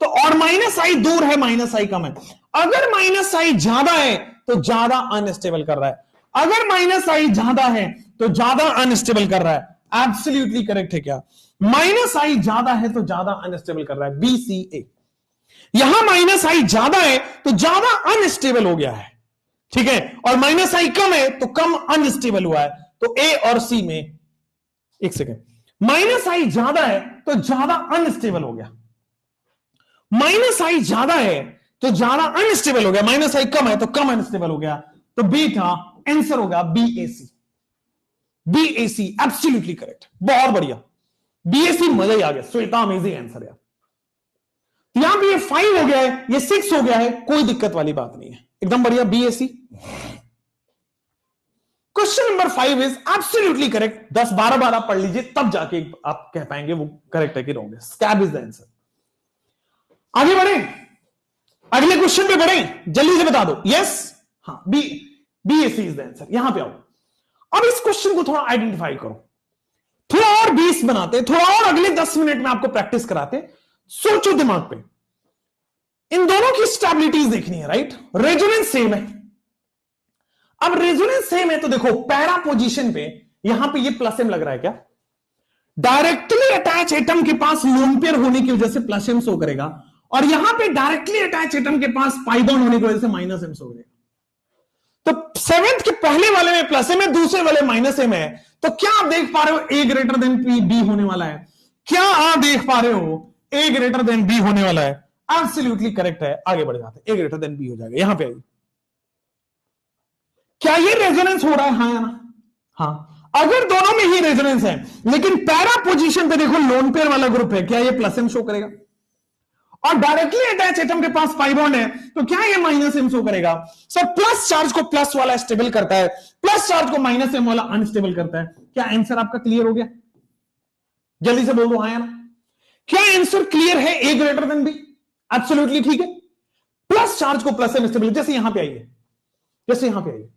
तो और माइनस आई दूर है, माइनस आई कम है। अगर माइनस आई ज्यादा है तो ज्यादा अनस्टेबल कर रहा है, अगर माइनस आई ज्यादा है तो ज्यादा अनस्टेबल कर रहा है। एब्सोल्युटली करेक्ट है क्या? माइनस आई ज्यादा है तो ज्यादा अनस्टेबल कर रहा है, बी सी ए। यहां माइनस आई ज्यादा है तो ज्यादा अनस्टेबल हो गया है, ठीक है, और माइनस आई कम है तो कम अनस्टेबल हुआ है। तो ए और सी में, एक सेकेंड, माइनस आई ज्यादा है तो ज्यादा अनस्टेबल हो गया, माइनस आई ज्यादा है तो ज्यादा अनस्टेबल हो गया, माइनस आई कम है तो कम अनस्टेबल हो गया। तो बी था, आंसर होगा B A C. B A C absolutely correct, बहुत बढ़िया, बी ए सी, मजा ही आ गया, श्वेता अमेजिंग आंसर है। यहां भी ये 5 हो गया है, ये 6 हो गया है, कोई दिक्कत वाली बात नहीं है, एकदम बढ़िया, B A C. Question number 5 is absolutely correct. 10-12 बार आप पढ़ लीजिए, तब जाके आप कह पाएंगे वो करेक्ट है कि रॉन्ग है। Scab is the answer. आगे बढ़े, अगले क्वेश्चन पे बढ़े, जल्दी से बता दो। यस, हाँ, B A C is the answer. यहां पे आओ, अब इस क्वेश्चन को थोड़ा आइडेंटिफाई करो, थोड़ा और 20 बनाते, थोड़ा और अगले 10 मिनट में आपको प्रैक्टिस कराते। सोचो दिमाग पे, इन दोनों की स्टेबिलिटीज देखनी है, राइट? रेजोनेंस सेम है। अब रेजोनेंस सेम है तो देखो पैरा पोजीशन पे यहां पे ये प्लस एम लग रहा है क्या? डायरेक्टली अटैच एटम के पास लोन पेयर होने की वजह से प्लस एम शो करेगा, और यहां पे डायरेक्टली अटैच एटम के पास पाई बॉन्ड होने की वजह से माइनस एम शो करेगा। तो सेवेंथ के पहले वाले में प्लस एम है, दूसरे वाले माइनस एम है, तो क्या आप देख पा रहे हो ए ग्रेटर देन बी होने वाला है? क्या आप देख पा रहे हो ए ग्रेटर देन बी होने वाला है? एब्सोल्युटली करेक्ट है। आगे बढ़ जाते हैं, ए ग्रेटर देन बी हो जाएगा। यहां पे आइए, क्या ये रेजोनेंस हो रहा है? हाँ या ना? हाँ। अगर दोनों में ही रेजोनेंस है, लेकिन पैरा पोजीशन पे देखो लोन पेयर वाला ग्रुप है, क्या ये प्लस एम शो करेगा? और डायरेक्टली अटैच एटम के पास पाई बॉन्ड है, तो क्या ये माइनस एम शो करेगा? सर प्लस चार्ज को प्लस वाला स्टेबल करता है, प्लस चार्ज को माइनस एम वाला अनस्टेबल करता है। क्या आंसर आपका क्लियर हो गया? जल्दी से बोल दो हाँ या ना? क्या आंसर क्लियर है? ए ग्रेटर देन बी एब्सोल्युटली ठीक है। प्लस चार्ज को प्लस एम स्टेबल, जैसे यहां पे आइए, जैसे यहां पे आइए,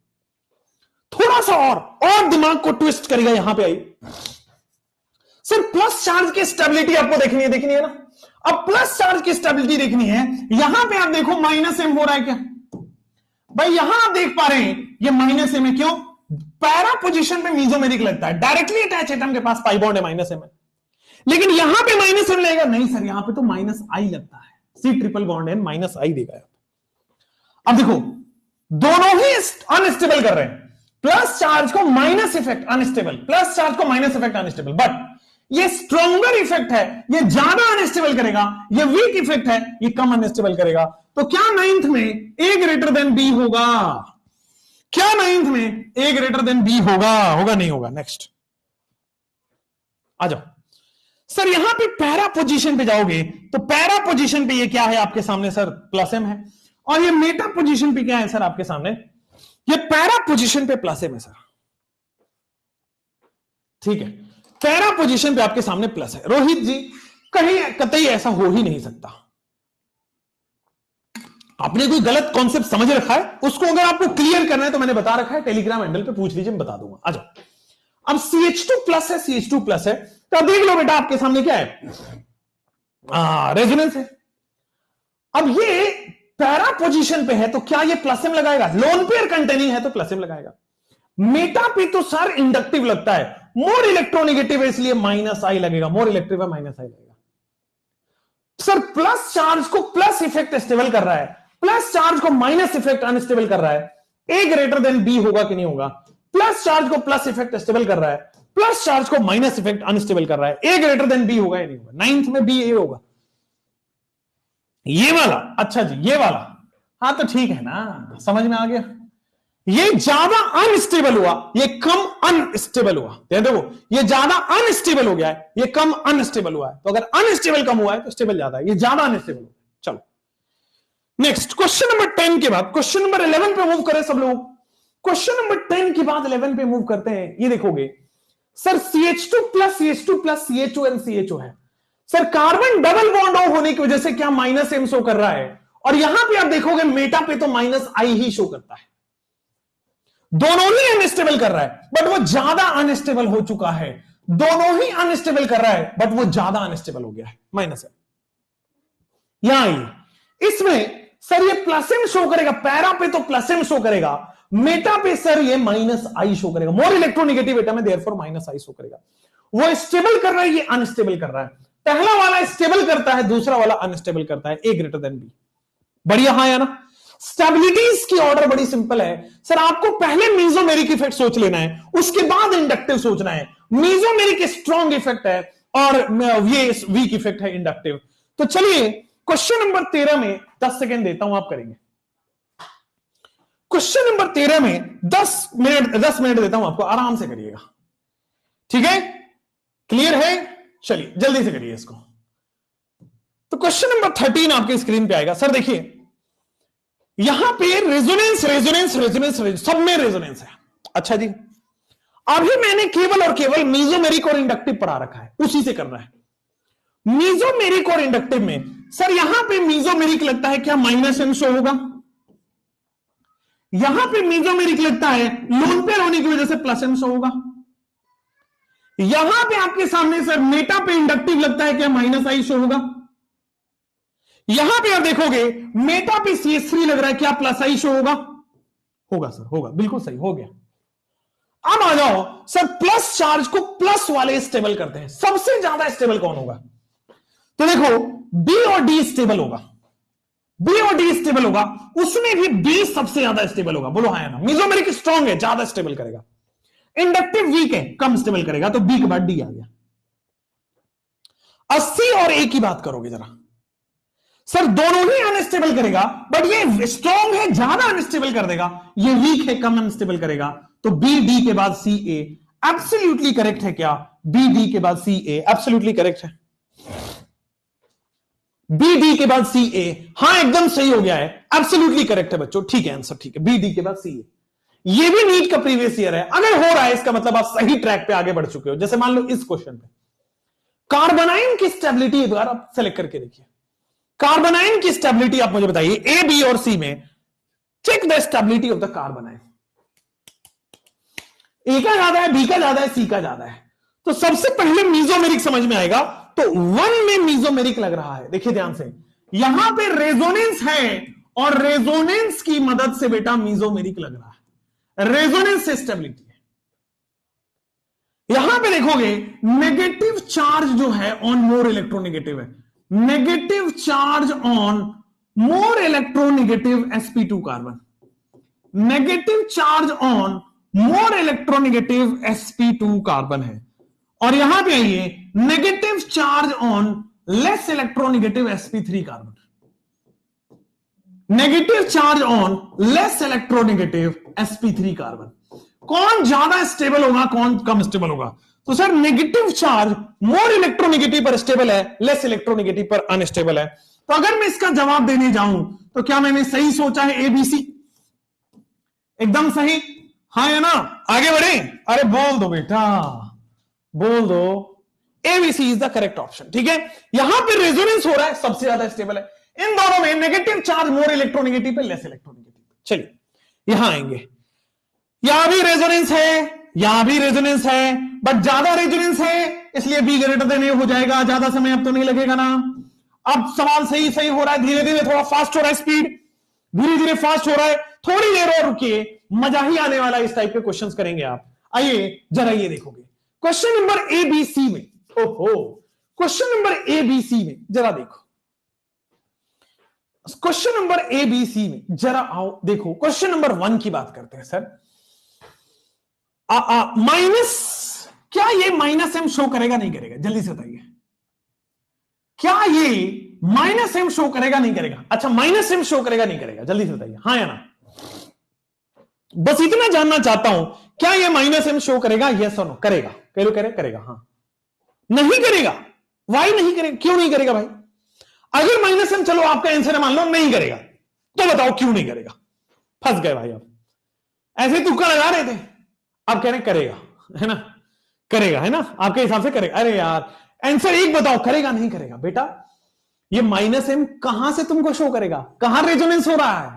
थोड़ा सा और दिमाग को ट्विस्ट करेगा। यहां पे आइए सर, प्लस चार्ज की स्टेबिलिटी आपको देखनी है ना? अब प्लस चार्ज की स्टेबिलिटी देखनी है, यहां पे आप देखो माइनस एम हो रहा है क्या भाई? यहां आप देख पा रहे हैं ये माइनस एम है, क्यों? पैरा पोजीशन पे मीजोमेरिक लगता है, डायरेक्टली अटैच एटम के पास पाई बॉन्ड है, माइनस एम है। लेकिन यहां पे माइनस एम लगेगा नहीं सर, यहां पे तो माइनस आई लगता है, सी ट्रिपल बॉन्ड है, माइनस आई देगा। अब देखो दोनों ही अनस्टेबल कर रहे हैं, प्लस चार्ज को minus effect unstable, plus charge को माइनस इफेक्ट अनस्टेबल, बट ये स्ट्रॉन्गर इफेक्ट है, ये ज्यादा अनस्टेबल करेगा, ये वीक इफेक्ट है, ये कम अनस्टेबल करेगा। तो क्या नाइन्थ में ए ग्रेटर देन बी होगा? क्या नाइन्थ में ए ग्रेटर देन बी होगा? होगा नहीं होगा? नेक्स्ट आ जाओ सर, यहां पे पैरा पोजीशन पे जाओगे तो पैरा पोजीशन पे ये क्या है आपके सामने सर? प्लस एम है। और ये मेटा पोजीशन पे क्या है सर आपके सामने? ये पैरा पोजीशन पे प्लस एम है सर, ठीक है? पैरा पोजीशन पे आपके सामने प्लस है। रोहित जी कहीं कतई ऐसा हो ही नहीं सकता। आपने कोई गलत कॉन्सेप्ट समझ रखा है, उसको अगर आपको क्लियर करना है तो मैंने बता रखा है, टेलीग्राम हैंडल पे पूछ लीजिए, मैं बता दूंगा। आ जाओ। अब CH2 प्लस है, CH2 प्लस है, तो देख लो बेटा आपके सामने क्या है? रेजोनेंस है। अब ये पैरा पोजीशन पे है तो क्या ये प्लस एम लगाएगा? लोन पेयर कंटेनिंग है तो प्लस एम लगाएगा। मेटा पे तो सर इंडक्टिव लगता है, मोर इलेक्ट्रोनेगेटिव है इसलिए माइनस आई लगेगा, मोर इलेक्ट्रिव है माइनस आई लगेगा। सर प्लस चार्ज को प्लस इफेक्ट स्टेबल कर रहा है, प्लस चार्ज को माइनस इफेक्ट अनस्टेबल कर रहा है। ए ग्रेटर देन बी होगा कि नहीं होगा? प्लस चार्ज को प्लस इफेक्ट स्टेबल कर रहा है, प्लस चार्ज को माइनस इफेक्ट अनस्टेबल कर रहा है। ए ग्रेटर देन बी होगा या नहीं होगा? नाइन्थ में बी ए होगा, ये वाला। अच्छा जी ये वाला, हाँ तो ठीक है ना, समझ में आ गया। ये ज्यादा अनस्टेबल हुआ, ये कम अनस्टेबल हुआ। देखो ये ज्यादा अनस्टेबल हो गया है, ये कम अनस्टेबल हुआ है। तो अगर अनस्टेबल कम हुआ है तो स्टेबल ज्यादा है, ये ज्यादा अनस्टेबल हुआ। चलो नेक्स्ट क्वेश्चन नंबर 10 के बाद क्वेश्चन नंबर 11 पे मूव करें सब लोग। क्वेश्चन नंबर 10 के बाद 11 पे मूव करते हैं। ये देखोगे sir CH2 plus CH2 plus CHO and CHO है सर, कार्बन डबल बॉन्ड होने की वजह से क्या माइनस एम शो कर रहा है, और यहां पे आप देखोगे मेटा पे तो माइनस आई ही शो करता है। दोनों ही अनस्टेबल कर रहा है, बट वो ज्यादा अनस्टेबल हो चुका है। दोनों ही अनस्टेबल कर रहा है, बट वो ज्यादा अनस्टेबल हो गया है, माइनस एम। यहां इसमें सर ये प्लस एम शो करेगा, पैरा पे तो प्लस एम शो करेगा, मेटा पे सर ये माइनस आई शो करेगा। मोर इलेक्ट्रोनेगेटिव एटम है, देयरफॉर माइनस आई शो करेगा। वो स्टेबल कर रहा है, ये अनस्टेबल कर रहा है। पहला वाला स्टेबल करता है, दूसरा वाला अनस्टेबल करता है। ए ग्रेटर देन बी, बढ़िया हाँ या ना? स्टेबिलिटीज की ऑर्डर बड़ी सिंपल है सर, आपको पहले मीजोमेरिक इफेक्ट सोच लेना है, उसके बाद इंडक्टिव सोचना है। मीजोमेरिक स्ट्रॉन्ग इफेक्ट है और ये वीक इफेक्ट है इंडक्टिव। तो चलिए क्वेश्चन नंबर 13 में 10 सेकेंड देता हूं, आप करेंगे। क्वेश्चन नंबर 13 में 10 मिनट देता हूं आपको, आराम से करिएगा, ठीक है? क्लियर है? चलिए जल्दी से करिए इसको। तो क्वेश्चन नंबर 13 आपके स्क्रीन पे आएगा। सर देखिए यहां पे रेजोनेंस रेजोनेंस रेजोनेंस सब में रेजोनेंस है। अच्छा जी, अभी मैंने केवल और केवल मीजोमेरिक और इंडक्टिव पढ़ा रखा है, उसी से करना है। मीजोमेरिक और इंडक्टिव में सर यहां पे मीजोमेरिक लगता है क्या माइनस एम शो होगा? यहां पे मेसोमेरिक लगता है, लोन पेयर होने की वजह से प्लस एम शो होगा। यहां पे आपके सामने सर मेटा पे इंडक्टिव लगता है, क्या माइनस आई शो होगा। यहां पे आप देखोगे मेटा पे CH3 लग रहा है, क्या प्लस आई शो होगा। होगा सर, होगा, बिल्कुल सही, हो गया। अब आ जाओ सर, प्लस चार्ज को प्लस वाले स्टेबल करते हैं, सबसे ज्यादा स्टेबल कौन होगा। तो देखो बी और डी स्टेबल होगा, बी और डी स्टेबल होगा, उसमें भी बी सबसे ज्यादा स्टेबल होगा। बोलो हाँ या ना। मेसोमेरिक स्ट्रांग है, ज्यादा स्टेबल करेगा, इंडक्टिव वीक है, कम स्टेबल करेगा, तो बी के बाद डी आ गया। 80 और ए की बात करोगे जरा, सर दोनों ही अनस्टेबल करेगा, बट ये स्ट्रांग है, ज्यादा अनस्टेबल कर देगा, ये वीक है, कम अनस्टेबल करेगा, तो बी डी के बाद सी ए। एब्सोल्युटली करेक्ट है क्या, बी डी के बाद सी ए, एब्सोल्युटली करेक्ट है, बी डी के बाद सी ए, हां एकदम सही हो गया है, एब्सोल्युटली करेक्ट है बच्चों, ठीक है आंसर, ठीक है, बी डी के बाद सी ए। ये भी नीट का प्रीवियस ईयर है, अगर हो रहा है इसका मतलब आप सही ट्रैक पे आगे बढ़ चुके हो। जैसे मान लो इस क्वेश्चन पे कार्बोनाइन की स्टेबिलिटी एक बार आप सेलेक्ट करके देखिए, कार्बोनाइन की स्टेबिलिटी आप मुझे बताइए, ए बी और सी में check the stability of the carbanion. A का ज्यादा है, बी का ज्यादा है, सी का ज्यादा है, तो सबसे पहले मेसोमेरिक समझ में आएगा, तो 1 में मेसोमेरिक लग रहा है। देखिए ध्यान से, यहां पे रेजोनेंस है और रेजोनेंस की मदद से बेटा मेसोमेरिक लग रहा है, रेजोनेंस से स्टेबिलिटी है। यहां पे देखोगे नेगेटिव चार्ज जो है ऑन मोर इलेक्ट्रोनेगेटिव है, negative charge on more electronegative sp2 carbon, negative charge on more electronegative sp2 carbon है। और यहां पे आइए negative charge on less electronegative sp3 carbon, negative charge on less electronegative sp3 carbon. कौन ज्यादा stable होगा, कौन कम स्टेबल होगा। तो sir negative charge more electronegative पर स्टेबल है, लेस इलेक्ट्रोनेगेटिव पर अनस्टेबल है। तो अगर मैं इसका जवाब देने जाऊं तो क्या मैंने सही सोचा है, एबीसी एकदम सही, हाँ या ना। आगे बढ़े, अरे बोल दो बेटा, बोल दो, ABC is the correct option, ठीक है। यहां पे रेजोनेंस हो रहा है, सबसे ज्यादा स्टेबल है इन दोनों में, नेगेटिव चार्ज मोर इलेक्ट्रोनेगेटिव पे, लेस इलेक्ट्रोनेगेटिव पे। चलिए यहां आएंगे, यहां भी रेजोनेंस है, यहां भी रेजोनेंस है, बट ज्यादा रेजोनेंस है इसलिए बी ग्रेटर देन ए हो जाएगा, ज्यादा समय अब तो नहीं लगेगा ना। अब सवाल सही सही हो रहा है, धीरे धीरे थोड़ा फास्ट हो रहा है, स्पीड धीरे धीरे फास्ट हो रहा है, थोड़ी देर और रुकिए, मजा ही आने वाला, इस टाइप के क्वेश्चंस करेंगे आप। आइए जरा ये देखोगे question number A B C में, ओहो question number A B C में जरा देखो, question number A B C में जरा आओ देखो। क्वेश्चन नंबर 1 की बात करते हैं सर, माइनस, क्या ये माइनस एम शो करेगा नहीं करेगा, जल्दी से बताइए, क्या ये माइनस एम शो करेगा नहीं करेगा। अच्छा माइनस एम शो करेगा नहीं करेगा, जल्दी से बताइए हाँ या ना। बस इतना जानना चाहता हूं, क्या ये माइनस एम शो करेगा, यस और नो। करेगा, कह लो करेगा, हाँ। नहीं करेगा, वाई नहीं करेगा, क्यों नहीं करेगा भाई। अगर माइनस एम, चलो आपका आंसर है मान लो नहीं करेगा, तो बताओ क्यों नहीं करेगा। फंस गए भाई आप, ऐसे तुक्का लगा रहे थे, आप कह रहे करेगा, है ना, करेगा, है ना, आपके हिसाब से करेगा। अरे यार आंसर एक बताओ, करेगा नहीं करेगा। बेटा ये माइनस एम कहां से तुमको शो करेगा, कहां रेजोनेंस हो रहा है।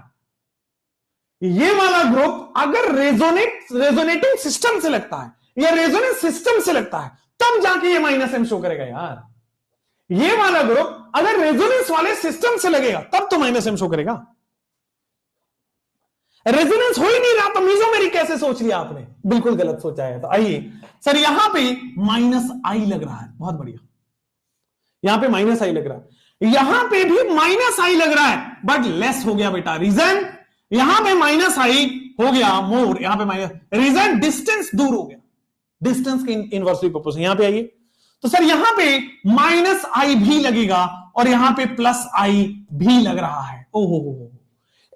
ये वाला ग्रुप अगर रेजोनेटिंग सिस्टम से लगता है या रेजोनेंस सिस्टम से लगता है, तब जाके ये माइनस एम शो करेगा यार। ये वाला ग्रुप अगर रेजोनेंस वाले सिस्टम से लगेगा तब तो माइनस एम शो करेगा। रेजोनेंस हो ही नहीं रहा तो मेसोमेरिक कैसे सोच लिया आपने, बिल्कुल गलत सोचा है। तो आइए सर, यहां पे माइनस आई लग रहा है, बहुत बढ़िया, यहां पे माइनस आई लग रहा है, यहां पे भी माइनस आई लग रहा है, बट लेस हो गया बेटा। रीजन, यहां पे माइनस आई हो गया मोर, यहां पे माइनस, रीजन डिस्टेंस दूर हो गया, डिस्टेंस के इनवर्सली प्रोपोर्शनल। यहां पे आइए तो सर यहां पे माइनस आई भी लगेगा और यहां पे प्लस आई भी लग रहा है। ओहो,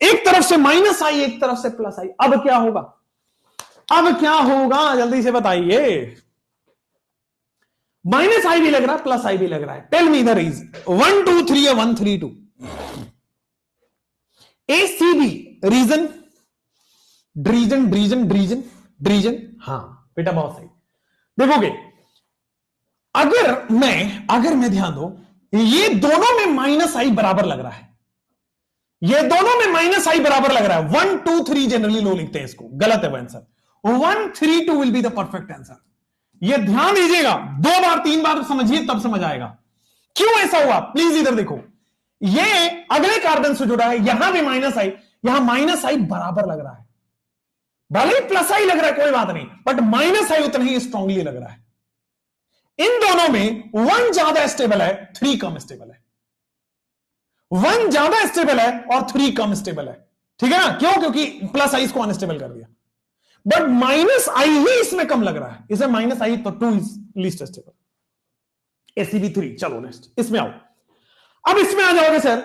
एक तरफ से माइनस आई, एक तरफ से प्लस आई। अब क्या होगा, अब क्या होगा जल्दी से बताइए। माइनस आई भी लग रहा है, प्लस आई भी लग रहा है, टेल मी द रीजन। 1 2 3 या 1 3 2 A C B, region region region region region, हाँ बेटा बहुत सही। देखोगे अगर मैं ध्यान दो, ये दोनों में माइनस आई बराबर लग रहा है, ये दोनों में माइनस आई बराबर लग रहा है। 1 2 3 जनरली लोग लिखते हैं इसको, गलत है वो answer. 1 3 2 will be the perfect answer. ये ध्यान दीजिएगा, 2 बार 3 बार समझिए तब समझ आएगा क्यों ऐसा हुआ। प्लीज इधर देखो, ये अगले कार्बन से जुड़ा है, यहां भी माइनस आई, यहां माइनस आई बराबर लग रहा है। भले ही प्लस आई लग रहा है कोई बात नहीं, बट माइनस आई उतना ही स्ट्रांगली लग रहा है। इन दोनों में 1 ज्यादा स्टेबल है, 3 कम स्टेबल है। 1 ज्यादा स्टेबल है और 3 कम स्टेबल है, ठीक है ना। क्यों? क्योंकि प्लस आई इसको अनस्टेबल कर दिया, बट माइनस आई ही इसमें कम लग रहा है। इसे माइनस आई तो 2 इज लीस्ट स्टेबल, ACB3। चलो नेक्स्ट, इसमें आओ। अब इसमें आ जाओगे सर,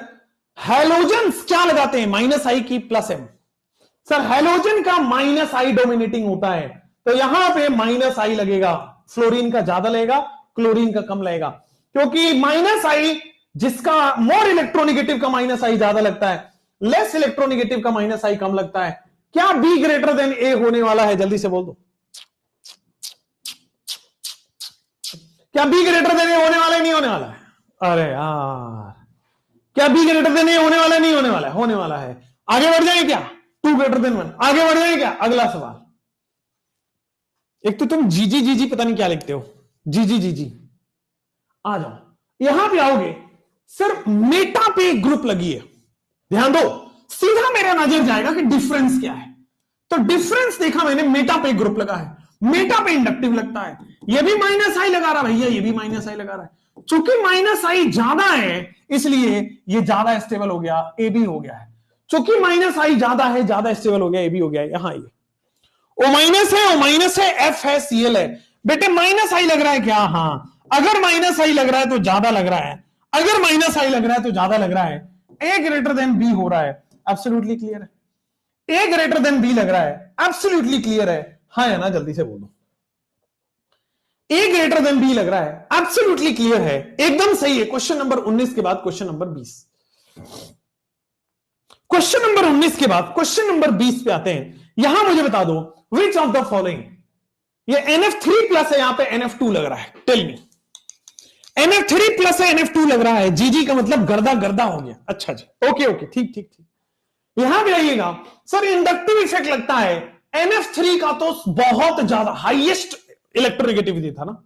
हैलोजन्स क्या लगाते हैं, माइनस आई की प्लस एम। सर हैलोजन का माइनस आई डोमिनेटिंग होता है, तो यहां पे माइनस आई लगेगा। फ्लोरीन का ज्यादा लगेगा, क्लोरीन का कम लगेगा, क्योंकि माइनस आई जिसका मोर इलेक्ट्रोनिगेटिव का माइनस आई ज्यादा लगता है, लेस इलेक्ट्रोनिगेटिव का माइनस आई कम लगता है। क्या बी ग्रेटर देन ए होने वाला है? जल्दी से बोल दो, क्या बी ग्रेटर देन ए होने वाला है, नहीं होने वाला है? अरे यार, क्या बी ग्रेटर देन ए होने वाला है, नहीं होने वाला है? होने वाला है। आगे बढ़ जाए क्या? 2 ग्रेटर देन 1, आगे बढ़ जाए क्या? अगला सवाल। एक तो तुम जीजी जीजी पता नहीं क्या लिखते हो, जीजी जीजी। आ जाओ, यहां पे आओगे सर, मेटा पे एक ग्रुप लगी है, ध्यान दो। सीधा मेरा नजर जाएगा कि डिफरेंस क्या है, तो डिफरेंस देखा मैंने, मेटा पे एक ग्रुप लगा है, मेटा पे इंडक्टिव लगता है। ये भी माइनस आई लगा रहा भैया, ये भी माइनस आई लगा रहा है। चूंकि माइनस आई ज्यादा है इसलिए ये ज्यादा स्टेबल हो गया, ए भी हो गया है। चूंकि माइनस आई ज्यादा है, ज्यादा स्टेबल हो गया, ए भी हो गया है। यहां ये ओ माइनस है, एफ है, सीएल है। बेटे माइनस आई लग रहा है क्या? हाँ, अगर माइनस आई लग रहा है तो ज्यादा लग रहा है, अगर माइनस आई लग रहा है तो ज्यादा लग रहा है। ए ग्रेटर देन बी हो रहा है, एब्सोल्युटली क्लियर है। ए ग्रेटर देन बी लग रहा है, एब्सोल्युटली क्लियर है। हाँ है ना? जल्दी से बोलो, ए ग्रेटर देन बी लग रहा है, एब्सोल्युटली क्लियर है, एकदम सही है। क्वेश्चन नंबर 19 के बाद क्वेश्चन नंबर 20। क्वेश्चन नंबर 19 के बाद क्वेश्चन नंबर 20 पे आते हैं। यहां मुझे बता दो, विच ऑफ द फॉलोइंग, ये NF3 प्लस है, यहां पे NF2 लग रहा है, टेल मी। NF3 प्लस है, NF2 लग रहा है, जीजी का मतलब गर्दा गर्दा हो गया। अच्छा जी, ओके ओके, ठीक ठीक ठीक। यहां भी आइएगा सर, इंडक्टिव इफेक्ट लगता है। NF3 का तो बहुत ज्यादा हाईएस्ट इलेक्ट्रोनेगेटिविटी था ना,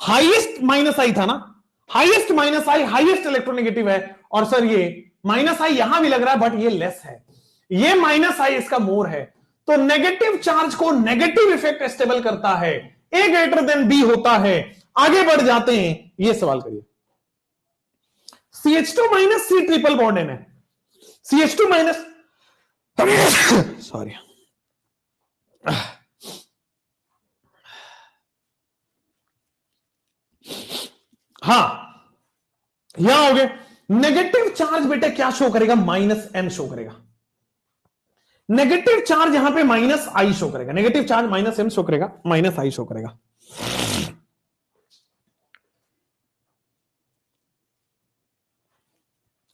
हाईएस्ट माइनस आई था ना, हाईएस्ट माइनस आई, हाईएस्ट इलेक्ट्रोनेगेटिव है। और सर ये माइनस आई यहां भी लग रहा है, बट ये लेस है, ये माइनस आई इसका मोर है। तो नेगेटिव चार्ज को नेगेटिव इफेक्ट स्टेबल करता है, ए ग्रेटर देन बी होता है। आगे बढ़ जाते हैं, ये सवाल करिए। CH2 minus C triple bond है, CH2 माइनस सॉरी, हाँ यहां हो गए। नेगेटिव चार्ज बेटा क्या शो करेगा? -m शो करेगा। नेगेटिव चार्ज यहां पे -i शो करेगा, नेगेटिव चार्ज -m शो करेगा, -i शो करेगा।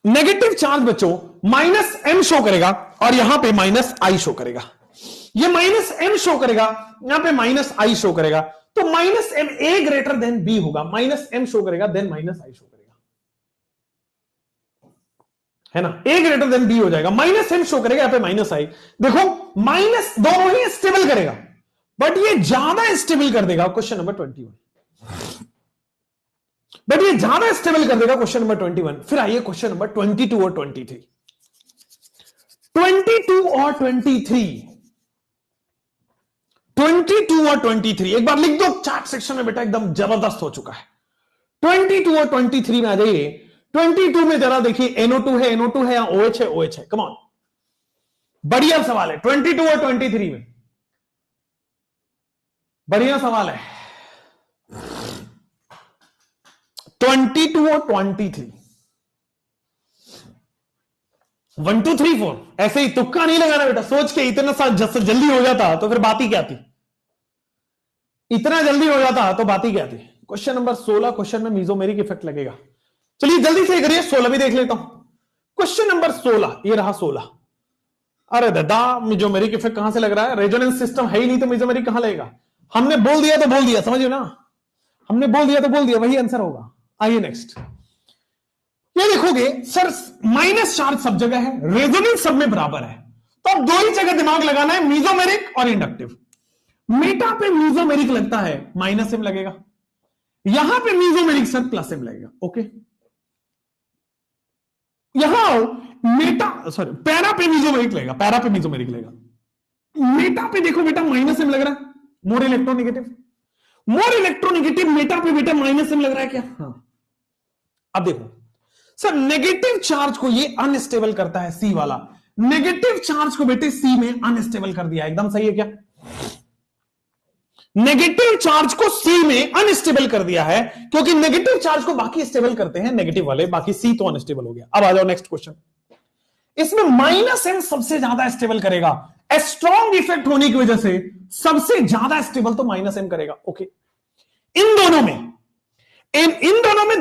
नेगेटिव चार्ज बच्चों -m शो करेगा और यहां पे -i शो करेगा। ये -m शो करेगा, यहां पे -i शो करेगा। तो -m ए ग्रेटर देन बी होगा, -m शो करेगा देन -i शो करेगा, है ना। ए ग्रेटर देन बी हो जाएगा, -m शो करेगा, यहां पे -i। देखो माइनस दोनों ही स्टेबल करेगा, बट ये ज्यादा स्टेबल कर देगा क्वेश्चन नंबर 21, बट ये ज्यादा स्टेबल कर देगा क्वेश्चन नंबर 21। फिर आइए क्वेश्चन नंबर 22 और 23। 22 और 23, 22 और 23 एक बार लिख दो चैट सेक्शन में बेटा, एकदम जबरदस्त हो चुका है। 22 और 23 में आ जाइए। 22 में जरा देखिए, NO2 है, NO2 है या OH है, OH है। कम ऑन, बढ़िया सवाल है। 22 और 23 में बढ़िया सवाल है। 22 और 23, 1 2 3 4 ऐसे ही तुक्का नहीं लगाना बेटा, सोच के। इतना सा जल्दी हो जाता तो फिर बात ही क्या थी, इतना जल्दी हो जाता तो बात ही क्या थी। क्वेश्चन नंबर 16, क्वेश्चन में मीजोमेरिक इफेक्ट लगेगा। चलिए जल्दी से करिए, 16 भी देख लेता हूं। क्वेश्चन नंबर 16, ये रहा 16। अरे दादा, मीजोमेरिक इफेक्ट कहां से लग रहा है? रेजोनेंस सिस्टम है ही नहीं तो मीजोमेरिक कहां लगेगा? हमने बोल दिया तो बोल दिया, समझिए ना, हमने बोल दिया तो बोल दिया, वही आंसर होगा। आइए नेक्स्ट, ये देखोगे सर माइनस चार्ज सब जगह है, रेजोनेंस सब में बराबर है, तो अब दो ही जगह दिमाग लगाना है, मीजोमेरिक और इंडक्टिव। मेटा पे मीजोमेरिक लगता है माइनस एम लगेगा, यहां पे मीजोमेरिक सर प्लस एम लगेगा। ओके, यहां आओ, मेटा सॉरी पैरा पे मीजोमेरिक लगेगा, पैरा पे मीजोमेरिक लगेगा। मेटा पे देखो बेटा माइनस एम लग रहा है, more electronegative, more electronegative Meta पे बेटा माइनस एम लग रहा है क्या? हाँ। अब देखो सर नेगेटिव चार्ज को ये अनस्टेबल करता है, सी वाला नेगेटिव चार्ज को बेटे सी में अनस्टेबल कर दिया, एकदम सही है क्या? नेगेटिव चार्ज को सी में अनस्टेबल कर दिया है, क्योंकि नेगेटिव चार्ज को बाकी स्टेबल करते हैं नेगेटिव वाले, बाकी सी तो अनस्टेबल हो गया। अब आ जाओ नेक्स्ट क्वेश्चन, इसमें माइनस एम सबसे ज्यादा स्टेबल करेगा, स्ट्रॉन्ग इफेक्ट होने की वजह से सबसे ज्यादा स्टेबल तो माइनस एम करेगा। ओके, इन दोनों में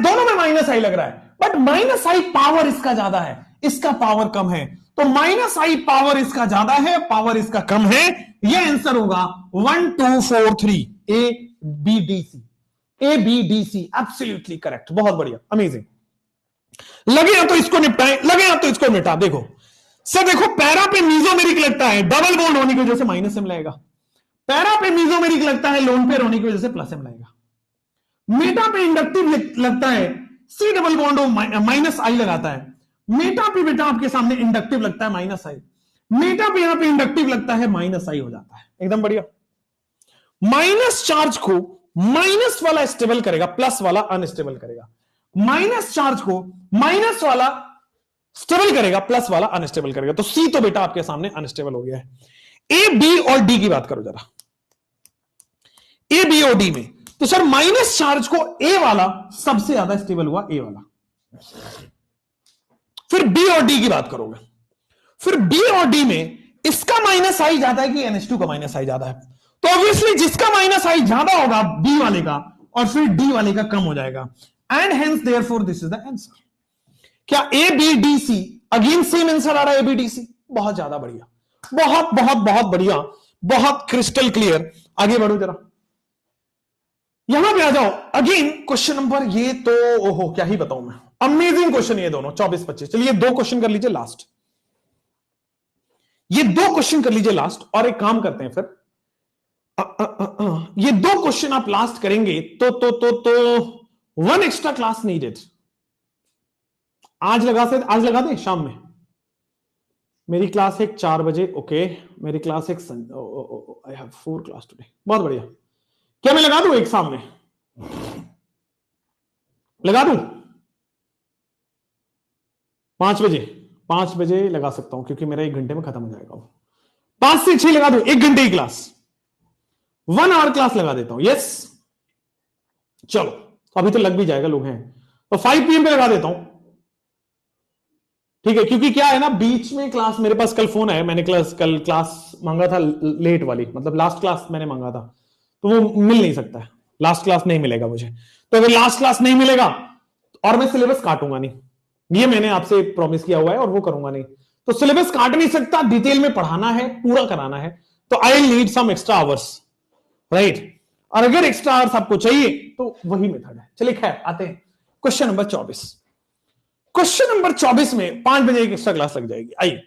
दोनों में माइनस आई लग रहा है, बट माइनस आई पावर इसका ज्यादा है, इसका पावर कम है, तो माइनस आई पावर इसका ज्यादा है, पावर इसका कम है, यह आंसर होगा 1 2 4 3 A B D C, A B D C, absolutely correct, बहुत बढ़िया, अमेजिंग। लगे या तो इसको निपटाएं, लगे या तो इसको मिटा। देखो सर, देखो पैरा पे मीजोमेरिक लगता है, डबल बॉन्ड होने की वजह से माइनस एम लगेगा, पैरा पे मीजोमेरिक लगता है, लोन पेयर होने की वजह से प्लस एम लगेगा, मेटा पे इंडक्टिव लगता है, सी डबल बॉन्ड माइनस आई लगाता है, मेटा पे बेटा आपके सामने इंडक्टिव लगता है माइनस आई, मेटा पे यहां पे इंडक्टिव लगता है माइनस आई हो जाता है, एकदम बढ़िया। माइनस चार्ज को माइनस वाला स्टेबल करेगा, प्लस वाला अनस्टेबल करेगा, माइनस चार्ज को माइनस वाला स्टेबल करेगा, प्लस वाला अनस्टेबल करेगा, तो सी तो बेटा आपके सामने अनस्टेबल हो गया है। ए बी और डी की बात करो जरा, ए बी और डी में, तो सर माइनस चार्ज को ए वाला सबसे ज्यादा स्टेबल हुआ, ए वाला। फिर बी और डी की बात करोगे, फिर बी और डी में इसका माइनस आई ज्यादा है कि NH2 का माइनस आई ज्यादा है, तो ऑब्वियसली जिसका माइनस आई ज्यादा होगा बी वाले का, और फिर डी वाले का कम हो जाएगा, and hence therefore this is the answer. क्या A B D C again same answer आ रहा है? ए बी डी सी, बहुत ज्यादा बढ़िया, बहुत बहुत बहुत बढ़िया, बहुत क्रिस्टल क्लियर। आगे बढ़ो जरा, यहां पे आ जाओ, अगेन क्वेश्चन नंबर, ये तो ओहो क्या ही बताऊं मैं, अमेजिंग क्वेश्चन ये दोनों 24-25। चलिए दो क्वेश्चन कर लीजिए लास्ट, ये दो क्वेश्चन कर लीजिए लास्ट, और एक काम करते हैं फिर ये दो क्वेश्चन आप लास्ट करेंगे तो 1 एक्स्ट्रा क्लास नीडेड। आज लगा दे शाम में, मेरी क्लास है 4 बजे। ओके, मेरी क्लास है आई हैव 4 क्लास टुडे, बहुत बढ़िया। क्या मैं लगा दूं एक शाम में, लगा दूं 5 बजे लगा सकता हूं, क्योंकि मेरा 1 घंटे में खत्म हो जाएगा वो। 5 से 6 लगा दूं, 1 घंटे की क्लास, 1 आवर क्लास लगा देता हूं। यस, चलो तो अभी तो लग भी जाएगा, लोग हैं तो 5 PM पे लगा देता हूं, ठीक है? क्योंकि क्या है ना, बीच में क्लास, मेरे पास कल फोन आया, मैंने कल क्लास मांगा था लेट वाली, मतलब लास्ट क्लास मैंने मांगा था, तो वो मिल नहीं सकता है, लास्ट क्लास नहीं मिलेगा मुझे। तो अगर लास्ट क्लास नहीं मिलेगा और मैं सिलेबस काटूंगा नहीं, ये मैंने आपसे प्रॉमिस किया हुआ है, और वो करूंगा नहीं, तो सिलेबस काट नहीं सकता, डिटेल में पढ़ाना है, पूरा कराना है, तो I need some extra hours, right? और अगर एक्स्ट्रा आवर्स आपको चाहिए तो वही मेथड है। चलिए खैर आते हैं क्वेश्चन नंबर 24। क्वेश्चन नंबर 24 में 5 बजे एक एक्स्ट्रा क्लास लग जाएगी। आइए,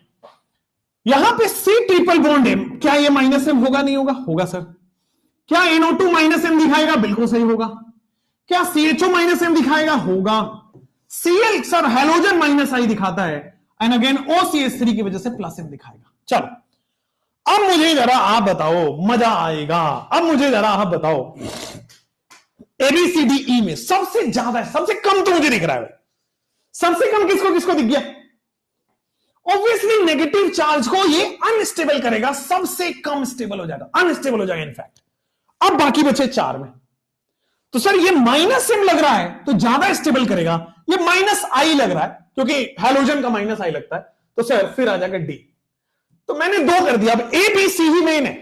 यहां पे C ट्रिपल बॉन्ड M, क्या ये माइनस M होगा? नहीं होगा? होगा सर। क्या NO2 माइनस M दिखाएगा? बिल्कुल सही होगा। क्या CHO माइनस M दिखाएगा? होगा। Cl sir halogen minus I दिखाता है, एंड अगेन OCH3 की वजह से प्लस M दिखाएगा। चलो अब मुझे जरा आप बताओ, मजा आएगा। अब मुझे जरा आप बताओ, ABCDE में सबसे ज्यादा, सबसे कम तो मुझे दिख रहा है, सबसे कम किसको किसको दिख गया? ऑब्वियसली नेगेटिव चार्ज को ये अनस्टेबल करेगा, सबसे कम स्टेबल हो जाएगा, अनस्टेबल हो जाएगा इनफैक्ट। अब बाकी बचे 4 में, तो सर ये माइनस M लग रहा है तो ज्यादा स्टेबल करेगा, ये माइनस I लग रहा है क्योंकि हैलोजन का माइनस I लगता है, तो सर फिर आ जाएगा D। तो मैंने 2 कर दिया। अब ABC ही मेन है,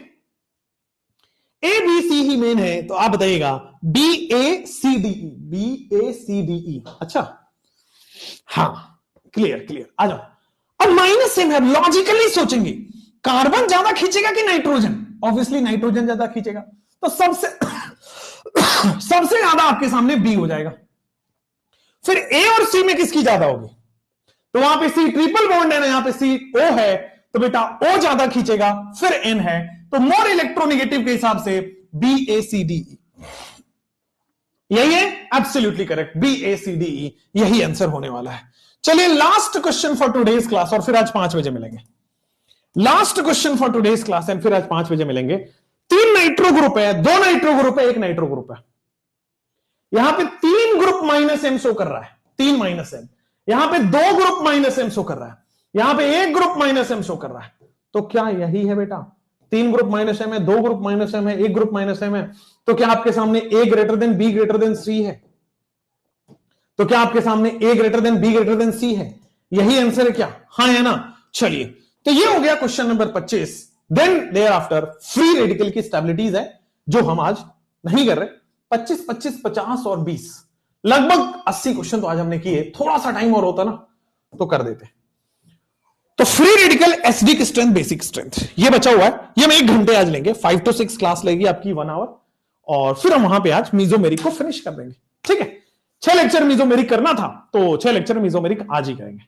ABC ही मेन है, तो आप बताइएगा BACDE, BACDE। अच्छा हाँ, क्लियर, आ जाओ। अब माइनस M है, लॉजिकली सोचेंगे कार्बन ज्यादा खींचेगा कि नाइट्रोजन? ऑब्वियसली नाइट्रोजन ज्यादा खींचेगा, तो सबसे ज्यादा आपके सामने B हो जाएगा। फिर ए और सी में किसकी ज्यादा होगी? तो वहां पे सी ट्रिपल बॉन्ड है ना, यहां पे सी ओ है, तो बेटा ओ ज्यादा खींचेगा, फिर एन है, तो मोर इलेक्ट्रोनेगेटिव के हिसाब से B A C D E, यही है absolutely correct, B A C D E, यही आंसर होने वाला है। चलिए last question for today's class, और फिर आज 5 बजे मिलेंगे। Last question for today's class and फिर आज 5 बजे मिलेंगे। 3 नाइट्रो ग्रुप है, 2 नाइट्रो ग्रुप है, 1 नाइट्रो ग्रुप है। यहां पे 3 ग्रुप माइनस एम शो कर रहा है, 3 माइनस एम, यहां पे 2 ग्रुप माइनस एम शो कर रहा है, यहां पे 1 ग्रुप माइनस एम शो कर रहा है। तो क्या यही है बेटा? 3 ग्रुप माइनस एम है, 2 ग्रुप माइनस एम है, 1 ग्रुप माइनस एम है। तो क्या आपके सामने A greater than B greater than C है? तो क्या आपके सामने A greater than B greater than C है? यही आंसर है क्या? हाँ है ना। चलिए, तो ये हो गया question number 25। Then thereafter free radical की स्टेबिलिटीज है जो हम आज नहीं कर रहे। 25, 25, 50 और 20, लगभग 80 क्वेश्चन तो आज हमने किए। थोड़ा सा टाइम और होता ना तो कर देते। तो free radical acidic strength, basic strength, ये बचा हुआ है, ये हम 1 घंटे आज लेंगे। 5 to 6 क्लास लेगी आपकी 1 आवर, और फिर हम वहां पे आज मीजोमेरिक को फिनिश कर देंगे। ठीक है, 6 लेक्चर मीजोमेरिक करना था तो 6 लेक्चर मीजोमेरिक आज ही करेंगे।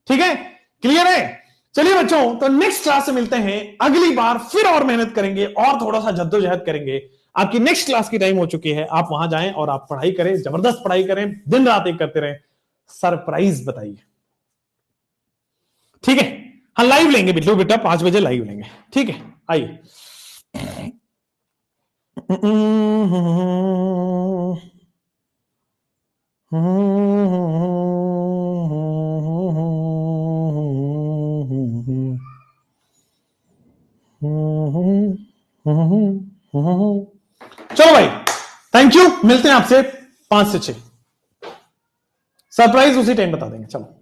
ठीक है, क्लियर है? चलिए बच्चों, तो नेक्स्ट क्लास से मिलते हैं। अगली बार फिर और मेहनत करेंगे और थोड़ा सा जद्दोजहद करेंगे। आपकी नेक्स्ट क्लास की टाइम हो चुकी है, आप वहां जाएं और आप पढ़ाई करें, जबरदस्त पढ़ाई करें, दिन रात एक करते रहें, सरप्राइज बताइए। ठीक है, हाँ लाइव लेंगे बिल्लू बेटा, 5 बजे लाइव लेंगे। ठीक है, आइए। चलो भाई, थैंक यू, मिलते हैं आपसे 5 से 6। सरप्राइज उसी टाइम बता देंगे। चलो।